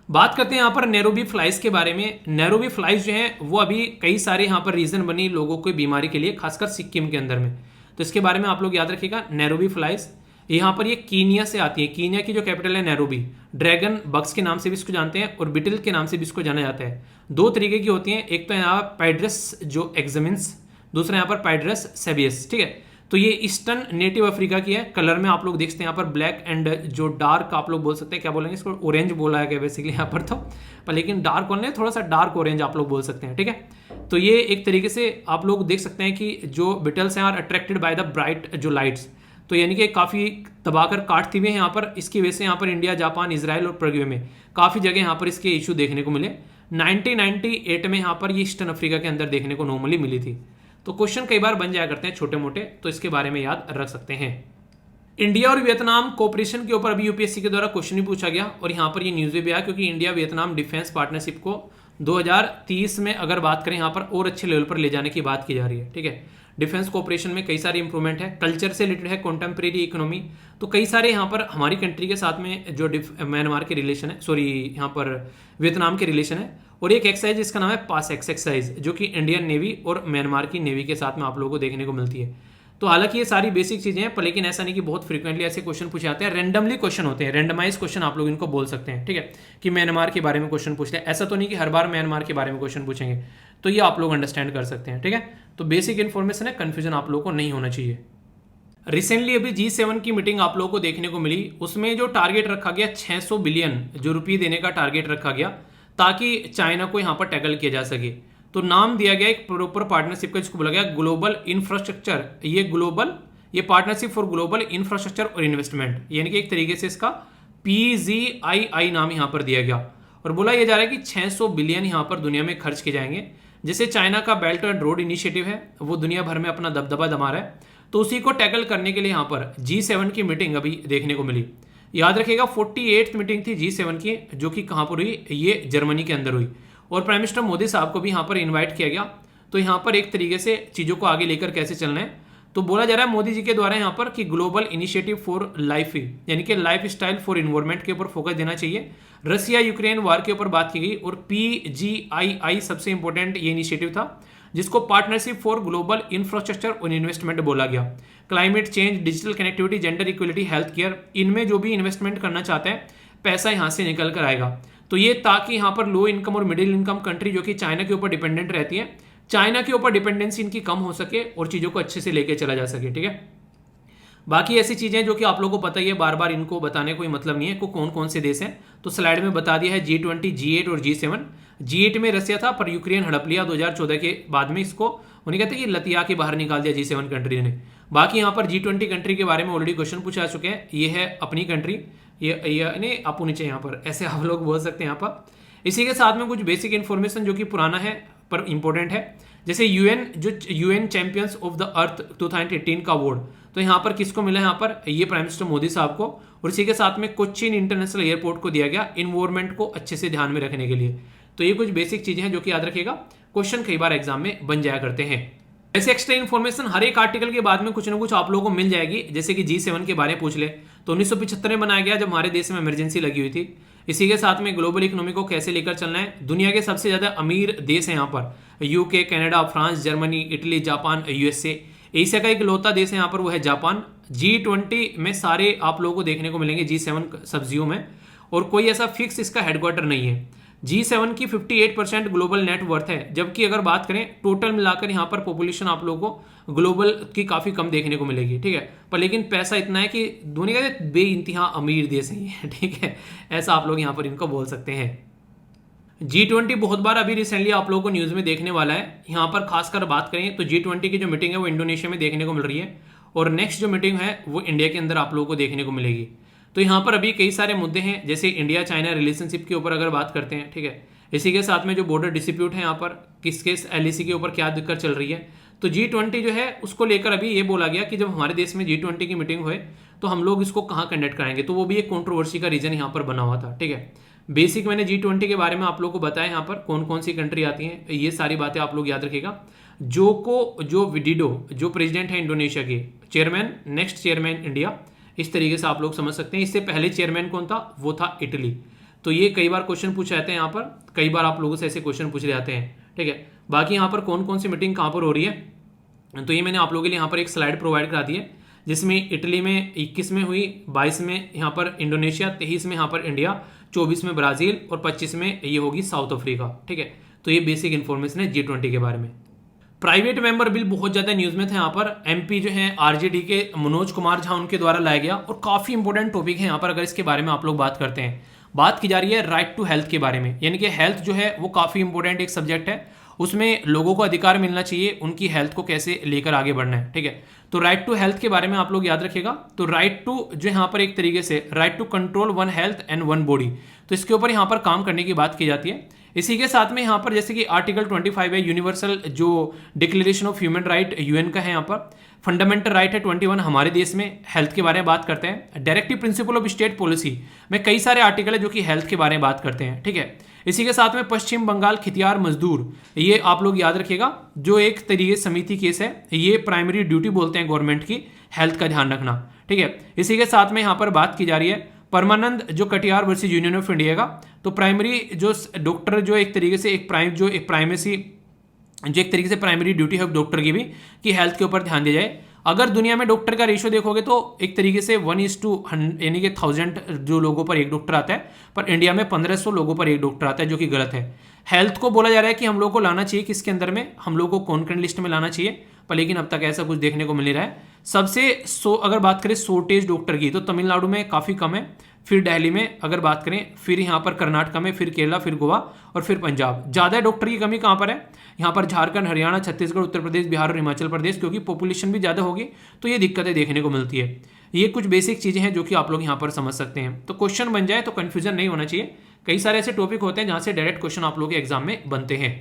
बात करते हैं यहाँ पर नैरोबी फ्लाइज के बारे में। नैरोबी फ्लाइज जो है वो अभी कई सारे यहाँ पर रीजन बनी लोगों को बीमारी के लिए, खासकर सिक्किम के अंदर में। तो इसके बारे में आप लोग याद रखिएगा, नैरोबी फ्लाइज यहाँ पर ये कीनिया से आती है। कीनिया की जो कैपिटल है नैरोबी। ड्रैगन बग्स के नाम से भी इसको जानते हैं और बिटल के नाम से भी इसको जाना जाता है। 2 तरीके की होती हैं, एक तो यहाँ पाइड्रस जो एक्समिन्स, दूसरा यहाँ पर पाइड्रस सेबियस, ठीक है। तो ये ईस्टर्न नेटिव अफ्रीका की है। कलर में आप लोग देखते हैं यहाँ पर ब्लैक एंड जो डार्क आप लोग बोल सकते हैं, क्या बोलेंगे इसको, ऑरेंज बोला गया बेसिकली यहाँ पर तो, पर लेकिन डार्क नहीं, थोड़ा सा डार्क ऑरेंज आप लोग बोल सकते हैं, ठीक है। तो ये एक तरीके से आप लोग देख सकते हैं कि जो बिटल्स हैं are attracted by the bright जो लाइट्स, तो यानी कि काफ़ी दबाकर काटती हुई है यहाँ पर। इसकी वजह से यहाँ पर इंडिया, जापान, इजराइल और प्रगवे में काफ़ी जगह यहाँ पर इसके इशू देखने को मिले। 1998 में यहाँ पर ये ईस्टर्न अफ्रीका के अंदर देखने को नॉर्मली मिली थी। तो क्वेश्चन कई बार बन जाया करते हैं छोटे मोटे, तो इसके बारे में याद रख सकते हैं। इंडिया और वियतनाम कोऑपरेशन के ऊपर अभी यूपीएससी के द्वारा क्वेश्चन भी पूछा गया और यहाँ पर ये न्यूज़ भी आया, क्योंकि इंडिया वियतनाम डिफेंस पार्टनरशिप को 2030 में अगर बात करें यहाँ पर और अच्छे लेवल पर ले जाने की बात की जा रही है। ठीक है, डिफेंस कोऑपरेशन में कई सारे इंप्रूवमेंट है, कल्चर से रिलेटेड है, कॉन्टेम्प्रेरी इकोनॉमी, तो कई सारे यहाँ पर हमारी कंट्री के साथ में जो म्यांमार के रिलेशन है, सॉरी यहाँ पर वियतनाम के रिलेशन है। और एक एक्सरसाइज जिसका नाम है पास एक्सरसाइज, जो कि इंडियन नेवी और म्यांमार की नेवी के साथ में आप लोगों को देखने को मिलती है। तो हालांकि ये सारी बेसिक चीजें हैं, पर लेकिन ऐसा नहीं कि बहुत फ्रीक्वेंटली ऐसे क्वेश्चन पूछे जाते हैं, रैंडमली क्वेश्चन होते हैं, रैंडमाइज क्वेश्चन आप लोग इनको बोल सकते हैं। ठीक है, कि म्यांमार के बारे में क्वेश्चन पूछते हैं, ऐसा तो नहीं कि हर बार म्यांमार के बारे में क्वेश्चन पूछेंगे, तो ये आप लोग अंडरस्टैंड कर सकते हैं। ठीक है, तो बेसिक इन्फॉर्मेशन है, कंफ्यूजन आप लोगों को नहीं होना चाहिए। रिसेंटली अभी G7 की मीटिंग आप लोगों को देखने को मिली, उसमें जो टारगेट रखा गया 600 बिलियन जो रुपये देने का टारगेट रखा गया, ताकि चाइना को यहाँ पर टैकल किया जा सके। तो नाम दिया गया एक प्रॉपर पार्टनरशिप का, जिसको बोला गया ग्लोबल इंफ्रास्ट्रक्चर, ये पार्टनरशिप फॉर ग्लोबल इंफ्रास्ट्रक्चर और इन्वेस्टमेंट, यानी कि एक तरीके से इसका PGII नाम यहाँ पर दिया गया। और बोला यह जा रहा है कि 600 बिलियन यहाँ पर दुनिया में खर्च किए जाएंगे। जैसे चाइना का बेल्ट एंड रोड इनिशिएटिव है, वो दुनिया भर में अपना दबदबा जमा रहा है, तो उसी को टैकल करने के लिए यहाँ पर G7 की मीटिंग अभी देखने को मिली। याद रखिएगा 48th मीटिंग थी G7 की, जो कि कहाँ पर हुई, ये जर्मनी के अंदर हुई, और प्राइम मिनिस्टर मोदी साहब को भी यहाँ पर इन्वाइट किया गया। तो यहाँ पर एक तरीके से चीज़ों को आगे लेकर कैसे चलना है, तो बोला जा रहा है मोदी जी के द्वारा यहाँ पर कि ग्लोबल इनिशिएटिव फॉर लाइफ, यानी कि लाइफ स्टाइल फॉर इन्वायरमेंट के ऊपर फोकस देना चाहिए। रसिया यूक्रेन वार के ऊपर बात की गई, और PGII सबसे इंपॉर्टेंट ये इनिशिएटिव था, जिसको पार्टनरशिप फॉर ग्लोबल इंफ्रास्ट्रक्चर और इन्वेस्टमेंट बोला गया। Climate change, digital connectivity, gender equality, health care, इनमें जो भी इन्वेस्टमेंट करना चाहते हैं पैसा यहाँ से निकल कर आएगा। तो ये ताकि यहाँ पर लो इनकम और मिडिल इनकम कंट्री जो कि चाइना के ऊपर डिपेंडेंट रहती है, चाइना के ऊपर डिपेंडेंसी इनकी कम हो सके और चीज़ों को अच्छे से लेके चला जा सके। ठीक है, बाकी ऐसी चीज़ें जो कि आप लोगों को पता ही है, बार बार इनको बताने कोई मतलब नहीं है को कौन कौन से देश हैं, तो स्लाइड में बता दिया है। G20, G8 और G7। G8 में रसिया था, पर यूक्रेन हड़प लिया 2014 के बाद में, इसको उन्हें कहते हैं कि लतिया के बाहर निकाल दिया G7 कंट्री ने। बाकी यहाँ पर G20 कंट्री के बारे में ऑलरेडी क्वेश्चन पूछा चुके हैं। ये है अपनी कंट्री, ये नहीं आप नीचे यहाँ पर ऐसे आप लोग बोल सकते हैं यहाँ पर। इसी के साथ में कुछ बेसिक इन्फॉर्मेशन जो कि पुराना है पर इंपॉर्टेंट है, जैसे UN champions of the earth 2018 का अवार्ड, तो यहाँ पर किसको मिला है, यहाँ पर ये प्राइम मिनिस्टर मोदी साहब को, और इसी के साथ में कोच्चिन इंटरनेशनल एयरपोर्ट को दिया गया इन्वायरमेंट को अच्छे से ध्यान में रखने के लिए। तो ये कुछ बेसिक चीजें हैं जो कि याद रखिएगा, क्वेश्चन कई बार एग्जाम में बन जाया करते हैं। ऐसे एक्स्ट्रा इन्फॉर्मेशन हर एक आर्टिकल के बाद में कुछ ना कुछ आप लोगों को मिल जाएगी। जैसे कि G7 के बारे में पूछ ले, तो 1975 में बनाया गया, जब हमारे देश में इमरजेंसी लगी हुई थी। इसी के साथ में ग्लोबल इकोनॉमी को कैसे लेकर चलना है, दुनिया के सबसे ज्यादा अमीर देश है यहाँ पर UK, Canada, France, Germany, Italy, Japan, USA। Asia का एक लौता देश है यहाँ पर, वो है जापान। G20 में सारे आप लोगों को देखने को मिलेंगे G7 सब्जियों में, और कोई ऐसा फिक्स इसका हेडक्वार्टर नहीं है। G7 की 58% ग्लोबल नेट वर्थ है, जबकि अगर बात करें टोटल मिलाकर यहाँ पर पॉपुलेशन आप लोगों को ग्लोबल की काफ़ी कम देखने को मिलेगी। ठीक है, पर लेकिन पैसा इतना है कि दुनिया के बेइंतहा अमीर देश है। ठीक है, ऐसा आप लोग यहाँ पर इनको बोल सकते हैं। G20 बहुत बार अभी रिसेंटली आप लोगों को न्यूज़ में देखने वाला है। यहाँ पर खासकर बात करें तो G20 की जो मीटिंग है वो इंडोनेशिया में देखने को मिल रही है, और नेक्स्ट जो मीटिंग है वो इंडिया के अंदर आप लोगों को देखने को मिलेगी। तो यहाँ पर अभी कई सारे मुद्दे हैं, जैसे इंडिया चाइना रिलेशनशिप के ऊपर अगर बात करते हैं। ठीक है, इसी के साथ में जो बॉर्डर डिस्प्यूट है यहाँ पर किसके LAC के ऊपर क्या दिक्कत चल रही है, तो G20 जो है उसको लेकर अभी ये बोला गया कि जब हमारे देश में G20 की मीटिंग हुए तो हम लोग इसको कहाँ कंडक्ट कराएंगे, तो वो भी एक कंट्रोवर्सी का रीजन यहाँ पर बना हुआ था। ठीक है, बेसिक मैंने G20 के बारे में आप लोग को बताया, यहाँ पर कौन कौन सी कंट्री आती हैं, ये सारी बातें आप लोग याद रखिएगा। जो विडिडो जो प्रेसिडेंट है इंडोनेशिया के, चेयरमैन, नेक्स्ट चेयरमैन इंडिया, इस तरीके से आप लोग समझ सकते हैं। इससे पहले चेयरमैन कौन था, वो था इटली। तो ये कई बार क्वेश्चन पूछे जाते हैं, यहाँ पर कई बार आप लोगों से ऐसे क्वेश्चन पूछे जाते हैं। ठीक है, बाकी यहाँ पर कौन कौन सी मीटिंग कहाँ पर हो रही है, तो ये मैंने आप लोगों के लिए यहाँ पर एक स्लाइड प्रोवाइड करा दी है, जिसमें इटली में 21 में हुई, 22 में यहाँ पर इंडोनेशिया, 23 में यहाँ पर इंडिया, 24 में ब्राजील और 25 में ये होगी साउथ अफ्रीका। ठीक है, तो ये बेसिक इन्फॉर्मेशन है G20 के बारे में। प्राइवेट मेंबर बिल बहुत ज्यादा न्यूज में था। यहाँ पर MP जो है RJD के मनोज कुमार झा, उनके द्वारा लाया गया, और काफी इंपॉर्टेंट टॉपिक है यहाँ पर। अगर इसके बारे में आप लोग बात करते हैं, बात की जा रही है राइट टू हेल्थ के बारे में, यानी कि हेल्थ जो है वो काफी इंपॉर्टेंट एक सब्जेक्ट है, उसमें लोगों को अधिकार मिलना चाहिए उनकी हेल्थ को कैसे लेकर आगे बढ़ना है। ठीक है, तो राइट टू हेल्थ के बारे में आप लोग याद रखिएगा। तो राइट टू जो यहाँ पर एक तरीके से right to control one health and one body, तो इसके ऊपर यहाँ पर काम करने की बात की जाती है। इसी के साथ में यहाँ पर जैसे कि आर्टिकल 25 है यूनिवर्सल जो declaration of human right UN का है, यहाँ पर फंडामेंटल राइट है 21 हमारे देश में हेल्थ के बारे में बात करते हैं। Directive principle of state policy में कई सारे आर्टिकल है जो कि हेल्थ के बारे में बात करते हैं, ठीक है। इसी के साथ में पश्चिम बंगाल खितियार मजदूर, ये आप लोग याद रखिएगा, जो एक तरीके समिति केस है, ये प्राइमरी ड्यूटी बोलते हैं गवर्नमेंट की हेल्थ का ध्यान रखना, ठीक है। इसी के साथ में यहाँ पर बात की जा रही है परमानंद जो Katiyar versus union of India का, तो प्राइमरी जो डॉक्टर जो एक तरीके से एक तरीके से प्राइमरी ड्यूटी है डॉक्टर की भी कि हेल्थ के ऊपर ध्यान दिया जाए। अगर दुनिया में डॉक्टर का रेशियो देखोगे तो एक तरीके से 1:100 यानी कि 1000 जो लोगों पर एक डॉक्टर आता है, पर इंडिया में 1500 लोगों पर एक डॉक्टर आता है, जो कि गलत है। हेल्थ को बोला जा रहा है कि हम लोग को लाना चाहिए किसके अंदर में, हम लोग को कॉन्करेंट लिस्ट में लाना चाहिए, पर लेकिन अब तक ऐसा कुछ देखने को मिल नहीं रहा है। सबसे अगर बात करें शॉर्टेज डॉक्टर की, तो तमिलनाडु में काफ़ी कम है, फिर दिल्ली में अगर बात करें, फिर यहाँ पर कर्नाटक में, फिर केरला, फिर गोवा और फिर पंजाब। ज़्यादा डॉक्टर की कमी कहाँ पर है? यहाँ पर झारखंड, हरियाणा, छत्तीसगढ़, उत्तर प्रदेश, बिहार और हिमाचल प्रदेश, क्योंकि पॉपुलेशन भी ज़्यादा होगी तो ये दिक्कतें देखने को मिलती है। ये कुछ बेसिक चीज़ें हैं जो कि आप लोग यहाँ पर समझ सकते हैं। तो क्वेश्चन बन जाए तो कन्फ्यूजन नहीं होना चाहिए। कई सारे ऐसे टॉपिक होते हैं जहाँ से डायरेक्ट क्वेश्चन आप लोग के एग्जाम में बनते हैं।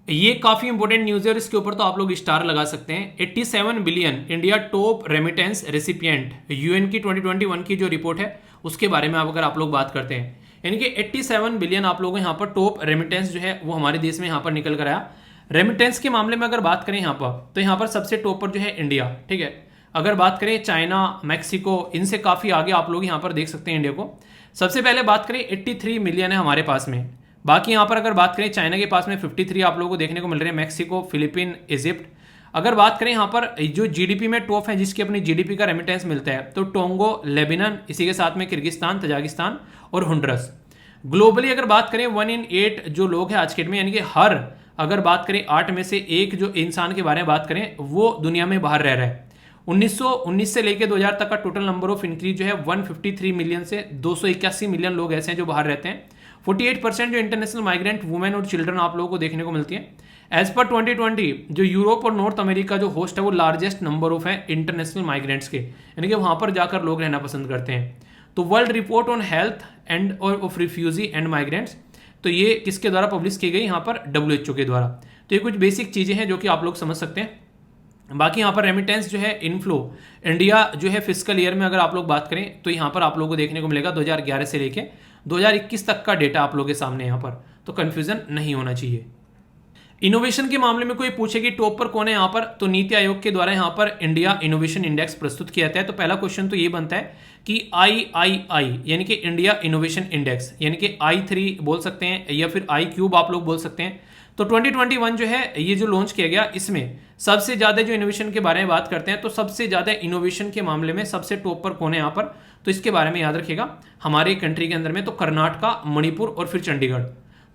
ये काफी इंपॉर्टेंट न्यूज है और इसके ऊपर तो आप लोग स्टार लगा सकते हैं। 87 billion India top remittance recipient, UN की 2021 की जो रिपोर्ट है उसके बारे में अगर आप लोग बात करते हैं, यानी कि 87 बिलियन आप लोगों यहाँ पर टॉप रेमिटेंस जो है वो हमारे देश में यहाँ पर निकल कर आया। रेमिटेंस के मामले में अगर बात करें यहाँ पर, तो यहाँ पर सबसे टॉप पर जो है इंडिया, ठीक है। अगर बात करें चाइना, मैक्सिको, इनसे काफी आगे आप लोग यहाँ पर देख सकते हैं इंडिया को। सबसे पहले बात करें 83 मिलियन है हमारे पास में। बाकी यहाँ पर अगर बात करें चाइना के पास में 53 आप लोगों को देखने को मिल रहे हैं, मैक्सिको, फिलीपीन, इजिप्ट। अगर बात करें यहाँ पर जो जीडीपी में टॉप है, जिसकी अपनी जीडीपी का रेमिटेंस मिलता है, तो टोंगो, लेबनान, इसी के साथ में किर्गिस्तान, तजाकिस्तान और होंडुरस। ग्लोबली अगर बात करें 1 in 8 जो लोग हैं आज के डेट में, यानी कि हर अगर बात करें 8 में से एक जो इंसान के बारे में बात करें वो दुनिया में बाहर रह रहा है। 1919 से लेकर 2000 तक का टोटल नंबर ऑफ इंक्रीज जो है 153 मिलियन से 281 मिलियन लोग ऐसे हैं जो बाहर रहते हैं। 48% जो इंटरनेशनल माइग्रेंट वुमेन और चिल्ड्रन आप लोगों को देखने को मिलती है। एज पर 2020 जो यूरोप और नॉर्थ अमेरिका जो होस्ट है वो लार्जेस्ट नंबर ऑफ है इंटरनेशनल माइग्रेंट्स के, यानी कि वहां पर जाकर लोग रहना पसंद करते हैं। तो world report on health end of refugee and migrants, तो ये किसके द्वारा पब्लिश की गई? यहाँ पर WHO के द्वारा। तो ये कुछ बेसिक चीजें हैं जो कि आप लोग समझ सकते हैं। बाकी यहाँ पर रेमिटेंस जो है इनफ्लो इंडिया जो है फिस्कल ईयर में अगर आप लोग बात करें तो यहाँ पर आप लोगों को देखने को मिलेगा 2011 से लेके 2021 तक का डेटा आप लोगों के सामने यहाँ पर, तो कंफ्यूजन नहीं होना चाहिए। इनोवेशन के मामले में कोई पूछे कि टॉप पर कौन है यहाँ पर, तो नीति आयोग के द्वारा यहाँ पर इंडिया इनोवेशन इंडेक्स प्रस्तुत किया जाता है। तो पहला क्वेश्चन तो ये बनता है कि III यानी कि इंडिया इनोवेशन इंडेक्स, यानी कि I3 बोल सकते हैं या फिर I³ आप लोग बोल सकते हैं। तो 2021 जो है ये जो लॉन्च किया गया, इसमें सबसे ज्यादा जो इनोवेशन के बारे में बात करते हैं, तो सबसे ज्यादा इनोवेशन के मामले में सबसे टॉप पर कौन है यहाँ पर, तो इसके बारे में याद रखिएगा हमारे कंट्री के अंदर में तो कर्नाटका, मणिपुर और फिर चंडीगढ़।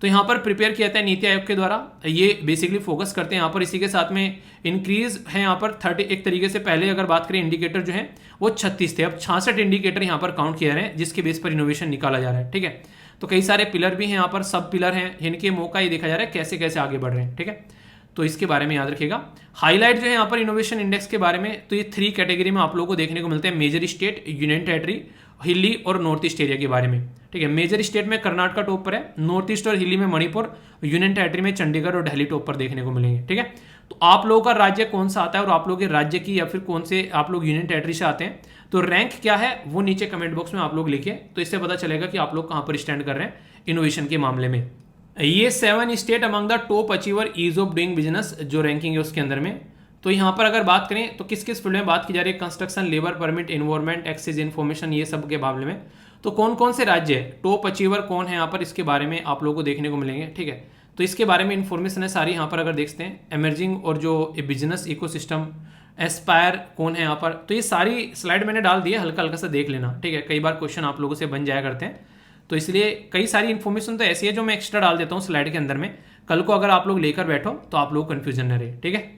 तो यहाँ पर प्रिपेयर किया जाता है नीति आयोग के द्वारा, ये बेसिकली फोकस करते हैं यहाँ पर। इसी के साथ में इंक्रीज है यहाँ पर 30, एक तरीके से पहले अगर बात करें इंडिकेटर जो है वो 36 थे, अब 66 इंडिकेटर यहाँ पर काउंट किए जा रहे हैं जिसके बेस पर इनोवेशन निकाला जा रहा है, ठीक है। तो कई सारे पिलर भी हैं यहाँ पर, सब पिलर हैं, यानी कि मौका ये देखा जा रहा है कैसे कैसे आगे बढ़ रहे हैं, ठीक है। तो इसके बारे में याद रखिएगा। हाईलाइट जो है यहाँ पर इनोवेशन इंडेक्स के बारे में, तो ये 3 कैटेगरी में आप लोगों को देखने को मिलते हैं, मेजर स्टेट, यूनियन टेरिटरी, हिली और नॉर्थ ईस्ट एरिया के बारे में, ठीक है। मेजर स्टेट में कर्नाटक टॉप पर है, नॉर्थ ईस्ट और हिली में मणिपुर, यूनियन टेरिटरी में चंडीगढ़ और दिल्ली टॉप पर देखने को मिलेंगे, ठीक है। तो आप लोगों का राज्य कौन सा आता है और आप लोगों के राज्य की या फिर कौन से आप लोग यूनियन टेरिटरी से आते हैं, तो रैंक क्या है वो नीचे कमेंट बॉक्स में आप लोग लिखिए, तो इससे पता चलेगा कि आप लोग कहां पर स्टैंड कर रहे हैं इनोवेशन के मामले में। ये 7 state among the top achiever ease of doing business जो रैंकिंग है उसके अंदर में। तो यहाँ पर अगर बात करें तो किस किस फील्ड में बात की जा रही है, construction, labour permit, environment, access information, ये सब के मामले में। तो कौन कौन से राज्य है, टॉप अचीवर कौन है यहाँ पर, इसके बारे में आप लोगों को देखने को मिलेंगे, ठीक है। तो इसके बारे में इन्फॉर्मेशन है सारी यहाँ पर अगर देखते हैं। एमर्जिंग और जो बिजनेस इकोसिस्टम, एस्पायर कौन है यहाँ पर, तो ये सारी स्लाइड मैंने डाल दी है, हल्का हल्का सा देख लेना, ठीक है। कई बार क्वेश्चन आप लोगों से बन जाया करते हैं, तो इसलिए कई सारी इन्फॉर्मेशन तो ऐसी है जो मैं एक्स्ट्रा डाल देता हूँ स्लाइड के अंदर में, कल को अगर आप लोग लेकर बैठो तो आप लोग कंफ्यूजन न रहे, ठीक है।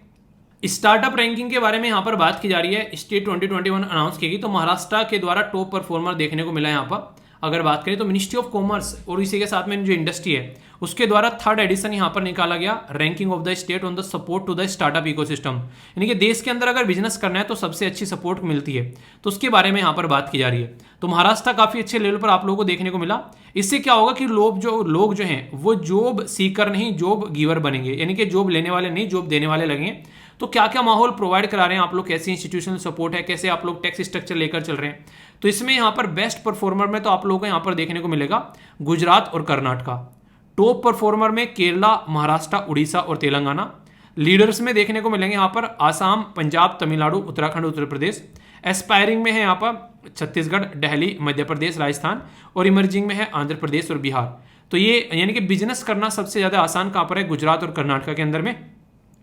स्टार्टअप रैंकिंग के बारे में यहाँ पर बात की जा रही है। स्टेट 2021 अनाउंस की गई, तो महाराष्ट्र के द्वारा टॉप परफॉर्मर देखने को मिला यहाँ पर। अगर बात करें तो मिनिस्ट्री ऑफ कॉमर्स और इसी के साथ में जो इंडस्ट्री है उसके द्वारा 3rd एडिशन यहाँ पर निकाला गया, ranking of the state on the support to the startup ecosystem, यानी कि देश के अंदर अगर बिजनेस करना है तो सबसे अच्छी सपोर्ट मिलती है, तो उसके बारे में यहाँ पर बात की जा रही है। तो महाराष्ट्र काफी अच्छे लेवल पर आप लोगों को देखने को मिला। इससे क्या होगा कि लोग जो हैं वो जॉब सीकर नहीं जॉब गिवर बनेंगे, यानी कि जॉब लेने वाले नहीं जॉब देने वाले लगेंगे। तो क्या क्या माहौल प्रोवाइड करा रहे हैं आप लोग, कैसी इंस्टीट्यूशनल सपोर्ट है, कैसे आप लोग टैक्स स्ट्रक्चर लेकर चल रहे हैं। तो इसमें यहाँ पर बेस्ट परफॉर्मर में तो आप लोगों को यहाँ पर देखने को मिलेगा गुजरात और कर्नाटका, टॉप परफॉर्मर में केरला, महाराष्ट्र, उड़ीसा और तेलंगाना। लीडर्स में देखने को मिलेंगे यहाँ पर आसाम, पंजाब, तमिलनाडु, उत्तराखंड, उत्तर प्रदेश। एस्पायरिंग में है यहाँ पर छत्तीसगढ़, दिल्ली, मध्य प्रदेश, राजस्थान, और इमर्जिंग में है आंध्र प्रदेश और बिहार। तो ये यानी कि बिजनेस करना सबसे ज्यादा आसान कहाँ पर है, गुजरात और कर्नाटक के अंदर में।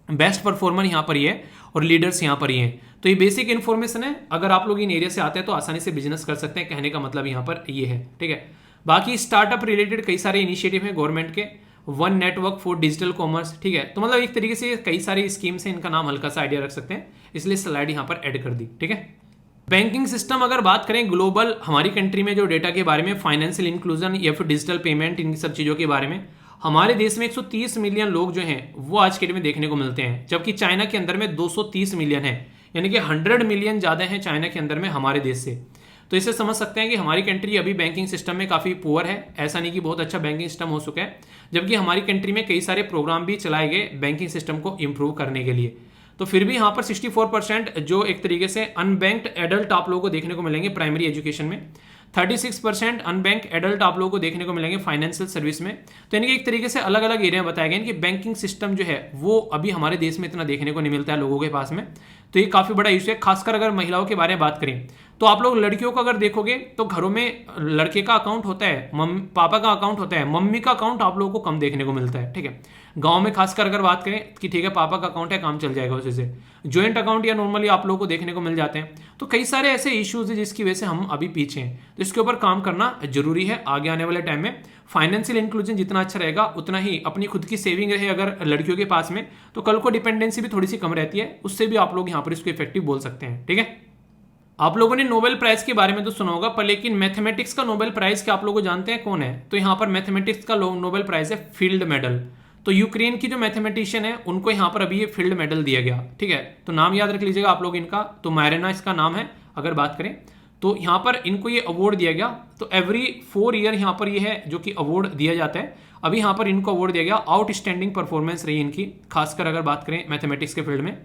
बेस्ट परफॉर्मर यहाँ पर ये है और लीडर्स यहाँ पर ये हैं। तो ये बेसिक इन्फॉर्मेशन है, अगर आप लोग इन एरिया से आते हैं तो आसानी से बिजनेस कर सकते हैं, कहने का मतलब यहाँ पर ये है। ठीक है, बाकी स्टार्टअप रिलेटेड कई सारे इनिशिएटिव हैं गवर्नमेंट के, one network for digital commerce. ठीक है, तो मतलब एक तरीके से कई सारी स्कीम्स हैं, इनका नाम हल्का सा आइडिया रख सकते हैं, इसलिए स्लाइड यहाँ पर ऐड कर दी। ठीक है, बैंकिंग सिस्टम अगर बात करें ग्लोबल, हमारी कंट्री में जो डेटा के बारे में, फाइनेंशियल इंक्लूजन या फिर डिजिटल पेमेंट, इन सब चीज़ों के बारे में हमारे देश में 130 मिलियन लोग जो हैं वो आज के डेट में देखने को मिलते हैं, जबकि चाइना के अंदर में 230 मिलियन है, यानी कि 100 मिलियन ज़्यादा हैं चाइना के अंदर में हमारे देश से। तो इससे समझ सकते हैं कि हमारी कंट्री अभी बैंकिंग सिस्टम में काफ़ी पुअर है, ऐसा नहीं कि बहुत अच्छा बैंकिंग सिस्टम हो चुका है, जबकि हमारी कंट्री में कई सारे प्रोग्राम भी चलाए गए बैंकिंग सिस्टम को इम्प्रूव करने के लिए। तो फिर भी यहाँ पर 64% जो एक तरीके से अनबैंक्ड एडल्ट आप लोगों को देखने को मिलेंगे प्राइमरी एजुकेशन में, 36% अनबैंक एडल्ट आप लोगों को देखने को मिलेंगे फाइनेंशियल सर्विस में। तो यानी कि एक तरीके से अलग अलग एरिया बताए गए कि बैंकिंग सिस्टम जो है वो अभी हमारे देश में इतना देखने को नहीं मिलता है लोगों के पास में। तो ये काफ़ी बड़ा इशू है, खासकर अगर महिलाओं के बारे में बात करें तो आप लोग लड़कियों को अगर देखोगे तो घरों में लड़के का अकाउंट होता है, पापा का अकाउंट होता है, मम्मी का अकाउंट आप लोगों को कम देखने को मिलता है। ठीक है, गांव में खासकर अगर बात करें कि ठीक है पापा का अकाउंट है, काम चल जाएगा उसी से, ज्वाइंट अकाउंट या नॉर्मली आप लोगों को देखने को मिल जाते हैं। तो कई सारे ऐसे इश्यूज हैं जिसकी वजह से हम अभी पीछे हैं, तो इसके ऊपर काम करना जरूरी है। आगे आने वाले टाइम में फाइनेंशियल इंक्लूजन जितना अच्छा रहेगा उतना ही अपनी खुद की सेविंग रहे अगर लड़कियों के पास में, तो कल को डिपेंडेंसी भी थोड़ी सी कम रहती है, उससे भी आप लोग यहाँ पर इसको इफेक्टिव बोल सकते हैं। ठीक है, आप लोगों ने नोबेल प्राइज के बारे में तो सुना होगा, पर लेकिन मैथमेटिक्स का नोबेल प्राइज क्या आप लोगों को जानते हैं कौन है? तो यहाँ पर मैथमेटिक्स का नोबेल प्राइज है फील्ड मेडल। तो यूक्रेन की जो मैथमेटिशियन है उनको यहाँ पर अभी ये फील्ड मेडल दिया गया। ठीक है, तो नाम याद रख लीजिएगा आप लोग इनका, तो मायरेना इसका नाम है अगर बात करें, तो यहाँ पर इनको ये अवार्ड दिया गया। तो एवरी 4 ईयर यहाँ पर ये है जो कि अवार्ड दिया जाता है। अभी यहाँ पर इनको अवार्ड दिया गया, आउटस्टैंडिंग परफॉर्मेंस रही इनकी, खासकर अगर बात करें मैथमेटिक्स के फील्ड में।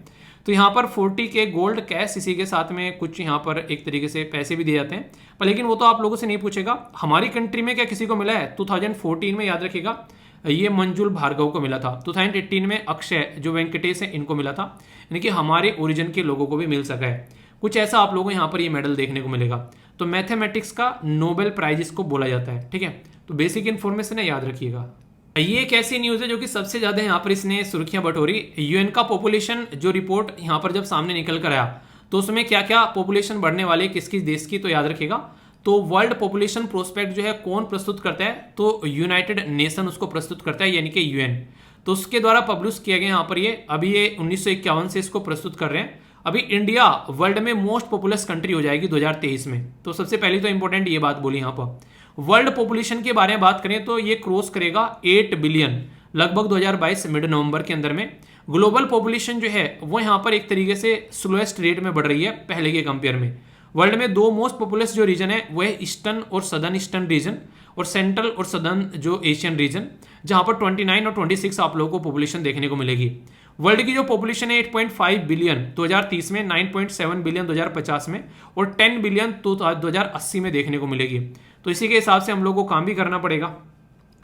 तो यहाँ पर 40K गोल्ड कैश, इसी के साथ में कुछ यहाँ पर एक तरीके से पैसे भी दिए जाते हैं, पर लेकिन वो तो आप लोगों से नहीं पूछेगा। हमारी कंट्री में क्या किसी को मिला है? 2014 में, याद रखिएगा, ये मंजुल भार्गव को मिला था। 2018 में अक्षय जो वेंकटेश है इनको मिला था, यानी कि हमारे ओरिजिन के लोगों को भी मिल सका है। कुछ ऐसा आप लोगों को यहाँ पर ये मेडल देखने को मिलेगा। तो मैथमेटिक्स का नोबेल प्राइज इसको बोला जाता है। ठीक है, तो बेसिक इन्फॉर्मेशन है, याद रखिएगा। ये एक ऐसी न्यूज है जो कि सबसे ज्यादा यहाँ पर इसने सुर्खियां बटोरी। यूएन का पॉपुलेशन जो रिपोर्ट यहाँ पर जब सामने निकल कर आया तो उसमें क्या क्या पॉपुलेशन बढ़ने वाले किस किस देश की, तो याद रखिएगा। तो वर्ल्ड पॉपुलेशन प्रोस्पेक्ट जो है कौन प्रस्तुत करता है? तो यूनाइटेड नेशन उसको प्रस्तुत करता है, यानी कि यूएन। तो उसके द्वारा पब्लिश किया गया यहाँ पर ये, अभी ये 1951 से इसको प्रस्तुत कर रहे हैं। अभी इंडिया वर्ल्ड में मोस्ट पॉपुलस कंट्री हो जाएगी 2023 में। तो सबसे पहले तो इंपॉर्टेंट ये बात बोली यहाँ पर। वर्ल्ड पॉपुलेशन के बारे में बात करें तो ये क्रॉस करेगा 8 बिलियन लगभग 2022 मिड नवंबर के अंदर में। ग्लोबल पॉपुलेशन जो है वो यहाँ पर एक तरीके से स्लोएस्ट रेट में बढ़ रही है पहले के कंपेयर में। वर्ल्ड में 2 मोस्ट पॉपुलस जो रीजन है वो है ईस्टर्न और सदर्न ईस्टर्न रीजन, और सेंट्रल और सदर्न जो एशियन रीजन, जहां पर 29 और 26 आप लोगों को पॉपुलेशन देखने को मिलेगी। वर्ल्ड की जो पॉपुलेशन है 8.5 बिलियन 2030 में, 9.7 बिलियन 2050 में, और 10 बिलियन तो 2080 में देखने को मिलेगी। तो इसी के हिसाब से हम लोग को काम भी करना पड़ेगा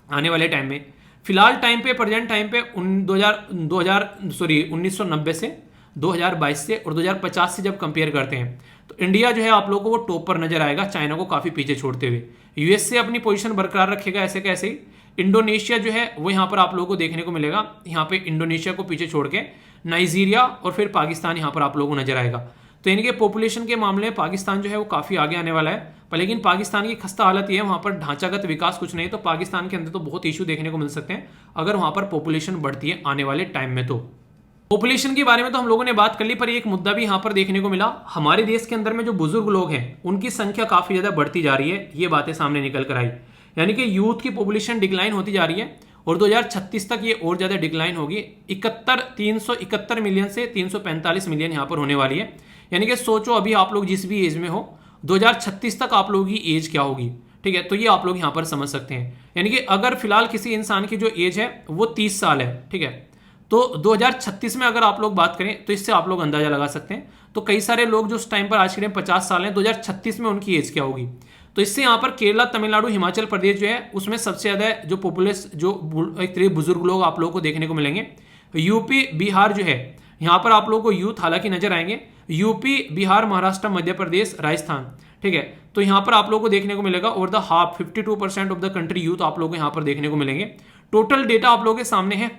आने वाले टाइम में। फिलहाल टाइम पे, प्रेजेंट टाइम पे 1990 से 2022 से और 2050 से जब कंपेयर करते हैं तो इंडिया जो है आप लोगों को वो टॉप पर नजर आएगा, चाइना को काफी पीछे छोड़ते हुए। यूएस से अपनी पोजीशन बरकरार रखेगा ऐसे कैसे ही। इंडोनेशिया जो है वो यहाँ पर आप लोगों को देखने को मिलेगा, यहाँ पे इंडोनेशिया को पीछे छोड़ के नाइजीरिया और फिर पाकिस्तान यहाँ पर आप लोगों को नजर आएगा। तो इनके पॉपुलेशन के मामले में पाकिस्तान जो है वो काफी आगे आने वाला है। पर लेकिन पाकिस्तान की खस्ता हालत ये है, वहां पर ढांचागत विकास कुछ नहीं, तो पाकिस्तान के अंदर तो बहुत इशू देखने को मिल सकते हैं अगर वहां पर पॉपुलेशन बढ़ती है आने वाले टाइम में। तो पॉपुलेशन के बारे में तो हम लोगों ने बात कर ली, पर एक मुद्दा भी यहाँ पर देखने को मिला। हमारे देश के अंदर में जो बुजुर्ग लोग हैं उनकी संख्या काफी ज्यादा बढ़ती जा रही है, ये बातें सामने निकल कर आई। यानी कि यूथ की पॉपुलेशन डिक्लाइन होती जा रही है और 2036 तक ये और ज्यादा डिक्लाइन होगी। 371 मिलियन से 345 मिलियन यहाँ पर होने वाली है। यानी कि सोचो अभी आप लोग जिस भी एज में हो, 2036 तक आप लोगों की एज क्या होगी, ठीक है। तो ये आप लोग यहाँ पर समझ सकते हैं। यानी कि अगर फिलहाल किसी इंसान की जो एज है वो 30 साल है, ठीक है, तो 2036 में अगर आप लोग बात करें तो इससे आप लोग अंदाजा लगा सकते हैं। तो कई सारे लोग जो उस टाइम पर आज के टाइम 50 साल हैं, 2036 में उनकी एज क्या होगी। तो इससे यहाँ पर केरला, तमिलनाडु, हिमाचल प्रदेश जो है उसमें सबसे ज्यादा जो पॉपुलेशन जो एक तरह बुजुर्ग लोग आप लोगों को देखने को मिलेंगे। यूपी, बिहार जो है यहाँ पर आप लोगों को यूथ हालांकि नजर आएंगे। यूपी, बिहार, महाराष्ट्र, मध्य प्रदेश, राजस्थान, ठीक है। तो यहाँ पर आप लोगों को देखने को मिलेगा over the half 52% of the country youth आप लोगों को यहाँ पर देखने को मिलेंगे। टोटल डेटा आप लोगों के सामने है।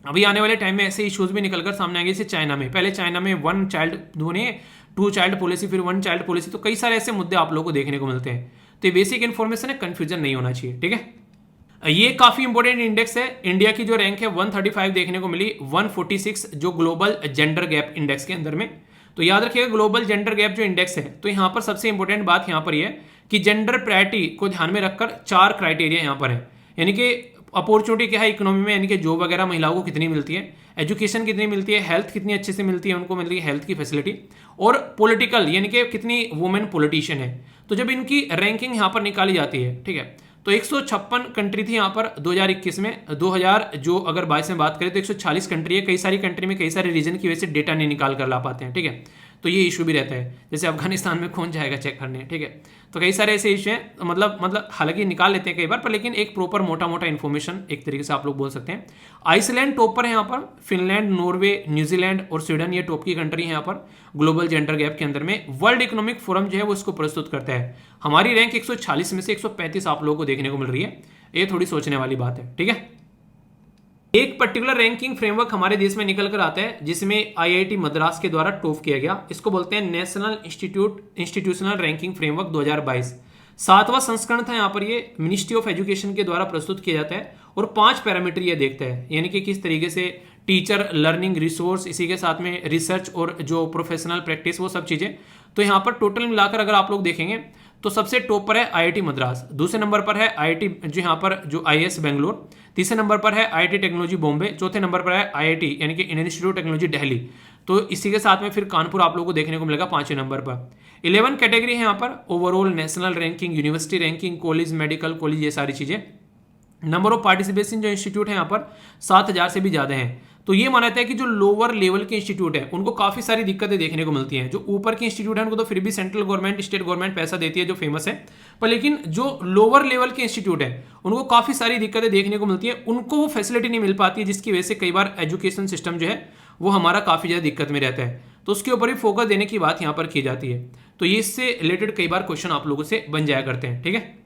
अभी आने वाले टाइम में ऐसे इश्यूज भी निकलकर सामने आएंगे। जैसे चाइना में, पहले चाइना में 1 चाइल्ड ने 2 चाइल्ड पॉलिसी, फिर 1 चाइल्ड पॉलिसी। तो कई सारे ऐसे मुद्दे आप लोगों को देखने को मिलते हैं। तो ये बेसिक इन्फॉर्मेशन है, कंफ्यूजन नहीं होना चाहिए, ठीक है। ये काफी इंपॉर्टेंट इंडेक्स है। इंडिया की जो रैंक है 135 देखने को मिली 146 जो ग्लोबल जेंडर गैप इंडेक्स के अंदर में। तो याद रखिएगा ग्लोबल जेंडर गैप जो इंडेक्स है, तो यहाँ पर सबसे इंपॉर्टेंट बात यहाँ पर यह है कि जेंडर पैरिटी को ध्यान में रखकर 4 क्राइटेरिया यहाँ पर है। यानी कि अपॉर्चुनिटी क्या है इकोनॉमी में, यानी कि जॉब वगैरह महिलाओं को कितनी मिलती है, एजुकेशन कितनी मिलती है, हेल्थ कितनी अच्छे से मिलती है, उनको मिलती है हेल्थ की फैसिलिटी, और पॉलिटिकल यानी कि कितनी वुमेन पॉलिटिशियन है। तो जब इनकी रैंकिंग यहाँ पर निकाली जाती है, ठीक है, तो 156 कंट्री थी यहाँ पर 2021 में। 2000 जो अगर 22 में बात करें तो 140 कंट्री है। कई सारी कंट्री में कई सारे रीजन की वजह से डेटा नहीं निकाल कर ला पाते हैं, ठीक है। तो ये इशू भी रहता है। जैसे अफगानिस्तान में कौन जाएगा चेक करने, ठीक है। तो कई सारे ऐसे इशू हैं, मतलब हालांकि निकाल लेते हैं कई बार, पर लेकिन एक प्रॉपर मोटा मोटा इन्फॉर्मेशन एक तरीके से आप लोग बोल सकते हैं। आइसलैंड टॉप पर है यहाँ पर, फिनलैंड, नॉर्वे, न्यूजीलैंड और स्वीडन ये टॉप की कंट्री है यहाँ पर ग्लोबल जेंडर गैप के अंदर में। वर्ल्ड इकोनॉमिक फोरम जो है वो इसको प्रस्तुत करता है। हमारी रैंक 140 में से 135 आप लोगों को देखने को मिल रही है। ये थोड़ी सोचने वाली बात है, ठीक है। एक पर्टिकुलर रैंकिंग फ्रेमवर्क हमारे देश में निकल कर आता है जिसमें आईआईटी मद्रास के द्वारा टॉप किया गया। इसको बोलते हैं नेशनल इंस्टीट्यूशनल रैंकिंग फ्रेमवर्क 2022। 7वां संस्करण था यहाँ पर। ये मिनिस्ट्री ऑफ एजुकेशन के द्वारा प्रस्तुत किया जाता है और 5 पैरामीटर ये देखता है, यानी कि किस तरीके से टीचर, लर्निंग, रिसोर्स, इसी के साथ में रिसर्च और जो प्रोफेशनल प्रैक्टिस, वो सब चीजें। तो यहाँ पर टोटल मिलाकर अगर आप लोग देखेंगे तो सबसे टॉप पर है आईआईटी मद्रास, दूसरे नंबर पर है आईआईटी जो यहाँ पर जो आईएएस बेंगलोर, तीसरे नंबर पर है आईआईटी टेक्नोलॉजी बॉम्बे, चौथे नंबर पर है आईआईटी यानी कि Indian institute of technology Delhi. तो इसी के साथ में फिर कानपुर आप लोगों को देखने को मिलेगा 5वें नंबर पर। 11 कैटेगरी है यहाँ पर, overall, national ranking, university ranking, college, medical college, ये सारी चीजें। नंबर ऑफ पार्टिसिपेशन जो इंस्टीट्यूट है यहाँ पर 7000 से भी ज्यादा है। तो ये माना जाता है कि जो लोअर लेवल के इंस्टीट्यूट है उनको काफी सारी दिक्कतें देखने को मिलती हैं। जो ऊपर के इंस्टीट्यूट है उनको तो फिर भी सेंट्रल गवर्नमेंट, स्टेट गवर्नमेंट पैसा देती है, जो फेमस है, पर लेकिन जो लोअर लेवल के इंस्टीट्यूट है उनको काफी सारी दिक्कतें देखने को मिलती है। उनको वो फैसिलिटी नहीं मिल पाती है, जिसकी वजह से कई बार एजुकेशन सिस्टम जो है वो हमारा काफी ज्यादा दिक्कत में रहता है। तो उसके ऊपर भी फोकस देने की बात यहाँ पर की जाती है। तो ये इससे रिलेटेड कई बार क्वेश्चन आप लोगों से बन जाया करते हैं, ठीक है।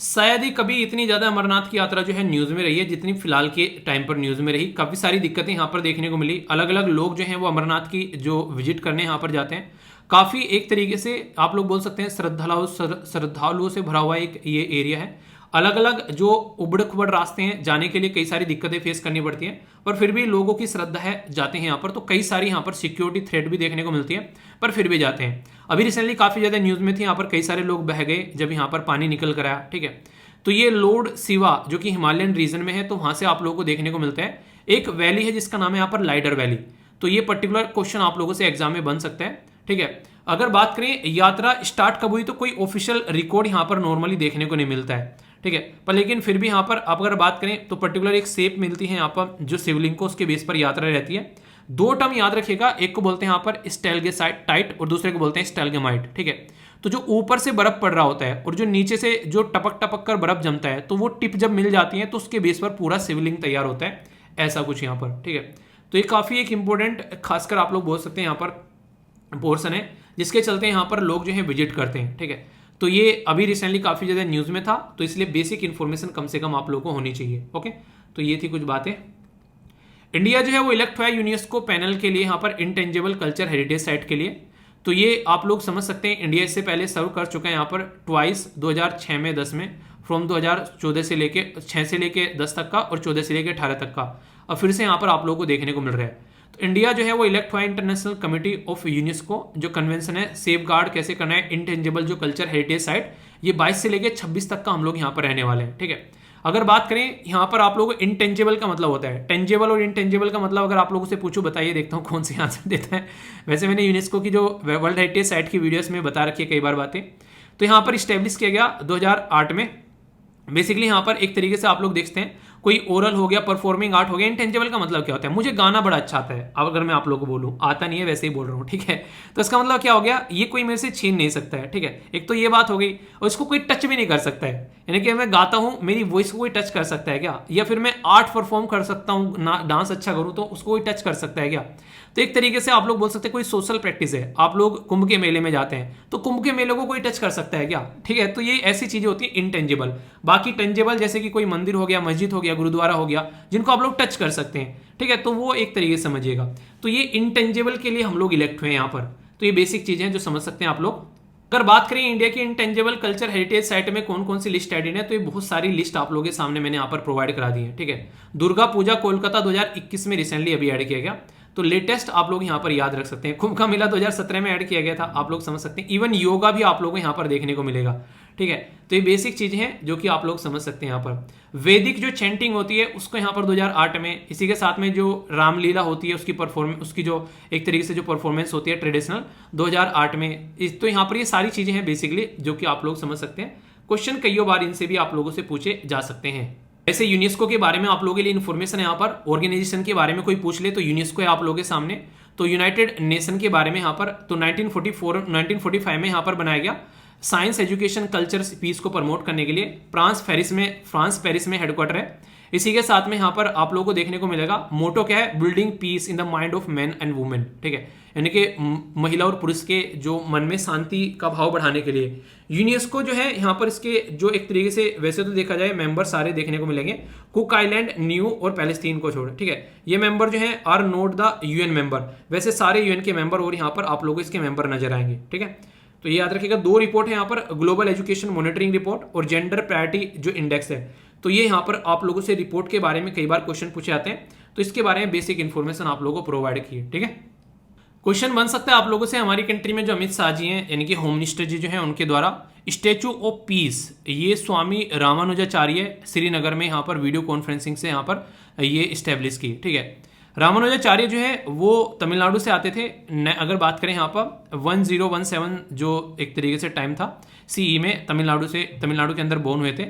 शायद ही कभी इतनी ज्यादा अमरनाथ की यात्रा जो है न्यूज में रही है जितनी फिलहाल के टाइम पर न्यूज में रही। काफी सारी दिक्कतें यहाँ पर देखने को मिली। अलग अलग लोग जो हैं वो अमरनाथ की जो विजिट करने यहाँ पर जाते हैं, काफी एक तरीके से आप लोग बोल सकते हैं श्रद्धालुओं से भरा हुआ एक ये एरिया है। अलग अलग जो उबड़ खुबड़ रास्ते हैं, जाने के लिए कई सारी दिक्कतें फेस करनी पड़ती हैं, पर फिर भी लोगों की श्रद्धा है, जाते हैं यहाँ पर। तो कई सारी यहाँ पर सिक्योरिटी थ्रेट भी देखने को मिलती है, पर फिर भी जाते हैं। अभी रिसेंटली काफी ज्यादा न्यूज में थी, यहाँ पर कई सारे लोग बह गए जब यहाँ पर पानी निकल कर आया, ठीक है। तो ये लॉर्ड शिवा जो कि हिमालयन रीजन में है, तो वहां से आप लोगों को देखने को मिलता है। एक वैली है जिसका नाम है यहाँ पर लाइडर वैली। तो ये पर्टिकुलर क्वेश्चन आप लोगों से एग्जाम में बन सकता है, ठीक है। अगर बात करें यात्रा स्टार्ट कब हुई, तो कोई ऑफिशियल रिकॉर्ड यहाँ पर नॉर्मली देखने को नहीं मिलता है, ठीक है। पर लेकिन फिर भी यहाँ पर आप अगर बात करें तो पर्टिकुलर एक शेप मिलती है यहाँ पर जो शिवलिंग को, उसके बेस पर यात्रा रहती है। 2 टर्म याद रखिएगा, एक को बोलते हैं यहाँ पर स्टेलगेसाइट और दूसरे को बोलते हैं स्टेलगेमाइट, ठीक है। तो जो ऊपर से बर्फ पड़ रहा होता है और जो नीचे से जो टपक टपक कर बर्फ जमता है, तो वो टिप जब मिल जाती है तो उसके बेस पर पूरा शिवलिंग तैयार होता है, ऐसा कुछ यहाँ पर, ठीक है। तो ये काफी एक इंपॉर्टेंट, खासकर आप लोग बोल सकते हैं यहाँ पर पोर्शन है, जिसके चलते यहाँ पर लोग जो है विजिट करते हैं, ठीक है। तो ये अभी रिसेंटली काफी ज्यादा न्यूज में था, तो इसलिए बेसिक इन्फॉर्मेशन कम से कम आप लोगों को होनी चाहिए, ओके। तो ये थी कुछ बातें। इंडिया जो है वो इलेक्ट हुआ है यूनेस्को पैनल के लिए यहाँ पर इंटेंजिबल कल्चर हेरिटेज साइट के लिए। तो ये आप लोग समझ सकते हैं इंडिया इससे पहले सर्व कर चुका है यहाँ पर ट्वाइस, 2006 में, 10 में, फ्रॉम 2014 से लेके 6 से लेके 10 तक का और 14 से लेके 18 तक का, और फिर से यहाँ पर आप लोगों को देखने को मिल रहा है। तो इंडिया जो है वो इलेक्ट हुआ है इंटरनेशनल कमेटी ऑफ यूनेस्को, जो कन्वेंशन है सेफ गार्ड कैसे करना है इंटेंजिबल जो कल्चर हेरिटेज साइट, ये 22 से लेकर 26 तक का हम लोग यहाँ पर रहने वाले हैं। ठीक है, अगर बात करें यहाँ पर आप लोगों को इंटेंजिबल का मतलब होता है, टेंजिबल और इंटेंजिबल का मतलब अगर आप लोगों से पूछूं बताइए, देखता हूँ कौन सी आंसर देता है। वैसे मैंने यूनेस्को की जो वर्ल्ड हेरिटेज साइट की वीडियोस में बता रखी है कई बार बातें। तो यहाँ पर इस्टेब्लिश किया गया 2008 में। बेसिकली यहाँ पर एक तरीके से आप लोग देखते हैं कोई ओरल हो गया, परफॉर्मिंग आर्ट हो गया। इंटेंजिबल का मतलब क्या होता है, मुझे गाना बड़ा अच्छा आता है, अब अगर मैं आप लोगों को बोलूं, आता नहीं है वैसे ही बोल रहा हूँ, ठीक है, तो इसका मतलब क्या हो गया, ये कोई मेरे से छीन नहीं सकता है। ठीक है, एक तो ये बात हो गई, और इसको कोई टच भी नहीं कर सकता है, यानी कि मैं गाता हूँ मेरी वॉइस को कोई टच कर सकता है क्या, या फिर मैं आर्ट परफॉर्म कर सकता हूँ, डांस अच्छा करूँ तो उसको कोई टच कर सकता है क्या। तो एक तरीके से आप लोग बोल सकते हैं कोई सोशल प्रैक्टिस है, आप लोग कुंभ के मेले में जाते हैं तो कुंभ के मेले को कोई टच कर सकता है क्या। ठीक है, तो ये ऐसी चीजें होती है इंटेंजिबल। बाकी टेंजिबल जैसे कि कोई मंदिर हो गया, मस्जिद हो गया, गुरुद्वारा हो गया, जिनको आप लोग टच कर सकते हैं। ठीक है, तो वो एक तरीके से समझिएगा। तो ये इंटेंजिबल के लिए हम लोग इलेक्ट हुए हैं यहाँ पर। तो ये बेसिक चीजें हैं जो समझ सकते हैं आप लोग। अगर बात करें इंडिया की इंटेंजिबल कल्चर हेरिटेज साइट में कौन कौन सी लिस्ट एडेड है, तो ये बहुत सारी लिस्ट आप लोगों के सामने मैंने यहाँ पर प्रोवाइड करा दी है। ठीक है, दुर्गा पूजा कोलकाता 2021 में रिसेंटली अभी ऐड किया गया, तो लेटेस्ट आप लोग यहाँ पर याद रख सकते हैं। कुंभ का मेला 2017 में ऐड किया गया था, आप लोग समझ सकते हैं। इवन योगा भी आप लोगों को यहाँ पर देखने को मिलेगा। ठीक है, तो ये बेसिक चीजें हैं जो कि आप लोग समझ सकते हैं। यहाँ पर वैदिक जो चैंटिंग होती है उसको यहाँ पर 2008 में, इसी के साथ में जो रामलीला होती है उसकी परफॉर्मेंस, उसकी जो एक तरीके से जो परफॉर्मेंस होती है ट्रेडिशनल 2008 में। तो यहाँ पर ये सारी चीजें हैं बेसिकली जो कि आप लोग समझ सकते हैं। क्वेश्चन कई बार इनसे भी आप लोगों से पूछे जा सकते हैं। ऐसे यूनेस्को के बारे में आप लोगों के लिए इन्फॉर्मेशन है यहाँ पर, ऑर्गेनाइजेशन के बारे में कोई पूछ ले तो यूनेस्को है आप लोगों के सामने। तो यूनाइटेड नेशन के बारे में यहाँ पर तो 1945 में यहाँ पर बनाया गया, साइंस एजुकेशन कल्चर पीस को प्रमोट करने के लिए। फ्रांस पेरिस में हेडक्वार्टर है। इसी के साथ में यहाँ पर आप लोगों को देखने को मिलेगा मोटो क्या है, building peace in the mind of man and women. ठीक है, यानी कि महिला और पुरुष के जो मन में शांति का भाव बढ़ाने के लिए यूनेस्को जो है यहाँ पर इसके जो एक तरीके से वैसे तो देखा जाए मेंबर सारे देखने को मिलेंगे, कुक आइलैंड, न्यू और पैलेस्टीन को छोड़। ठीक है, ये मेंबर जो है are not the UN member, वैसे सारे यूएन के मेंबर और यहाँ पर आप लोग इसके मेंबर नजर आएंगे। ठीक है, तो ये याद रखिएगा। दो रिपोर्ट है यहाँ पर, ग्लोबल एजुकेशन मॉनिटरिंग रिपोर्ट और जेंडर प्रायोरिटी जो इंडेक्स है। तो ये यहाँ पर आप लोगों से रिपोर्ट के बारे में कई बार क्वेश्चन पूछे जाते हैं, तो इसके बारे में बेसिक इन्फॉर्मेशन आप लोगों को प्रोवाइड की है। ठीक है, क्वेश्चन बन सकता है आप लोगों से, हमारी कंट्री में जो अमित शाह जी हैं यानी कि होम मिनिस्टर जी जो हैं, उनके द्वारा स्टैचू ऑफ पीस, ये स्वामी रामानुजाचार्य श्रीनगर में यहाँ पर वीडियो कॉन्फ्रेंसिंग से यहाँ पर ये इस्टेब्लिश की। ठीक है, रामानुजाचार्य जो है वो तमिलनाडु से आते थे। अगर बात करें यहाँ पर 1017 जो एक तरीके से टाइम था सीई में, तमिलनाडु के अंदर बोर्न हुए थे।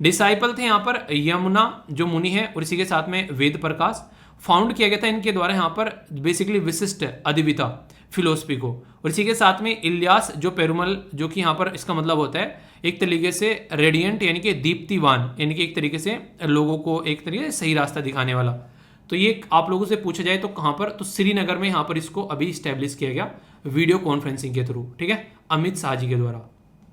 डिसाइपल थे यहाँ पर यमुना जो मुनि है, और इसी के साथ में वेद प्रकाश। फाउंड किया गया था इनके द्वारा यहाँ पर बेसिकली विशिष्ट अद्विता फिलोसफी को, और इसी के साथ में इलियास जो पेरुमल, जो कि यहाँ पर इसका मतलब होता है एक तरीके से रेडियंट यानी कि दीप्तिवान, यानी कि एक तरीके से लोगों को एक तरीके से सही रास्ता दिखाने वाला। तो ये आप लोगों से पूछा जाए तो कहाँ पर, तो श्रीनगर में यहाँ पर इसको अभी स्टैब्लिश किया गया वीडियो कॉन्फ्रेंसिंग के थ्रू। ठीक है, अमित शाह जी के द्वारा।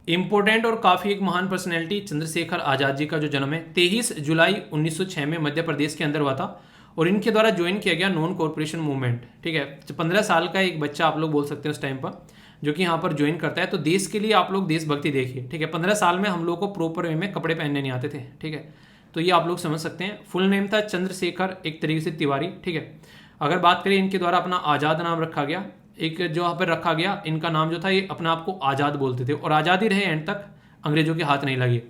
इंपॉर्टेंट और काफी एक महान पर्सनैलिटी चंद्रशेखर आजाद जी का जो जन्म है 23 जुलाई 1906 में मध्य प्रदेश के अंदर हुआ था, और इनके द्वारा ज्वाइन किया गया नॉन कॉर्पोरेशन मूवमेंट। ठीक है, 15 साल का एक बच्चा आप लोग बोल सकते हैं उस टाइम पर, जो कि यहाँ पर ज्वाइन करता है। तो देश के लिए आप लोग देशभक्ति देखिए। ठीक है, 15 साल में हम लोग को प्रॉपर वे में कपड़े पहनने नहीं आते थे। ठीक है, तो ये आप लोग समझ सकते हैं। फुल नेम था चंद्रशेखर एक तरीके से तिवारी। ठीक है, अगर बात करें इनके द्वारा अपना आज़ाद नाम रखा गया, एक जो यहाँ पर रखा गया इनका नाम जो था, ये अपने आप को आज़ाद बोलते थे और आज़ादी रहे एंड तक, अंग्रेजों के हाथ नहीं लगे।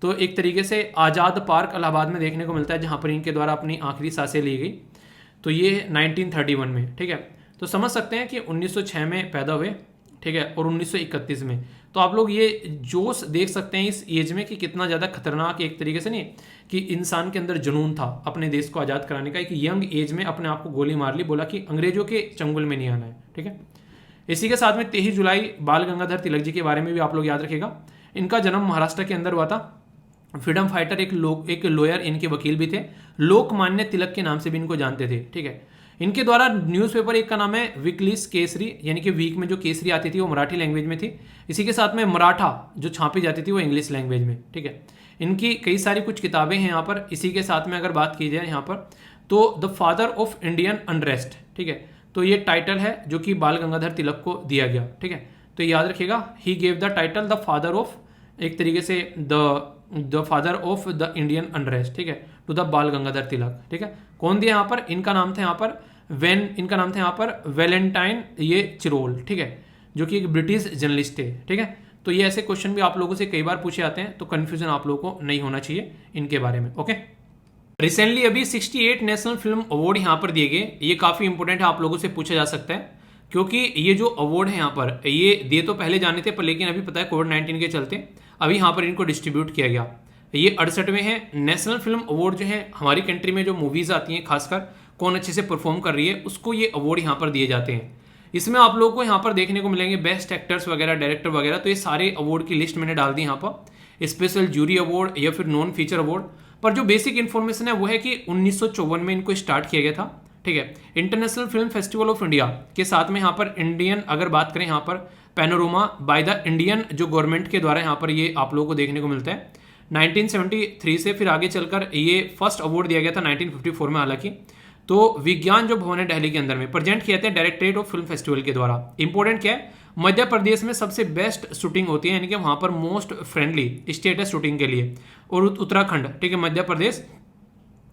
तो एक तरीके से आज़ाद पार्क इलाहाबाद में देखने को मिलता है, जहाँ पर इनके द्वारा अपनी आखिरी सांसें ली गई। तो ये 1931 में। ठीक है, तो समझ सकते हैं कि 1906 में पैदा हुए। ठीक है, और 1931 में। तो आप लोग ये जोश देख सकते हैं इस एज में कि कितना ज़्यादा खतरनाक एक तरीके से नहीं कि इंसान के अंदर जुनून था अपने देश को आज़ाद कराने का। एक यंग एज में अपने आप को गोली मार ली, बोला कि अंग्रेजों के चंगुल में नहीं आना है। ठीक है, इसी के साथ में 23 जुलाई बाल गंगाधर तिलक जी के बारे में भी आप लोग याद रखिएगा। इनका जन्म महाराष्ट्र के अंदर हुआ था। फ्रीडम फाइटर, एक लॉयर, इनके वकील भी थे। लोकमान्य तिलक के नाम से भी इनको जानते थे। ठीक है, इनके द्वारा न्यूज़पेपर एक का नाम है वीकलीज केसरी, यानी कि वीक में जो केसरी आती थी वो मराठी लैंग्वेज में थी। इसी के साथ में मराठा जो छापी जाती थी वो इंग्लिश लैंग्वेज में। ठीक है, इनकी कई सारी कुछ किताबें हैं यहाँ पर। इसी के साथ में अगर बात की जाए यहाँ पर, तो the father of Indian unrest. ठीक है, तो ये टाइटल है जो कि बाल गंगाधर तिलक को दिया गया। ठीक है, तो याद रखिएगा, he gave the title the father of, एक तरीके से the father of the Indian unrest. ठीक है, टू द बाल गंगाधर तिलक। ठीक है, कौन दिया यहाँ पर, इनका नाम था यहाँ पर इनका नाम था यहाँ पर वैलेंटाइन ये चिरोल, ठीक है, जो कि एक ब्रिटिश जर्नलिस्ट थे, ठीक है। तो ये ऐसे क्वेश्चन भी आप लोगों से कई बार पूछे जाते हैं, तो कंफ्यूजन आप लोगों को नहीं होना चाहिए इनके बारे में, ओके। रिसेंटली अभी 68 नेशनल फिल्म अवार्ड यहाँ पर दिए गए। ये काफ़ी इंपॉर्टेंट है, आप लोगों से पूछा जा सकता है, क्योंकि ये जो अवार्ड है यहाँ पर ये दिए तो पहले जाने थे, पर लेकिन अभी पता है कोविड-19 के चलते अभी यहाँ पर इनको डिस्ट्रीब्यूट किया गया। ये 68वें हैं नेशनल फिल्म अवार्ड जो है हमारी कंट्री में जो मूवीज़ आती हैं, खासकर कौन अच्छे से परफॉर्म कर रही है उसको ये अवार्ड यहाँ पर दिए जाते हैं। इसमें आप लोगों को यहाँ पर देखने को मिलेंगे बेस्ट एक्टर्स वगैरह, डायरेक्टर वगैरह, तो ये सारे अवार्ड की लिस्ट मैंने डाल दी यहाँ पर। स्पेशल जूरी अवार्ड या फिर नॉन फीचर अवार्ड, पर जो बेसिक इन्फॉर्मेशन है वो है कि 1954 में इनको स्टार्ट किया गया था, ठीक है। International film festival of India के साथ में यहाँ पर इंडियन अगर बात करें यहाँ पर पैनोरमा बाय द इंडियन जो गवर्नमेंट के द्वारा यहाँ पर ये आप लोगों को देखने को मिलता है 1973 से। फिर आगे चलकर ये फर्स्ट अवार्ड दिया गया था 1954 में, हालांकि तो विज्ञान जो भवन है दिल्ली के अंदर में प्रेजेंट किया था डायरेक्टरेट ऑफ फिल्म फेस्टिवल के द्वारा। इंपॉर्टेंट क्या है, मध्य प्रदेश में सबसे बेस्ट शूटिंग होती है, यानी कि वहां पर मोस्ट फ्रेंडली स्टेट है शूटिंग के लिए, और उत्तराखंड, ठीक है, मध्य प्रदेश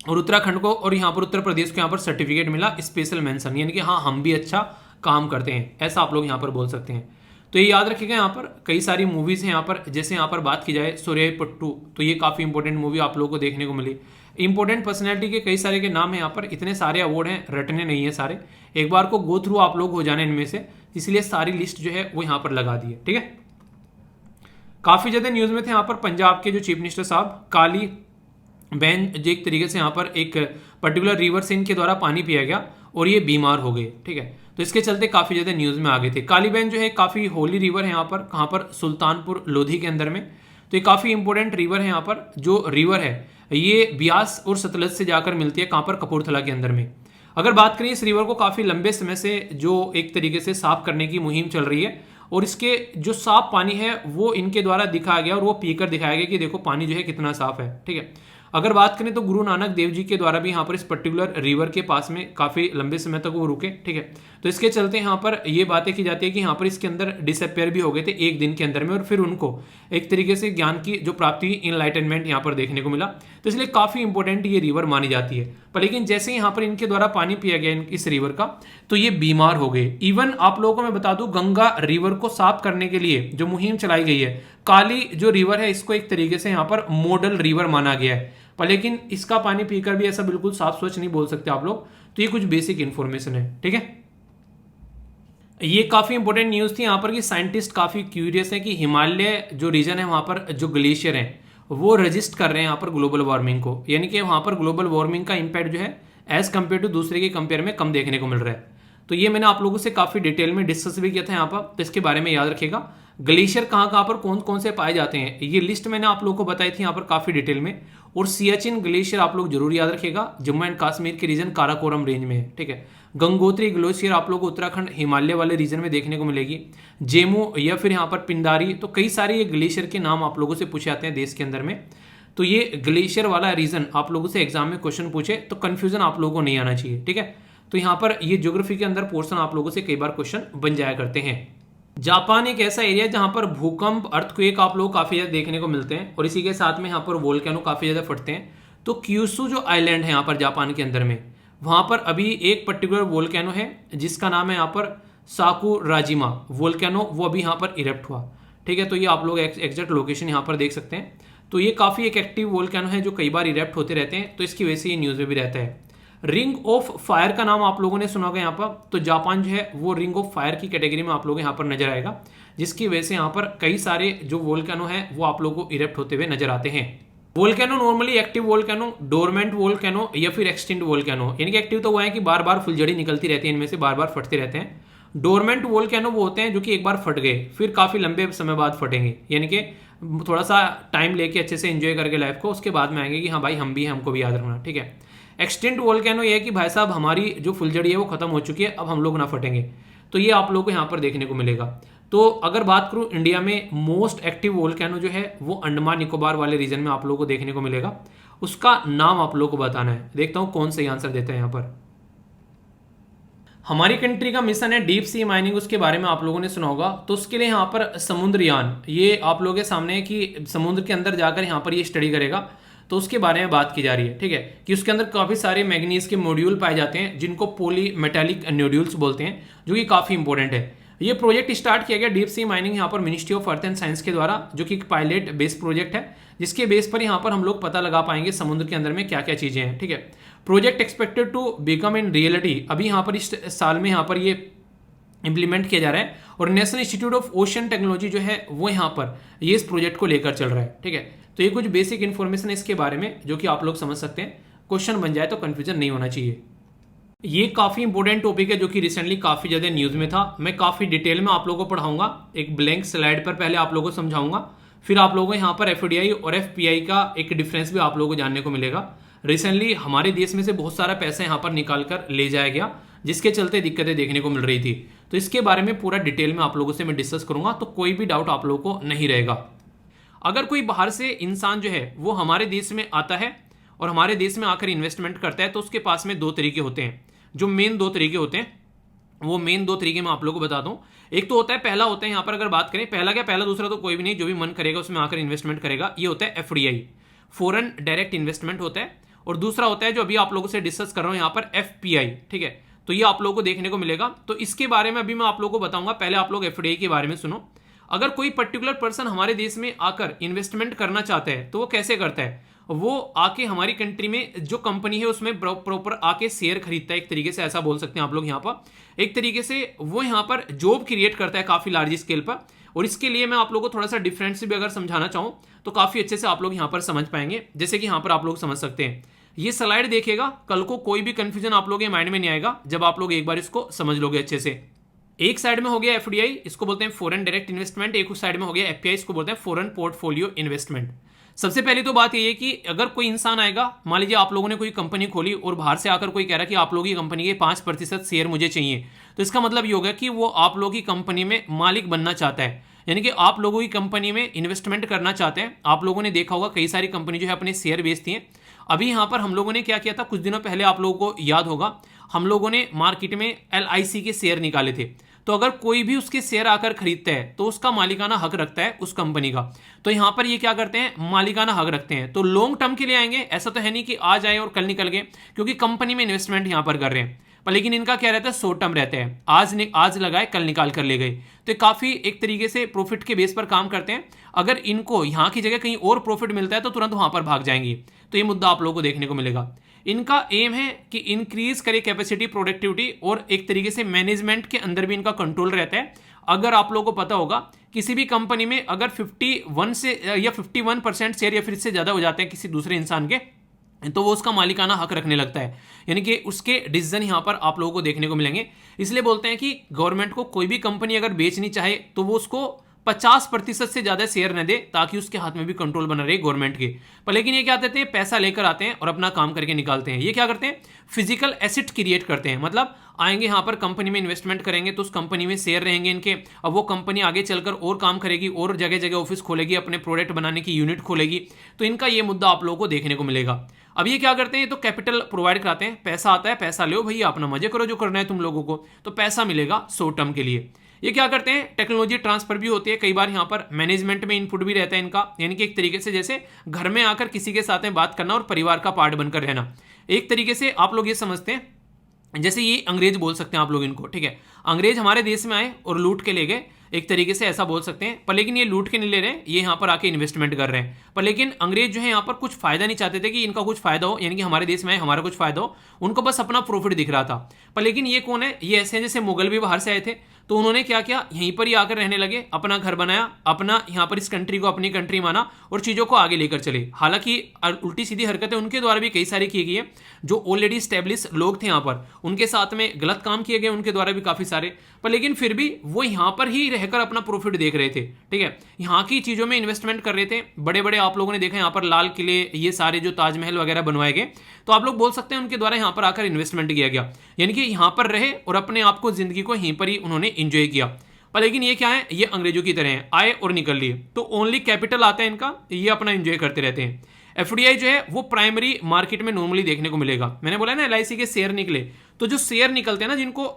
और उत्तराखंड को, और यहाँ पर उत्तर प्रदेश को यहाँ पर सर्टिफिकेट मिला स्पेशल मेंशन, यानी कि हाँ हम भी अच्छा काम करते हैं, ऐसा आप लोग यहाँ पर बोल सकते हैं। तो ये याद रखिएगा, यहाँ पर कई सारी मूवीज़ हैं यहाँ पर, जैसे यहाँ पर बात की जाए सूर्यपट्टू, तो ये काफ़ी इंपॉर्टेंट मूवी आप लोगों को देखने को मिली। इंपॉर्टेंट पर्सनैलिटी के कई सारे के नाम है यहाँ पर, इतने सारे अवार्ड हैं, रटने नहीं है सारे, एक बार को गो थ्रू आप लोग हो जाने इनमें से, इसलिए सारी लिस्ट जो है वो यहाँ पर लगा दी है, ठीक है। काफ़ी ज़्यादा न्यूज़ में थे यहाँ पर पंजाब के जो चीफ मिनिस्टर साहब काली बहन, जो एक तरीके से यहाँ पर एक पर्टिकुलर रिवर से इनके द्वारा पानी पिया गया और ये बीमार हो गए, ठीक है, तो इसके चलते काफ़ी ज़्यादा न्यूज़ में आ गए थे। काली बहन जो है काफ़ी होली रिवर है यहाँ पर, कहाँ पर, सुल्तानपुर लोधी के अंदर में, तो ये काफ़ी इंपॉर्टेंट रिवर है यहाँ पर। जो रिवर है ये ब्यास और सतलज से जाकर मिलती है, कहाँ पर, कपूरथला के अंदर में। अगर बात करें इस रिवर को काफ़ी लंबे समय से जो एक तरीके से साफ करने की मुहिम चल रही है, और इसके जो साफ पानी है वो इनके द्वारा दिखाया गया और वो पीकर दिखाया गया कि देखो पानी जो है कितना साफ है, ठीक है। अगर बात करें तो गुरु नानक देव जी के द्वारा भी यहाँ पर इस पर्टिकुलर रिवर के पास में काफ़ी लंबे समय तक वो रुके, ठीक है, तो इसके चलते यहाँ पर ये बातें की जाती है कि यहाँ पर इसके अंदर डिसअपेयर भी हो गए थे एक दिन के अंदर में, और फिर उनको एक तरीके से ज्ञान की जो प्राप्ति हुई, इनलाइटनमेंट यहाँ पर देखने को मिला, तो इसलिए काफ़ी इंपॉर्टेंट ये रिवर मानी जाती है। पर लेकिन जैसे यहाँ पर इनके द्वारा पानी पिया गया इस रिवर का, तो ये बीमार हो गए। इवन आप लोगों को मैं बता दूं, गंगा रिवर को साफ करने के लिए जो मुहिम चलाई गई है, काली जो रिवर है इसको एक तरीके से यहाँ पर मॉडल रिवर माना गया है, पर लेकिन इसका पानी पीकर भी ऐसा बिल्कुल साफ स्वच्छ नहीं बोल सकते आप लोग, तो ये कुछ बेसिक इन्फॉर्मेशन है, ठीक है। ये काफी इंपॉर्टेंट न्यूज थी यहाँ पर कि साइंटिस्ट काफी क्यूरियस है कि हिमालय जो रीजन है वहां पर जो ग्लेशियर है वो रजिस्ट कर रहे हैं यहाँ पर ग्लोबल वार्मिंग को, यानी कि वहां पर ग्लोबल वार्मिंग का इंपैक्ट जो है एज कम्पेयर टू दूसरे के कंपेयर में कम देखने को मिल रहा है। तो ये मैंने आप लोगों से काफी डिटेल में डिस्कस भी किया था यहाँ पर, तो इसके बारे में याद रखिएगा। ग्लेशियर कहाँ कहाँ पर कौन कौन से पाए जाते हैं ये लिस्ट मैंने आप लोगों को बताई थी यहाँ पर काफी डिटेल में। और सियाचिन ग्लेशियर आप लोग जरूर याद रखिएगा, जम्मू एंड कश्मीर के रीजन काराकोरम रेंज में है, ठीक है। गंगोत्री ग्लेशियर आप लोग उत्तराखंड हिमालय वाले रीजन में देखने को मिलेगी। जेमू या फिर यहाँ पर पिंडारी, तो कई सारे ये ग्लेशियर के नाम आप लोगों से पूछे जाते हैं देश के अंदर में। तो ये ग्लेशियर वाला रीजन आप लोगों से एग्जाम में क्वेश्चन पूछे तो कंफ्यूजन आप लोगों को नहीं आना चाहिए, ठीक है। तो यहाँ पर ये ज्योग्राफी के अंदर पोर्शन आप लोगों से कई बार क्वेश्चन बन जाया करते हैं। जापान एक ऐसा एरिया है जहां पर भूकंप अर्थक्वेक आप लोग काफी ज्यादा देखने को मिलते हैं, और इसी के साथ में यहाँ पर वोल्केनो काफी ज्यादा फटते हैं। तो क्यूशु जो आइलैंड है यहाँ पर जापान के अंदर में, वहां पर अभी एक पर्टिकुलर वोल्केनो है जिसका नाम है यहाँ पर साकुराजिमा वोल्केनो, वो अभी यहाँ पर इरेप्ट हुआ, ठीक है। तो ये आप लोग एग्जैक्ट लोकेशन यहाँ पर देख सकते हैं। तो ये काफी एक एक्टिव वोल्केनो है जो कई बार इरेप्ट होते रहते हैं, तो इसकी वजह से ये न्यूज में भी रहता है। रिंग ऑफ फायर का नाम आप लोगों ने सुना होगा यहाँ पर, तो जापान जो है वो रिंग ऑफ फायर की कैटेगरी में आप लोग यहाँ पर नजर आएगा, जिसकी वजह से यहाँ पर कई सारे जो वोल्केनो है वो आप लोगों को इरेप्ट होते हुए नजर आते हैं। Volcano normally active volcano, dormant volcano या फिर एक्सटिंक्ट वोल्केनो, यानी कि एक्टिव तो वो है कि बार बार फुलझड़ी निकलती रहती है, इनमें से बार बार फटते रहते हैं। डोरमेंट वोल्केनो वो होते हैं जो कि एक बार फट गए फिर काफी लंबे समय बाद फटेंगे, यानी कि थोड़ा सा टाइम लेके अच्छे से एंजॉय करके लाइफ को, उसके बाद में आएंगे कि हाँ भाई हम भी हैं, हमको भी याद रखना, ठीक है। एक्सटिंक्ट वोल्केनो ये है कि भाई साहब हमारी जो फुलझड़ी है वो खत्म हो चुकी है, अब हम लोग ना फटेंगे, तो ये आप लोगों को यहाँ पर देखने को मिलेगा। तो अगर बात करूं इंडिया में मोस्ट एक्टिव वोल्केनो जो है वो अंडमान निकोबार वाले रीजन में आप लोगों को देखने को मिलेगा, उसका नाम आप लोगों को बताना है। देखता हूं कौन सही आंसर देता है यहाँ पर। हमारी कंट्री का मिशन है डीप सी माइनिंग, उसके बारे में आप लोगों ने सुना होगा। तो उसके लिए यहाँ पर समुद्रयान, ये आप लोगों के सामने है कि समुद्र के अंदर जाकर यहाँ पर ये स्टडी करेगा। तो उसके बारे में बात की जा रही है, ठीक है, कि उसके अंदर काफ़ी सारे मैग्नीज के मॉड्यूल पाए जाते हैं जिनको पॉली मेटालिक न्यूड्यूल्स बोलते हैं, जो कि काफ़ी इंपॉर्टेंट है। ये प्रोजेक्ट स्टार्ट किया गया डीप सी माइनिंग यहाँ पर ministry of earth and science के द्वारा, जो कि एक पायलट बेस्ड प्रोजेक्ट है, जिसके बेस पर यहाँ पर हम लोग पता लगा पाएंगे समुद्र के अंदर में क्या क्या चीज़ें हैं, ठीक है। Project expected to become in reality, अभी यहाँ पर इस साल में यहाँ पर ये इंप्लीमेंट किया जा रहा है, और national institute of ocean technology जो है वो यहाँ पर ये इस प्रोजेक्ट को लेकर चल रहा है, ठीक है। तो ये कुछ बेसिक इन्फॉर्मेशन है इसके बारे में जो कि आप लोग समझ सकते हैं, क्वेश्चन बन जाए तो कंफ्यूजन नहीं होना चाहिए। ये काफ़ी इंपॉर्टेंट टॉपिक है जो कि रिसेंटली काफ़ी ज़्यादा न्यूज़ में था। मैं काफ़ी डिटेल में आप लोगों को पढ़ाऊंगा, एक ब्लैंक स्लाइड पर पहले आप लोगों को समझाऊंगा, फिर आप लोगों को यहाँ पर एफडीआई और एफपीआई का एक डिफरेंस भी आप लोगों को जानने को मिलेगा। रिसेंटली हमारे देश में से बहुत सारा पैसा यहाँ पर निकाल कर ले जाया गया, जिसके चलते दिक्कतें देखने को मिल रही थी। तो इसके बारे में पूरा डिटेल में आप लोगों से मैं डिस्कस करूंगा, तो कोई भी डाउट आप लोगों को नहीं रहेगा। अगर कोई बाहर से इंसान जो है वो हमारे देश में आता है और हमारे देश में आकर इन्वेस्टमेंट करता है, तो उसके पास में दो तरीके होते हैं। जो मेन दो तरीके होते हैं, वो मेन दो तरीके मैं आप लोगों को बता दूं। एक तो होता है, पहला होता है यहाँ पर अगर बात करें, पहला क्या, पहला दूसरा तो कोई भी नहीं, जो भी मन करेगा उसमें आकर इन्वेस्टमेंट करेगा, ये होता है एफडीआई, फॉरेन डायरेक्ट इन्वेस्टमेंट होता है। और दूसरा होता है जो अभी आप लोगों से डिस्कस कर रहा हूं यहाँ पर, एफपीआई, ठीक है। तो ये आप लोगों को देखने को मिलेगा। तो इसके बारे में अभी मैं आप लोगों को बताऊंगा, पहले आप लोग एफडीआई के बारे में सुनो। अगर कोई पर्टिकुलर पर्सन हमारे देश में आकर इन्वेस्टमेंट करना चाहता है तो वो कैसे करता है, वो आके हमारी कंट्री में जो कंपनी है उसमें प्रॉपर आके शेयर खरीदता है, एक तरीके से ऐसा बोल सकते हैं आप लोग यहाँ पर। एक तरीके से वो यहाँ पर जॉब क्रिएट करता है काफी लार्ज स्केल पर। और इसके लिए मैं आप लोगों को थोड़ा सा डिफरेंट से भी अगर समझाना चाहूँ तो काफी अच्छे से आप लोग यहाँ पर समझ पाएंगे। जैसे कि यहाँ पर आप लोग समझ सकते हैं, ये स्लाइड देखिएगा, कल को कोई भी कंफ्यूजन आप लोगों के माइंड में नहीं आएगा जब आप लोग एक बार इसको समझ लोगे अच्छे से। एक साइड में हो गया एफडीआई, इसको बोलते हैं फॉरेन डायरेक्ट इन्वेस्टमेंट, एक साइड में हो गया एफपीआई, इसको बोलते हैं फॉरेन पोर्टफोलियो इन्वेस्टमेंट। सबसे पहले तो बात यह है कि अगर कोई इंसान आएगा, मान लीजिए आप लोगों ने कोई कंपनी खोली और बाहर से आकर कोई कह रहा है कि आप लोगों की कंपनी के 5% शेयर मुझे चाहिए, तो इसका मतलब ये होगा कि वो आप लोगों की कंपनी में मालिक बनना चाहता है, यानी कि आप लोगों की कंपनी में इन्वेस्टमेंट करना चाहते हैं। आप लोगों ने देखा होगा कई सारी कंपनी जो है अपने शेयर बेचती हैं। अभी यहाँ पर हम लोगों ने क्या किया था, कुछ दिनों पहले आप लोगों को याद होगा, हम लोगों ने मार्केट में एलआईसी के शेयर निकाले थे। तो अगर कोई भी उसके शेयर आकर खरीदता है तो उसका मालिकाना हक रखता है उस कंपनी का। तो यहां पर ये क्या करते हैं, मालिकाना हक रखते हैं। तो लॉन्ग टर्म के लिए आएंगे, ऐसा तो है नहीं कि आज आए और कल निकल गए, क्योंकि कंपनी में इन्वेस्टमेंट यहां पर कर रहे हैं। पर लेकिन इनका क्या रहता है, शॉर्ट टर्म रहता है, आज लगाए कल निकाल कर ले गए। तो काफी एक तरीके से प्रॉफिट के बेस पर काम करते हैं। अगर इनको यहां की जगह कहीं और प्रॉफिट मिलता है तो तुरंत वहां पर भाग जाएंगी। तो ये मुद्दा आप लोगों को देखने को मिलेगा। इनका एम है कि इंक्रीज करे कैपेसिटी, प्रोडक्टिविटी, और एक तरीके से मैनेजमेंट के अंदर भी इनका कंट्रोल रहता है। अगर आप लोगों को पता होगा किसी भी कंपनी में अगर 51 से या 51% शेयर या फिर इससे ज्यादा हो जाते हैं किसी दूसरे इंसान के, तो वो उसका मालिकाना हक रखने लगता है, यानी कि उसके डिसीजन यहां पर आप लोगों को देखने को मिलेंगे। इसलिए बोलते हैं कि गवर्नमेंट को कोई भी कंपनी अगर बेचनी चाहे तो वो उसको 50% से ज्यादा शेयर न दे, ताकि उसके हाथ में भी कंट्रोल बना रहे गवर्नमेंट के। पर लेकिन ये क्या करते हैं, पैसा लेकर आते हैं और अपना काम करके निकालते हैं। ये क्या करते हैं, फिजिकल एसेट क्रिएट करते हैं। मतलब आएंगे यहाँ पर कंपनी में इन्वेस्टमेंट करेंगे तो उस कंपनी में शेयर रहेंगे इनके। अब वो कंपनी आगे चलकर और काम करेगी और जगह जगह ऑफिस खोलेगी, अपने प्रोडक्ट बनाने की यूनिट खोलेगी। तो इनका ये मुद्दा आप लोगों को देखने को मिलेगा। अब ये क्या करते हैं, तो कैपिटल प्रोवाइड कराते हैं, पैसा आता है, पैसा लो भैया, अपना मजे करो जो करना है तुम लोगों को, तो पैसा मिलेगा शॉर्ट टर्म के लिए। ये क्या करते हैं, टेक्नोलॉजी ट्रांसफर भी होती है, कई बार यहाँ पर मैनेजमेंट में इनपुट भी रहता है इनका, यानी कि एक तरीके से जैसे घर में आकर किसी के साथ में बात करना और परिवार का पार्ट बनकर रहना। एक तरीके से आप लोग ये समझते हैं जैसे ये अंग्रेज बोल सकते हैं आप लोग इनको, ठीक है। अंग्रेज हमारे देश में आए और लूट के ले गए, एक तरीके से ऐसा बोल सकते हैं। पर लेकिन ये लूट के नहीं ले रहे हैं, ये यहाँ पर आके इन्वेस्टमेंट कर रहे हैं। पर लेकिन अंग्रेज जो है यहाँ पर कुछ फायदा नहीं चाहते थे कि इनका कुछ फायदा हो, यानी कि हमारे देश में आए हमारा कुछ फायदा हो, उनको बस अपना प्रॉफिट दिख रहा था। पर लेकिन ये कौन है, ये ऐसे हैं जैसे मुगल भी बाहर से आए थे, तो उन्होंने क्या किया, यहीं पर ही आकर रहने लगे, अपना घर बनाया, अपना यहाँ पर इस कंट्री को अपनी कंट्री माना और चीजों को आगे लेकर चले। हालांकि उल्टी सीधी हरकतें उनके द्वारा भी कई सारी की गई है, जो ऑलरेडी स्टेब्लिश लोग थे यहाँ पर, उनके साथ में गलत काम किए गए उनके द्वारा भी काफी सारे। पर लेकिन फिर भी वो यहाँ पर ही रहकर अपना प्रॉफिट देख रहे थे, ठीक है, यहाँ की चीजों में इन्वेस्टमेंट कर रहे थे। बड़े बड़े आप लोगों ने देखा यहाँ पर लाल किले, ये सारे जो ताजमहल वगैरह बनवाए गए, तो आप लोग बोल सकते हैं उनके द्वारा यहाँ पर आकर इन्वेस्टमेंट किया गया, यानी कि यहाँ पर रहे और अपने आप को, जिंदगी को यहीं पर ही उन्होंने इंजॉय किया। पर लेकिन ये क्या है, ये अंग्रेजों की तरह है, आए और निकल लिए, तो ओनली कैपिटल आता है इनका, ये अपना एंजॉय करते रहते हैं। एफडीआई जो है वो प्राइमरी मार्केट में नॉर्मली देखने को मिलेगा। मैंने बोला ना एलआईसी के शेयर निकले, तो जो शेयर निकलते हैं ना, जिनको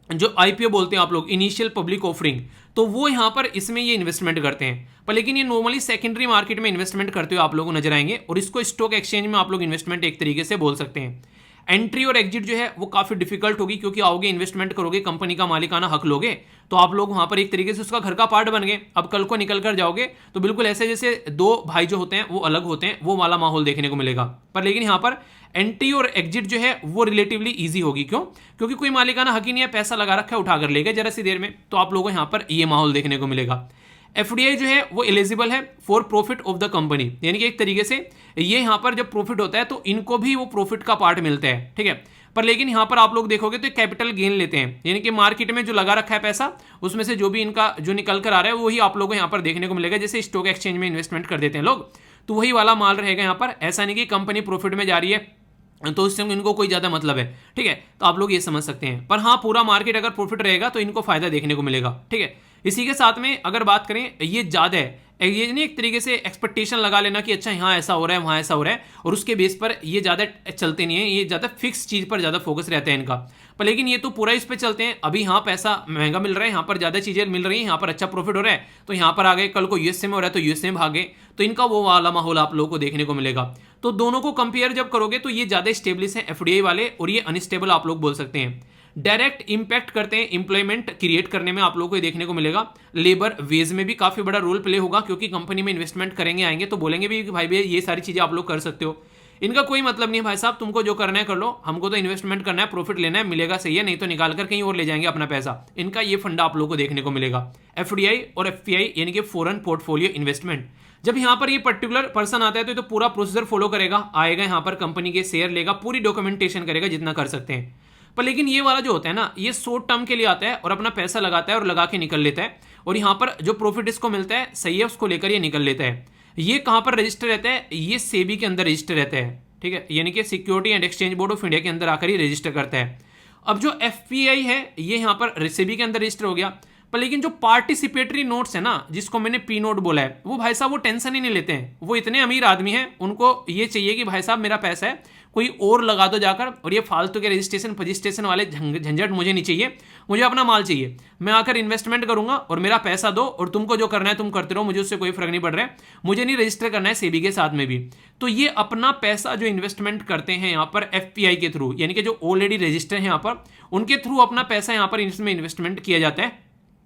जो आईपीओ बोलते हैं आप लोग, इनिशियल पब्लिक ऑफरिंग, तो वो यहाँ पर इसमें ये इन्वेस्टमेंट करते हैं। पर लेकिन ये नॉर्मली सेकेंडरी मार्केट में इन्वेस्टमेंट करते हुए आप लोगों को नजर आएंगे, और इसको स्टॉक एक्सचेंज में आप लोग इन्वेस्टमेंट एक तरीके से बोल सकते हैं। एंट्री और एग्जिट जो है वो काफी डिफिकल्ट होगी, क्योंकि आओगे इन्वेस्टमेंट करोगे, कंपनी का मालिकाना हक लोगे, तो आप लोग वहां पर एक तरीके से उसका घर का पार्ट बन गए। अब कल को निकल कर जाओगे तो बिल्कुल ऐसे जैसे दो भाई जो होते हैं वो अलग होते हैं, वो वाला माहौल देखने को मिलेगा। पर लेकिन यहाँ पर एंट्री और एग्जिट जो है वो रिलेटिवली ईजी होगी। क्यों? क्योंकि कोई मालिकाना हक ही नहीं है, पैसा लगा रखा है, उठा कर ले गए जरा सी देर में, तो आप लोगों को यहाँ पर ये माहौल देखने को मिलेगा। एफडीआई जो है वो एलिजिबल है for profit of the company, यानी कि एक तरीके से ये यहाँ पर जब प्रॉफिट होता है तो इनको भी वो प्रॉफिट का पार्ट मिलता है, ठीक है। पर लेकिन यहाँ पर आप लोग देखोगे तो कैपिटल गेन लेते हैं, यानी कि मार्केट में जो लगा रखा है पैसा उसमें से जो भी इनका जो निकल कर आ रहा है वही आप लोगों को यहाँ पर देखने को मिलेगा। जैसे स्टॉक एक्सचेंज में इन्वेस्टमेंट कर देते हैं लोग, तो वही वाला माल रहेगा यहाँ पर। ऐसा नहीं कि कंपनी प्रॉफिट में जा रही है तो उससे इनको कोई ज्यादा मतलब है, ठीक है। तो आप लोग ये समझ सकते हैं। पर हाँ, पूरा मार्केट अगर प्रॉफिट रहेगा तो इनको फायदा देखने को मिलेगा, ठीक है। इसी के साथ में अगर बात करें, ये ज्यादा है, ये नहीं एक तरीके से एक्सपेक्टेशन लगा लेना कि अच्छा यहाँ ऐसा हो रहा है वहाँ ऐसा हो रहा है, और उसके बेस पर ये ज़्यादा चलते नहीं है, ये ज़्यादा फिक्स चीज़ पर ज़्यादा फोकस रहता है इनका। पर लेकिन ये तो पूरा इस पर चलते हैं, अभी यहाँ पैसा महंगा मिल रहा है, यहाँ पर ज़्यादा चीज़ें मिल रही हैं, यहाँ पर अच्छा प्रॉफिट हो रहा है तो यहाँ पर आ गए, कल को यूएसए में हो रहा है तो यूएसए में भागे, तो इनका वो वाला माहौल आप लोगों को देखने को मिलेगा। तो दोनों को कंपेयर जब करोगे तो ये ज़्यादा स्टेबलिश है एफडीआई वाले, और ये अनस्टेबल आप लोग बोल सकते हैं। डायरेक्ट इंपैक्ट करते हैं एम्प्लॉयमेंट क्रिएट करने में, आप लोगों को देखने को मिलेगा। लेबर वेज में भी काफी बड़ा रोल प्ले होगा, क्योंकि कंपनी में इन्वेस्टमेंट करेंगे आएंगे तो बोलेंगे भी कि भाई भैया ये सारी चीजें आप लोग कर सकते हो। इनका कोई मतलब नहीं है, भाई साहब तुमको जो करना है कर लो, हमको तो इन्वेस्टमेंट करना है, प्रॉफिट लेना है, मिलेगा सही है, नहीं तो निकाल कर कहीं और ले जाएंगे अपना पैसा। इनका ये फंडा आप लोगों को देखने को मिलेगा। एफडीआई और एफपीआई यानी कि फॉरेन पोर्टफोलियो इन्वेस्टमेंट, जब यहाँ पर ये पर्टिकुलर पर्सन आता है तो ये तो पूरा प्रोसीजर फॉलो करेगा, आएगा यहाँ पर कंपनी के शेयर लेगा, पूरी डॉक्यूमेंटेशन करेगा जितना कर सकते हैं। पर लेकिन ये वाला जो होता है ना, ये शॉर्ट टर्म के लिए आता है और अपना पैसा लगाता है और लगा के निकल लेता है, और यहाँ पर जो प्रॉफिट इसको मिलता है सही है उसको लेकर ये निकल लेता है। ये कहाँ पर रजिस्टर रहता है? ये सेबी के अंदर रजिस्टर रहता है, ठीक है, यानी कि security and exchange board of India के अंदर आकर ही रजिस्टर करता है। अब जो एफपीआई है ये यहाँ पर सेबी के अंदर रजिस्टर हो गया। पर लेकिन जो पार्टिसिपेटरी नोट्स है ना, जिसको मैंने पी नोट बोला है, वो भाई साहब वो टेंशन ही नहीं लेते हैं। वो इतने अमीर आदमी हैं, उनको ये चाहिए कि भाई साहब मेरा पैसा है, कोई और लगा दो जाकर, और ये फालतू के रजिस्ट्रेशन फजिस्ट्रेशन वाले झंझट मुझे नहीं चाहिए, मुझे अपना माल चाहिए। मैं आकर इन्वेस्टमेंट करूंगा और मेरा पैसा दो, और तुमको जो करना है तुम करते रहो, मुझे उससे कोई फर्क नहीं पड़ रहा है, मुझे नहीं रजिस्टर करना है सेबी के साथ में भी। तो ये अपना पैसा जो इन्वेस्टमेंट करते हैं यहाँ पर एफपीआई के थ्रू, यानी कि जो ऑलरेडी रजिस्टर है यहाँ पर, उनके थ्रू अपना पैसा यहाँ पर इसमें इन्वेस्टमेंट किया जाता है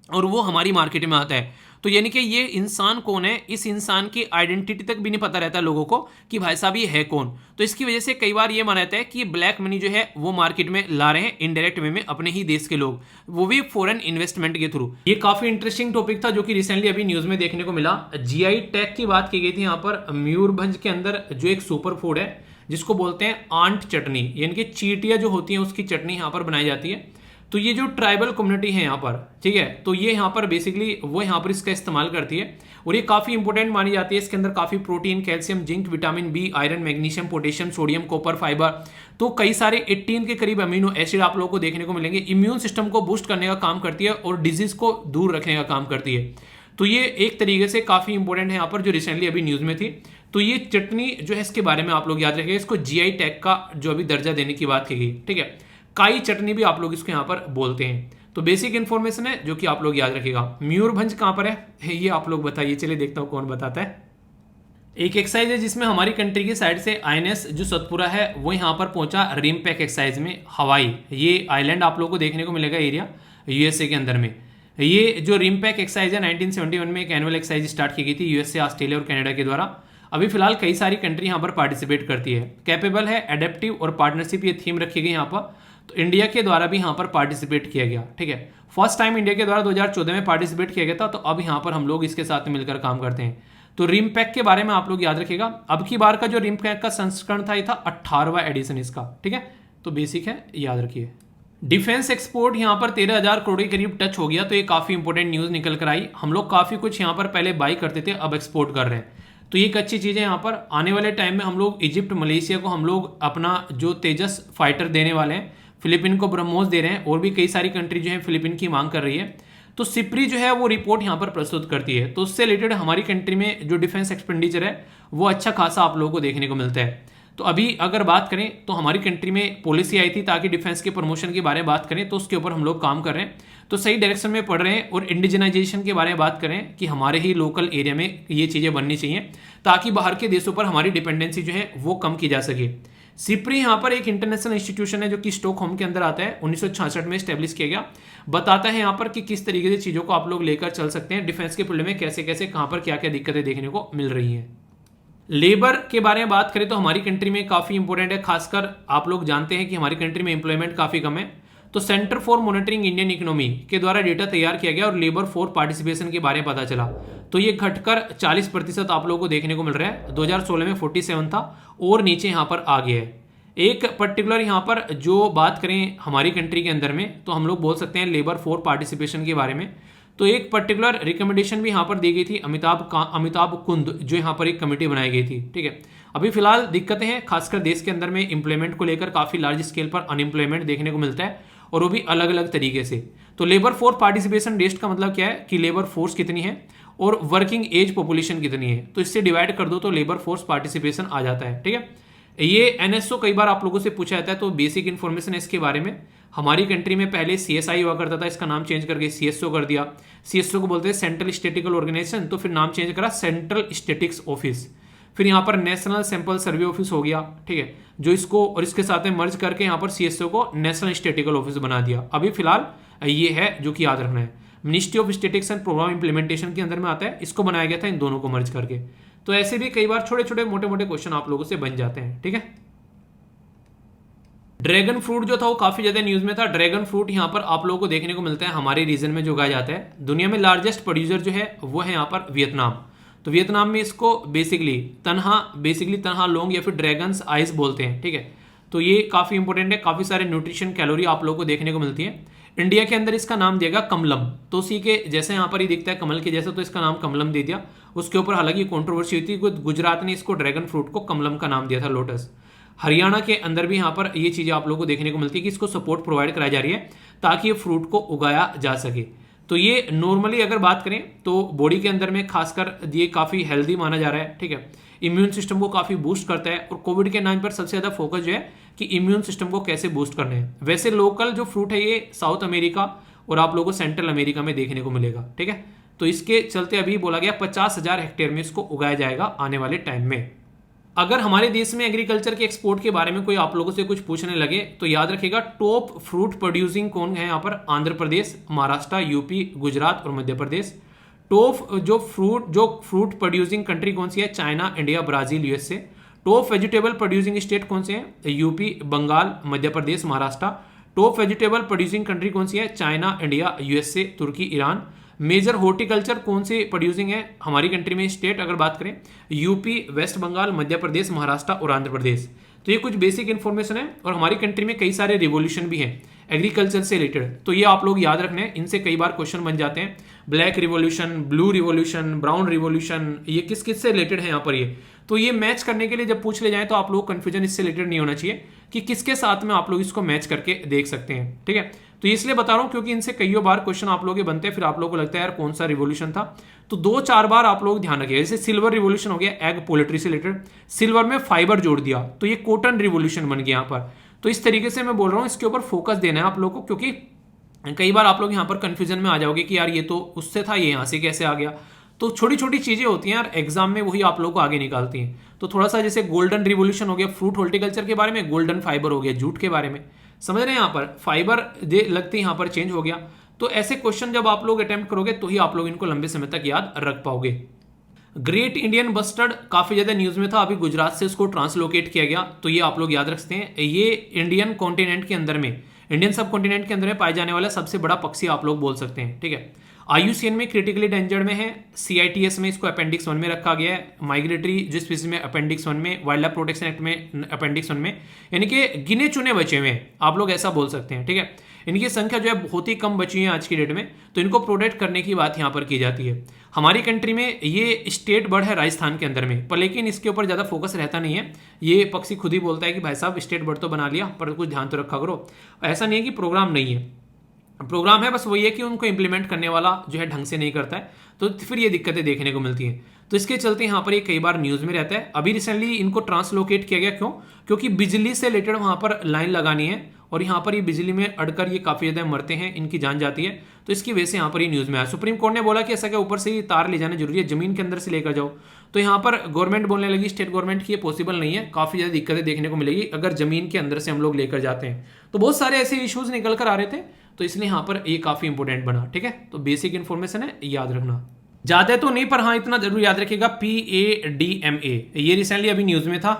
और वो हमारी मार्केट में आता है। तो यानी कि ये इंसान कौन है, इस इंसान की आइडेंटिटी तक भी नहीं पता रहता लोगों को कि भाई साहब ये है कौन। तो इसकी वजह से कई बार ये माना जाता है कि ब्लैक मनी जो है वो मार्केट में ला रहे हैं इनडायरेक्ट वे में अपने ही देश के लोग, वो भी फॉरेन इन्वेस्टमेंट के थ्रू। ये काफी इंटरेस्टिंग टॉपिक था जो कि रिसेंटली अभी न्यूज में देखने को मिला। जीआई टैग की बात की गई थी यहाँ पर। मयूरभंज के अंदर जो एक सुपर फूड है जिसको बोलते हैं आंट चटनी, यानी कि चींटियां जो होती हैं उसकी चटनी यहाँ पर बनाई जाती है। तो ये जो ट्राइबल कम्युनिटी है यहाँ पर, ठीक है, तो ये यहाँ पर बेसिकली वो यहाँ पर इसका इस्तेमाल करती है, और ये काफी इंपॉर्टेंट मानी जाती है। इसके अंदर काफी protein, calcium, zinc, vitamin B, iron, magnesium, potassium, sodium, copper, fibre, तो कई सारे 18 के करीब अमीनो एसिड आप लोगों को देखने को मिलेंगे। इम्यून सिस्टम को बूस्ट करने का काम करती है और डिजीज को दूर रखने का काम करती है। तो ये एक तरीके से काफी इंपॉर्टेंट है यहाँ पर, जो रिसेंटली अभी न्यूज में थी। तो ये चटनी जो है इसके बारे में आप लोग याद रखिएगा, इसको जीआई टैग का जो अभी दर्जा देने की बात की गई, ठीक है। काई चटनी भी आप लोग इसको यहाँ पर बोलते हैं। तो बेसिक इन्फॉर्मेशन है जो कि आप लोग याद रखिएगा। मयूरभंज कहाँ पर है ये आप लोग बताइए, चलिए देखता हूँ कौन बताता है। एक एक्सरसाइज है जिसमें हमारी कंट्री की साइड से आईएनएस जो सतपुरा है वो यहाँ पर पहुंचा रिमपैक एक्सरसाइज में। हवाई ये आइलैंड आप लोगों को देखने को मिलेगा एरिया यूएसए के अंदर में। ये जो रिमपैक एक्सरसाइज है 1971 में एक एनुअल एक्सरसाइज स्टार्ट की गई थी यूएसए, ऑस्ट्रेलिया और कनाडा के द्वारा। अभी फिलहाल कई सारी कंट्री यहाँ पर पार्टिसिपेट करती है। कैपेबल है, एडेप्टिव और पार्टनरशिप ये थीम रखी गई यहाँ पर। तो इंडिया के द्वारा भी यहाँ पर पार्टिसिपेट किया गया, ठीक है। फर्स्ट टाइम इंडिया के द्वारा 2014 में पार्टिसिपेट किया गया था, तो अब यहाँ पर हम लोग इसके साथ मिलकर काम करते हैं। तो रिमपैक के बारे में आप लोग याद रखिएगा। अब की बार का जो रिमपैक का संस्करण था ये था 18वां एडिशन इसका, ठीक है। तो बेसिक है, याद रखिए। डिफेंस एक्सपोर्ट यहाँ पर 13,000 करोड़ के करीब टच हो गया, तो ये काफी इंपॉर्टेंट न्यूज निकल कर आई। हम लोग काफी कुछ यहाँ पर पहले बाई करते थे, अब एक्सपोर्ट कर रहे हैं, तो ये एक अच्छी चीज है। यहाँ पर आने वाले टाइम में हम लोग इजिप्ट, मलेशिया को हम लोग अपना जो तेजस फाइटर देने वाले हैं, फिलीपीन को ब्रह्मोस दे रहे हैं, और भी कई सारी कंट्री जो है फिलीपीन की मांग कर रही है। तो सिप्री जो है वो रिपोर्ट यहाँ पर प्रस्तुत करती है, तो उससे रिलेटेड हमारी कंट्री में जो डिफेंस एक्सपेंडिचर है वो अच्छा खासा आप लोगों को देखने को मिलता है। तो अभी अगर बात करें तो हमारी कंट्री में पॉलिसी आई थी ताकि डिफेंस के प्रमोशन के बारे में बात करें, तो उसके ऊपर हम लोग काम कर रहे हैं, तो सही डायरेक्शन में पढ़ रहे हैं। और इंडिजनाइजेशन के बारे में बात करें कि हमारे ही लोकल एरिया में ये चीज़ें बननी चाहिए ताकि बाहर के देशों पर हमारी डिपेंडेंसी जो है वो कम की जा सके। सिप्री यहाँ पर एक इंटरनेशनल इंस्टीट्यूशन है जो कि स्टॉकहोम के अंदर आता है, 1966 में स्टैब्लिश किया गया। बताता है यहाँ पर कि किस तरीके से चीज़ों को आप लोग लेकर चल सकते हैं, डिफेंस के फील्ड में कैसे कैसे कहाँ पर क्या क्या दिक्कतें देखने को मिल रही हैं। लेबर के बारे में बात करें तो हमारी कंट्री में काफ़ी इंपॉर्टेंट है, खासकर आप लोग जानते हैं कि हमारी कंट्री में एम्प्लॉयमेंट काफ़ी कम है। तो centre for monitoring Indian economy के द्वारा डेटा तैयार किया गया और लेबर फोर्स पार्टिसिपेशन के बारे में पता चला, तो ये घटकर 40% आप लोगों को देखने को मिल रहा है। 2016 में 47 था और नीचे यहाँ पर आ गया है। एक पर्टिकुलर यहाँ पर जो बात करें हमारी कंट्री के अंदर में, तो हम लोग बोल सकते हैं लेबर फोर्स पार्टिसिपेशन के बारे में। तो एक पर्टिकुलर रिकमेंडेशन भी यहाँ पर दी गई थी, अमिताभ कुंद, जो यहाँ पर एक कमेटी बनाई गई थी। ठीक है, अभी फिलहाल दिक्कतें हैं, खासकर देश के अंदर में एम्प्लॉयमेंट को लेकर काफ़ी लार्ज स्केल पर अनएम्प्लॉयमेंट देखने को मिलता है और वो भी अलग अलग तरीके से। तो लेबर फोर्स पार्टिसिपेशन रेट का मतलब क्या है कि लेबर फोर्स कितनी है और वर्किंग एज पॉपुलेशन कितनी है, तो इससे डिवाइड कर दो तो लेबर फोर्स पार्टिसिपेशन आ जाता है। ठीक है, ये एनएसओ कई बार आप लोगों से पूछा जाता है, तो बेसिक इन्फॉर्मेशन है इसके बारे में। हमारी कंट्री में पहले सीएसआई हुआ करता था, इसका नाम चेंज करके सीएसओ कर दिया। सीएसओ को बोलते हैं सेंट्रल स्टैटिस्टिकल ऑर्गेनाइजेशन, तो फिर नाम चेंज करा सेंट्रल स्टैटिस्टिक्स ऑफिस। फिर यहाँ पर नेशनल सैंपल सर्वे ऑफिस हो गया। ठीक है, जो इसको और इसके साथ में मर्ज करके यहाँ पर सीएसओ को नेशनल स्टैटिस्टिकल ऑफिस बना दिया। अभी फिलहाल ये है जो कि याद रखना है, ministry of statistics and programme implementation के अंदर में आता है, इसको बनाया गया था इन दोनों को मर्ज करके। तो ऐसे भी कई बार छोटे छोटे मोटे मोटे क्वेश्चन आप लोगों से बन जाते हैं। ठीक है, ड्रैगन फ्रूट जो था वो काफी ज्यादा न्यूज में था। ड्रैगन फ्रूट यहाँ पर आप लोगों को देखने को मिलता है हमारे रीजन में जो उगाया जाता है। दुनिया में लार्जेस्ट प्रोड्यूसर जो है वो है यहाँ पर वियतनाम। तो वियतनाम में इसको बेसिकली तनहा लोंग या फिर ड्रैगन्स आइस बोलते हैं। ठीक है, तो ये काफी इंपॉर्टेंट है, काफी सारे न्यूट्रिशन कैलोरी आप लोगों को देखने को मिलती है। इंडिया के अंदर इसका नाम दिया गया कमलम, तो उसी के जैसे यहाँ पर ही दिखता है कमल के जैसे, तो इसका नाम कमलम दे दिया। उसके ऊपर हालांकि कंट्रोवर्सी हुई थी, गुजरात ने इसको ड्रैगन फ्रूट को कमलम का नाम दिया था, लोटस। हरियाणा के अंदर भी यहाँ पर ये चीज़ें आप लोगों को देखने को मिलती है कि इसको सपोर्ट प्रोवाइड कराई जा रही है ताकि ये फ्रूट को उगाया जा सके। तो ये नॉर्मली अगर बात करें तो बॉडी के अंदर में खासकर ये काफ़ी हेल्दी माना जा रहा है। ठीक है, इम्यून सिस्टम को काफ़ी बूस्ट करता है और कोविड के नाम पर सबसे ज़्यादा फोकस जो है कि इम्यून सिस्टम को कैसे बूस्ट करना है। वैसे लोकल जो फ्रूट है ये साउथ अमेरिका और आप लोगों को सेंट्रल अमेरिका में देखने को मिलेगा। ठीक है, तो इसके चलते अभी बोला गया 50,000 हेक्टेयर में इसको उगाया जाएगा आने वाले टाइम में। अगर हमारे देश में एग्रीकल्चर के एक्सपोर्ट के बारे में कोई आप लोगों से कुछ पूछने लगे तो याद रखिएगा टॉप फ्रूट प्रोड्यूसिंग कौन है यहाँ पर, आंध्र प्रदेश, महाराष्ट्र, यूपी, गुजरात और मध्य प्रदेश। टॉप जो फ्रूट प्रोड्यूसिंग कंट्री कौन सी है, China, India, Brazil, USA. Top vegetable producing state कौन से हैं, UP, Bengal, Madhya Pradesh, Maharashtra. Top vegetable producing country कौन सी है, China, India, USA, Turkey, Iran. Major horticulture कौन से प्रोड्यूसिंग है हमारी कंट्री में स्टेट अगर बात करें, यूपी, वेस्ट बंगाल, मध्य प्रदेश, महाराष्ट्र और आंध्र प्रदेश। तो ये कुछ बेसिक इन्फॉर्मेशन है और हमारी कंट्री में कई सारे रिवोल्यूशन भी हैं एग्रीकल्चर से रिलेटेड, तो ये आप लोग याद रखना है, इनसे कई बार क्वेश्चन बन जाते हैं। Black revolution, blue revolution, brown revolution, ये किस किस से रिलेटेड है यहाँ पर ये, तो ये मैच करने के लिए जब पूछ ले जाए तो आप लोग कंफ्यूजन इससे रिलेटेड नहीं होना चाहिए कि किसके साथ में आप लोग इसको मैच करके देख सकते हैं। ठीक है, तो इसलिए बता रहा हूं क्योंकि इनसे कई बार क्वेश्चन आप लोगों के बनते हैं, फिर आप लोगों को लगता है यार कौन सा रिवोल्यूशन था, तो 2-4 बार आप लोग ध्यान रखिए। जैसे सिल्वर रिवोल्यूशन हो गया एग पोल्ट्री से रिलेटेड, सिल्वर में फाइबर जोड़ दिया तो ये कॉटन रिवोल्यूशन बन गया यहाँ पर। तो इस तरीके से मैं बोल रहा हूँ इसके ऊपर फोकस देना है आप लोगों को, क्योंकि कई बार आप लोग यहाँ पर कंफ्यूजन में आ जाओगे कि यार ये तो उससे था, ये यहाँ से कैसे आ गया। तो छोटी छोटी चीजें होती हैं यार एग्जाम में, वही आप लोगों को आगे निकालती हैं। तो थोड़ा सा जैसे गोल्डन रिवोल्यूशन हो गया फ्रूट हॉर्टिकल्चर के बारे में, गोल्डन फाइबर हो गया जूट के बारे में, समझ रहे हैं, यहाँ पर फाइबर लगते यहाँ पर चेंज हो गया। तो ऐसे क्वेश्चन जब आप लोग अटेम्प्ट करोगे तो ही आप लोग इनको लंबे समय तक याद रख पाओगे। ग्रेट इंडियन बस्टर्ड काफी ज्यादा न्यूज में था, अभी गुजरात से इसको ट्रांसलोकेट किया गया, तो ये आप लोग याद रखते हैं। ये इंडियन कॉन्टिनेंट के अंदर में, इंडियन सब कॉन्टिनेंट के अंदर में पाए जाने वाला सबसे बड़ा पक्षी आप लोग बोल सकते हैं। ठीक है, IUCN में क्रिटिकली डेंजर्ड में है, CITES में इसको अपेंडिक्स 1 में रखा गया है, माइग्रेटरी जो स्पीसीज में अपेंडिक्स 1 में, वाइल्ड लाइफ प्रोटेक्शन एक्ट में अपेंडिक्स 1 में, यानी कि गिने चुने बचे हुए हैं, आप लोग ऐसा बोल सकते हैं। ठीक है, इनकी संख्या जो है बहुत ही कम बची है आज की डेट में, तो इनको प्रोटेक्ट करने की बात यहाँ पर की जाती है। हमारी कंट्री में ये स्टेट बर्ड है राजस्थान के अंदर में, पर लेकिन इसके ऊपर ज़्यादा फोकस रहता नहीं है। ये पक्षी खुद ही बोलता है कि भाई साहब स्टेट बर्ड तो बना लिया पर कुछ ध्यान तो रखा करो, ऐसा नहीं है कि प्रोग्राम नहीं है। प्रोग्राम है, बस वही है कि उनको इंप्लीमेंट करने वाला जो है ढंग से नहीं करता है, तो फिर ये दिक्कतें देखने को मिलती हैं। तो इसके चलते यहाँ पर ये कई बार न्यूज़ में रहता है। अभी रिसेंटली इनको ट्रांसलोकेट किया गया, क्यों? क्योंकि बिजली से रिलेटेड वहाँ पर लाइन लगानी है और यहाँ पर ये बिजली में अड़कर ये काफ़ी ज़्यादा मरते हैं, इनकी जान जाती है, तो इसकी वजह से यहाँ पर ये न्यूज़ में आया। सुप्रीम कोर्ट ने बोला कि ऐसा क्या ऊपर से ही तार ले जाना जरूरी है, जमीन के अंदर से लेकर जाओ। तो यहाँ पर गवर्नमेंट बोलने लगी, स्टेट गवर्नमेंट की ये पॉसिबल नहीं है, काफ़ी ज़्यादा दिक्कतें देखने को मिलेगी अगर जमीन के अंदर से हम लोग लेकर जाते हैं। तो बहुत सारे ऐसे इश्यूज निकल कर आ रहे थे, तो इसलिए यहाँ पर ये काफ़ी इंपॉर्टेंट बना। ठीक है, तो बेसिक इन्फॉर्मेशन है, याद रखना। ज़्यादा तो नहीं, पर हाँ इतना जरूर याद रखिएगा, PADMA, ये रिसेंटली अभी न्यूज़ में था।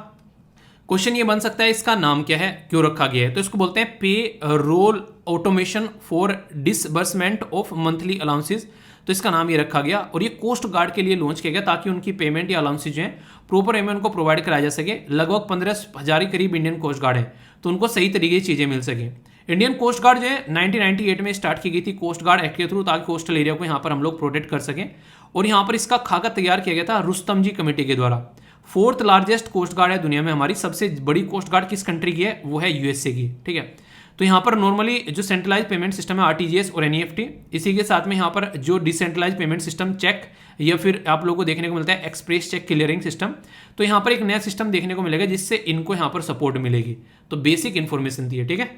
क्वेश्चन ये बन सकता है इसका नाम क्या है, क्यों रखा गया है? तो इसको बोलते हैं payroll automation for disbursement of monthly allowances. तो इसका नाम ये रखा गया और ये कोस्ट गार्ड के लिए लॉन्च किया गया ताकि उनकी पेमेंट या अलाउंसेज जो है प्रॉपर वे में उनको प्रोवाइड कराया जा सके। लगभग 15,000 के करीब इंडियन कोस्ट गार्ड है, तो उनको सही तरीके की चीज़ें मिल सके। इंडियन कोस्ट गार्ड जो है 1998 में स्टार्ट की गई थी कोस्ट गार्ड एक्ट के थ्रू, ताकि कोस्टल एरिया को यहाँ पर हम लोग प्रोटेक्ट कर सकें। और यहाँ पर इसका खाका तैयार किया गया था रुस्तम जी कमेटी के द्वारा। 4th लार्जेस्ट कोस्ट गार्ड है दुनिया में हमारी। सबसे बड़ी कोस्ट गार्ड किस कंट्री की है? वो है USA की। ठीक है, तो यहाँ पर नॉर्मली जो सेंट्रलाइज पेमेंट सिस्टम है RTGS और NEFT, इसी के साथ में यहाँ पर जो डिसेंट्रलाइज पेमेंट सिस्टम चेक, या फिर आप लोगों को देखने को मिलता है एक्सप्रेस चेक क्लियरिंग सिस्टम। तो यहाँ पर एक नया सिस्टम देखने को मिलेगा जिससे इनको यहाँ पर सपोर्ट मिलेगी। तो बेसिक इन्फॉर्मेशन थी, ठीक है।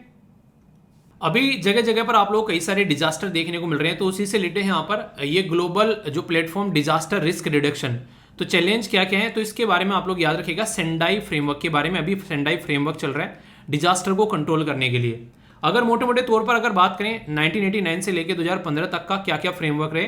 अभी जगह जगह पर आप लोग कई सारे डिजास्टर देखने को मिल रहे हैं, तो उसी से रिलेटेड यहाँ पर ये ग्लोबल जो प्लेटफॉर्म डिजास्टर रिस्क रिडक्शन, तो चैलेंज क्या क्या है, तो इसके बारे में आप लोग याद रखिएगा। सेंडाई फ्रेमवर्क के बारे में, अभी सेंडाई फ्रेमवर्क चल रहा है डिजास्टर को कंट्रोल करने के लिए। अगर मोटे मोटे तौर पर अगर बात करें 1989 से लेकर 2015 तक का क्या क्या फ्रेमवर्क रहे,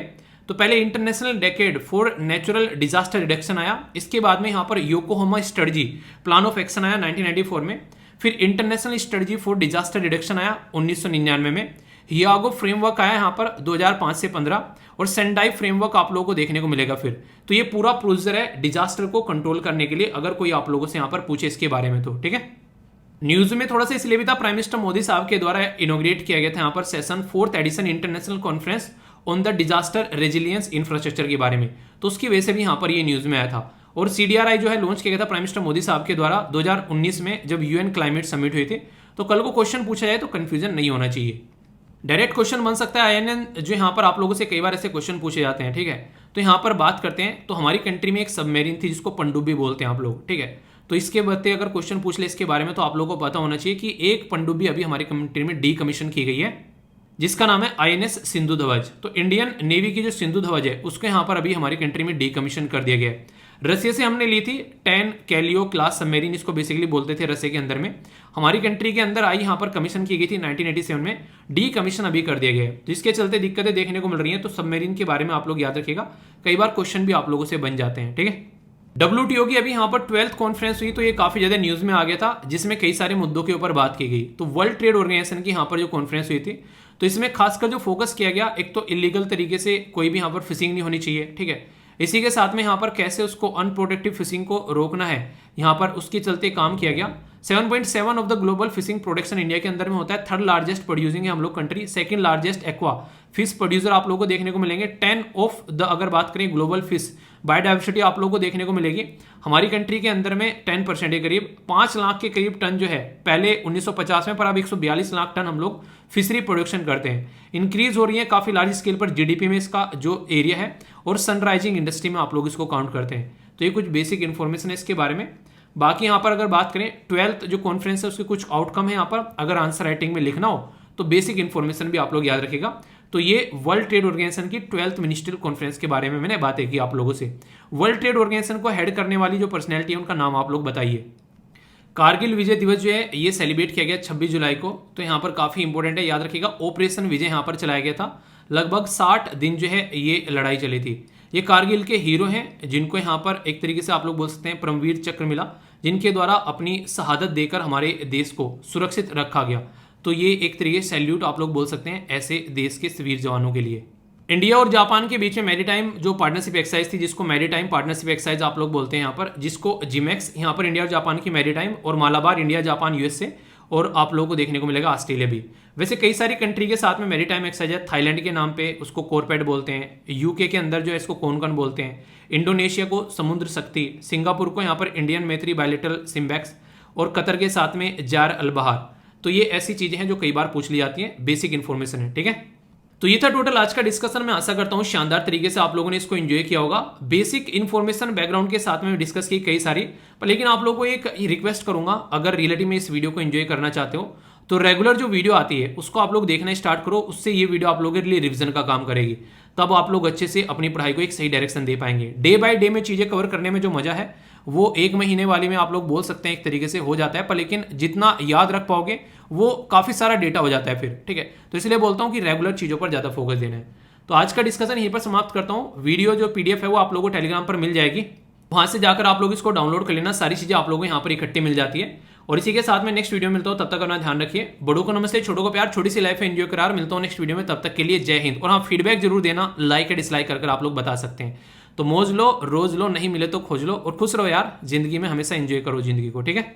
तो पहले international decade for natural disaster reduction आया। इसके बाद में यहाँ पर Yokohama strategy plan of action आया 1994 में। फिर international strategy for disaster reduction आया 1999 में। हियागो फ्रेमवर्क आया यहाँ पर 2005 से 15, और सेंडाई फ्रेमवर्क आप लोगों को देखने को मिलेगा फिर। तो ये पूरा प्रोसीजर है डिजास्टर को कंट्रोल करने के लिए, अगर कोई आप लोगों से यहाँ पर पूछे इसके बारे में तो। ठीक है, न्यूज में थोड़ा सा इसलिए भी था, प्राइम मिनिस्टर मोदी साहब के द्वारा इनोग्रेट किया गया था यहाँ पर session 4th edition international conference on the disaster resilience infrastructure के बारे में, तो उसकी वजह से भी यहाँ पर ये न्यूज में आया था। और CDRI जो है लॉन्च किया गया था प्राइम मिनिस्टर मोदी साहब के द्वारा 2019 में, जब UN क्लाइमेट समिट हुई थी। तो कल को क्वेश्चन पूछा जाए तो कंफ्यूजन नहीं होना चाहिए, डायरेक्ट क्वेश्चन बन सकता है। INN जो यहाँ पर आप लोगों से कई बार ऐसे क्वेश्चन पूछे जाते हैं। ठीक है, तो यहाँ पर बात करते हैं, तो हमारी कंट्री में एक सबमरीन थी जिसको पनडुब्बी बोलते हैं आप लोग। ठीक है, तो इसके बदले अगर क्वेश्चन पूछ ले इसके बारे में, तो आप लोगों को पता होना चाहिए कि एक पनडुब्बी अभी हमारी कंट्री में डीकमीशन की गई है, जिसका नाम है INS सिंधु ध्वज। तो इंडियन नेवी की जो सिंधु ध्वज है उसको यहाँ पर अभी हमारी कंट्री में डीकमीशन कर दिया गया है। रसिया से हमने ली थी 10 कैलियो क्लास सबमरीन, इसको बेसिकली बोलते थे रसिया के अंदर में। हमारी कंट्री के अंदर आई, यहाँ पर कमीशन की गई थी 1987 में, डी कमीशन अभी कर दिया गया है, जिसके चलते दिक्कतें देखने को मिल रही हैं। तो सबमरीन के बारे में आप लोग याद रखिएगा, कई बार क्वेश्चन भी आप लोगों से बन जाते हैं। ठीक है, WTO की अभी यहाँ पर 12th कॉन्फ्रेंस हुई, तो ये काफी ज्यादा न्यूज में आ गया था, जिसमें कई सारे मुद्दों के ऊपर बात की गई। तो वर्ल्ड ट्रेड ऑर्गेनाइजेशन की यहाँ पर जो कॉन्फ्रेंस हुई थी, तो इसमें खासकर जो फोकस किया गया, एक तो इलीगल तरीके से कोई भी यहाँ पर फिशिंग नहीं होनी चाहिए। ठीक है, इसी के साथ में यहाँ पर कैसे उसको अनप्रोटेक्टिव फिशिंग को रोकना है, यहाँ पर उसके चलते काम किया गया। 7.7 of the global fishing production India के अंदर में होता है। 3rd लार्जेस्ट प्रोड्यूसिंग है हम लोग country. 2nd largest aqua fish producer आप लोगों को देखने को मिलेंगे। 10 ऑफ द अगर बात करें ग्लोबल फिश बायोडाइवर्सिटी आप लोगों को देखने को मिलेगी हमारी कंट्री के अंदर में 10% के करीब। 5 लाख के करीब टन जो है पहले 1950 में, पर अब 142 लाख टन हम लोग फिशरी प्रोडक्शन करते हैं। इंक्रीज हो रही है काफी लार्ज स्केल पर GDP में इसका जो एरिया है, और सनराइजिंग इंडस्ट्री में आप लोग इसको काउंट करते हैं। तो ये कुछ बेसिक इन्फॉर्मेशन है इसके बारे में। बाकी यहाँ पर अगर बात करें 12th जो कॉन्फ्रेंस है उसके कुछ आउटकम है यहाँ पर, अगर आंसर राइटिंग में लिखना हो तो बेसिक इन्फॉर्मेशन भी आप लोग याद रखिएगा। तो ये वर्ल्ड ट्रेड ऑर्गेनाइजेशन की 12th मिनिस्ट्रियल कॉन्फ्रेंस के बारे में मैंने बातें की आप लोगों से। वर्ल्ड ट्रेड ऑर्गेनाइजेशन को हेड करने वाली जो पर्सनैलिटी है उनका नाम आप लोग बताइए। कारगिल विजय दिवस जो है ये सेलिब्रेट किया गया 26 जुलाई को, तो यहाँ पर काफी इंपॉर्टेंट है, याद रखिएगा। ऑपरेशन विजय यहाँ पर चलाया गया था, लगभग 60 दिन जो है ये लड़ाई चली थी। ये कारगिल के हीरो हैं, जिनको यहाँ पर एक तरीके से आप लोग बोल सकते हैं परमवीर चक्र मिला, जिनके द्वारा अपनी शहादत देकर हमारे देश को सुरक्षित रखा गया। तो ये एक तरीके से सैल्यूट आप लोग बोल सकते हैं ऐसे देश के वीर जवानों के लिए। इंडिया और जापान के बीच में मैरीटाइम जो पार्टनरशिप एक्सरसाइज थी, जिसको मैरीटाइम पार्टनरशिप एक्सरसाइज आप लोग बोलते हैं यहाँ पर, जिसको जिमेक्स, यहाँ पर इंडिया और जापान की मैरीटाइम, और मालाबार इंडिया जापान USA, और आप लोगों को देखने को मिलेगा ऑस्ट्रेलिया भी। वैसे कई सारी कंट्री के साथ में मैरीटाइम एक्सरसाइज है। थाईलैंड के नाम पे उसको कोरपेट बोलते हैं, UK के अंदर जो है इसको कोनकन बोलते हैं, इंडोनेशिया को समुद्र शक्ति, सिंगापुर को यहाँ पर इंडियन मैत्री बायलैटरल सिम्बैक्स, और कतर के साथ में जार अल बहार। तो ये ऐसी चीजें हैं जो कई बार पूछ ली जाती हैं, बेसिक इन्फॉर्मेशन है, ठीक है। तो ये था टोटल आज का डिस्कशन। मैं आशा करता हूं शानदार तरीके से आप लोगों ने इसको एंजॉय किया होगा। बेसिक इन्फॉर्मेशन बैकग्राउंड के साथ में डिस्कस की कई सारी, पर लेकिन आप लोगों को एक रिक्वेस्ट करूंगा, अगर रियलिटी में इस वीडियो को एंजॉय करना चाहते हो तो रेगुलर जो वीडियो आती है उसको आप लोग देखना स्टार्ट करो। उससे ये वीडियो आप लोगों के लिए रिवीजन का काम करेगी, तब आप लोग अच्छे से अपनी पढ़ाई को एक सही डायरेक्शन दे पाएंगे। डे बाय डे में चीजें कवर करने में जो मजा है वो एक महीने वाली में आप लोग बोल सकते हैं एक तरीके से हो जाता है, पर लेकिन जितना याद रख पाओगे वो काफी सारा डेटा हो जाता है फिर, ठीक है। तो इसलिए बोलता हूं कि रेगुलर चीजों पर ज्यादा फोकस देना है। तो आज का डिस्कशन यहीं पर समाप्त करता हूं। वीडियो जो पीडीएफ है वो आप लोगों को टेलीग्राम पर मिल जाएगी, वहां से जाकर आप लोग इसको डाउनलोड कर लेना। सारी चीजें आप लोगों को यहाँ पर इकट्ठी मिल जाती है। और इसी के साथ में नेक्स्ट वीडियो मिलता हूं, तब तक अपना ध्यान रखिए। बड़ों को नमस्ते, छोटों को प्यार, छोटी सी लाइफ है एंजॉय करार। मिलता हूं नेक्स्ट वीडियो में, तब तक के लिए जय हिंद। और हाँ, फीडबैक जरूर देना, लाइक या डिसलाइक कर आप लोग बता सकते हैं। तो मौज लो, रोज लो, नहीं मिले तो खोज लो, और खुश रहो यार, जिंदगी में हमेशा एंजॉय करो जिंदगी को, ठीक है।